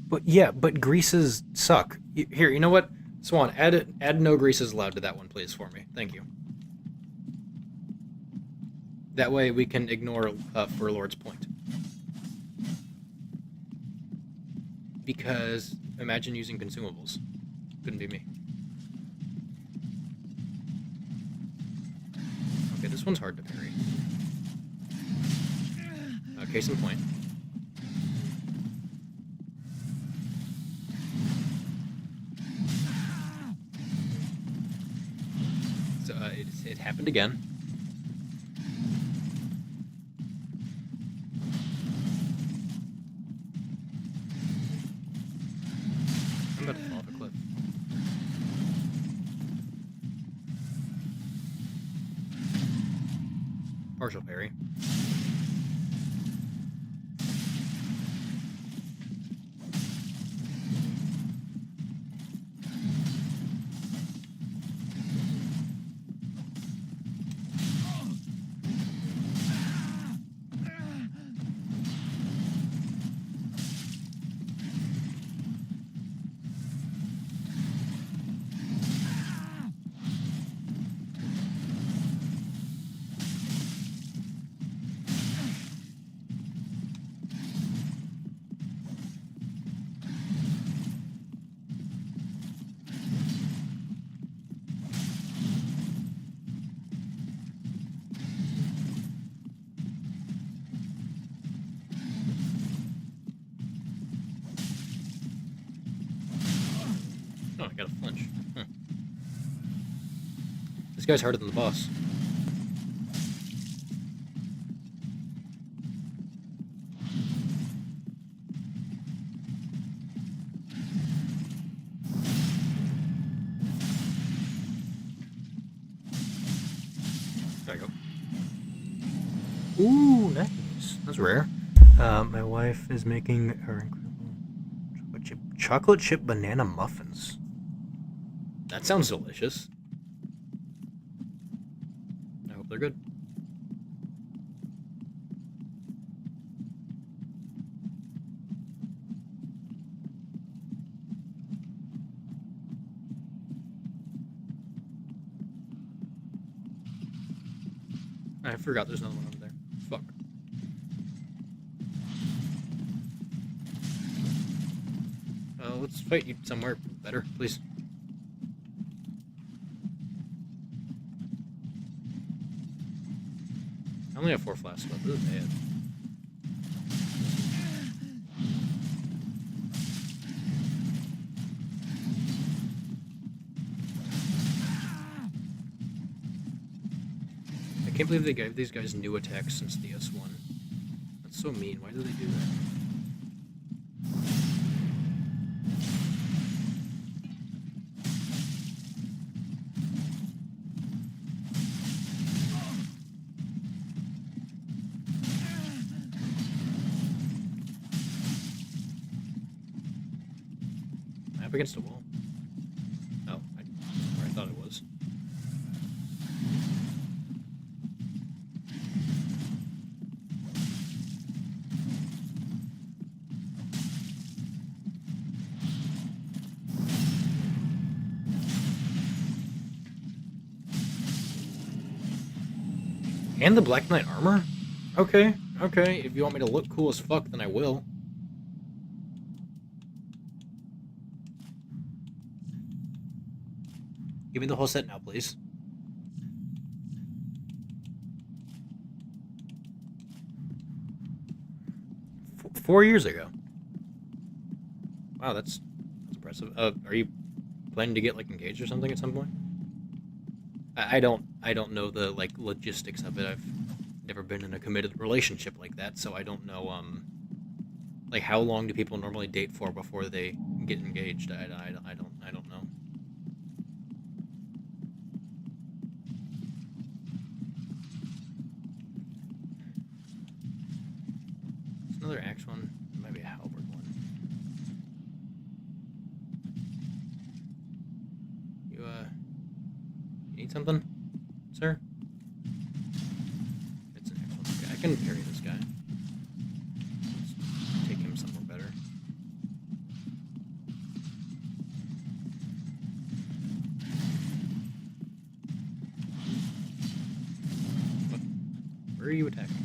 But yeah, but greases suck. Here, you know what? Swan, add no greases allowed to that one, please, for me. Thank you. That way we can ignore for Lord's point. Because imagine using consumables. Couldn't be me. Okay, this one's hard to parry. Case in point. So it happened again. I'm about to fall off a cliff. Partial parry. This guy's harder than the boss. There you go. Ooh, nice. That's rare. My wife is making her incredible chocolate chip banana muffins. That sounds delicious. I hope they're good. I forgot there's another one over there. Fuck. Let's fight you somewhere better, please. I only have 4 flasks left. This is bad. I can't believe they gave these guys new attacks since ds1. That's so mean. Why do they do that? Up against a wall. Oh, I thought it was. And the Black Knight armor? Okay, okay. If you want me to look cool as fuck, then I will. Give me the whole set now, please. Four years ago. Wow, that's impressive. Are you planning to get like engaged or something at some point? I don't know the like logistics of it. I've never been in a committed relationship like that, so I don't know like how long do people normally date for before they get engaged? I don't know. There's another axe one. It might be a halberd one. You need something, sir? It's an axe one. Okay, I can parry this guy. Let's take him somewhere better. What? Where are you attacking?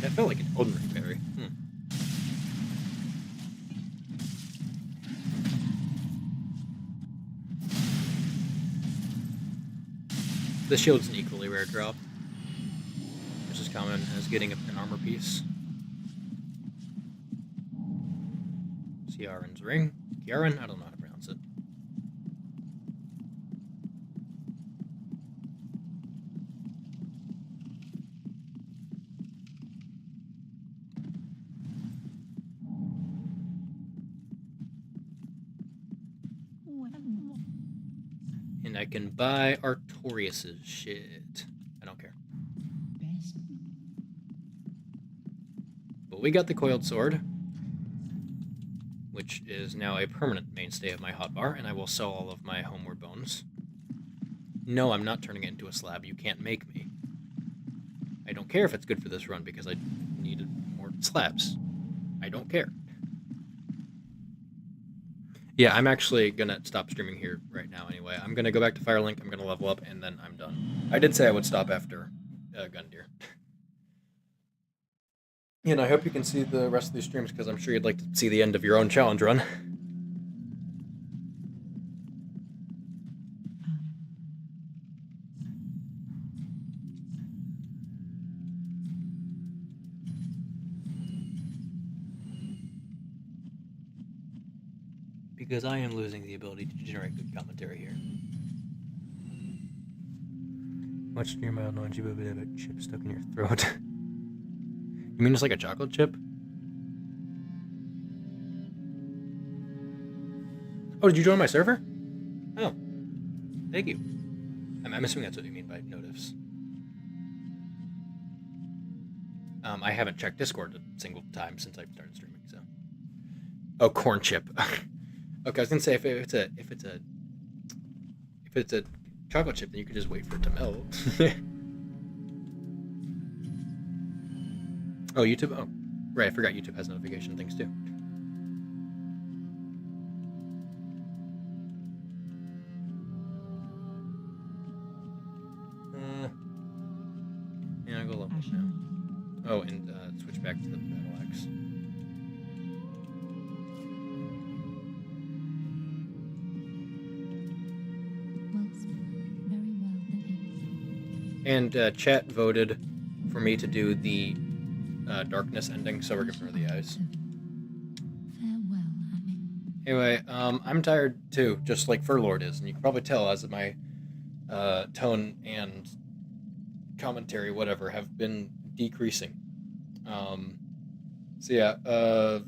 That felt like an ordinary parry. This shield's an equally rare drop. Just as common as getting an armor piece. Ciaran's ring. Ciaran? I don't know how to pronounce it. And I can buy Artorias's shit. I don't care. Best. But we got the coiled sword, which is now a permanent mainstay of my hotbar, and I will sell all of my homeward bones. No, I'm not turning it into a slab. You can't make me. I don't care if it's good for this run because I needed more slabs. I don't care. Yeah, I'm actually gonna stop streaming here right now anyway. I'm gonna go back to Firelink, I'm gonna level up, and then I'm done. I did say I would stop after Gundyr. Yeah, and I hope you can see the rest of these streams because I'm sure you'd like to see the end of your own challenge run. Because I am losing the ability to generate good commentary here. Much near mild non-G, but a chip stuck in your throat. You mean it's like a chocolate chip? Oh, did you join my server? Oh, thank you. I'm assuming that's what you mean by notifs. I haven't checked Discord a single time since I started streaming, so. Oh, corn chip. Okay, I was gonna say if it's a chocolate chip, then you could just wait for it to melt. Oh, YouTube. Oh, right. I forgot YouTube has notification things too. Yeah, I'll go level up now. Oh, and switch back to the battle axe. Very well, the And chat voted for me to do the darkness ending, so we're giving her the eyes. Farewell, Annie. Anyway, I'm tired too, just like Furlord is, and you can probably tell as my tone and commentary, whatever, have been decreasing. So yeah,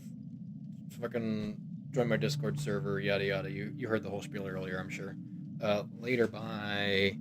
fucking join my Discord server, yada yada. You heard the whole spiel earlier, I'm sure. Later, bye.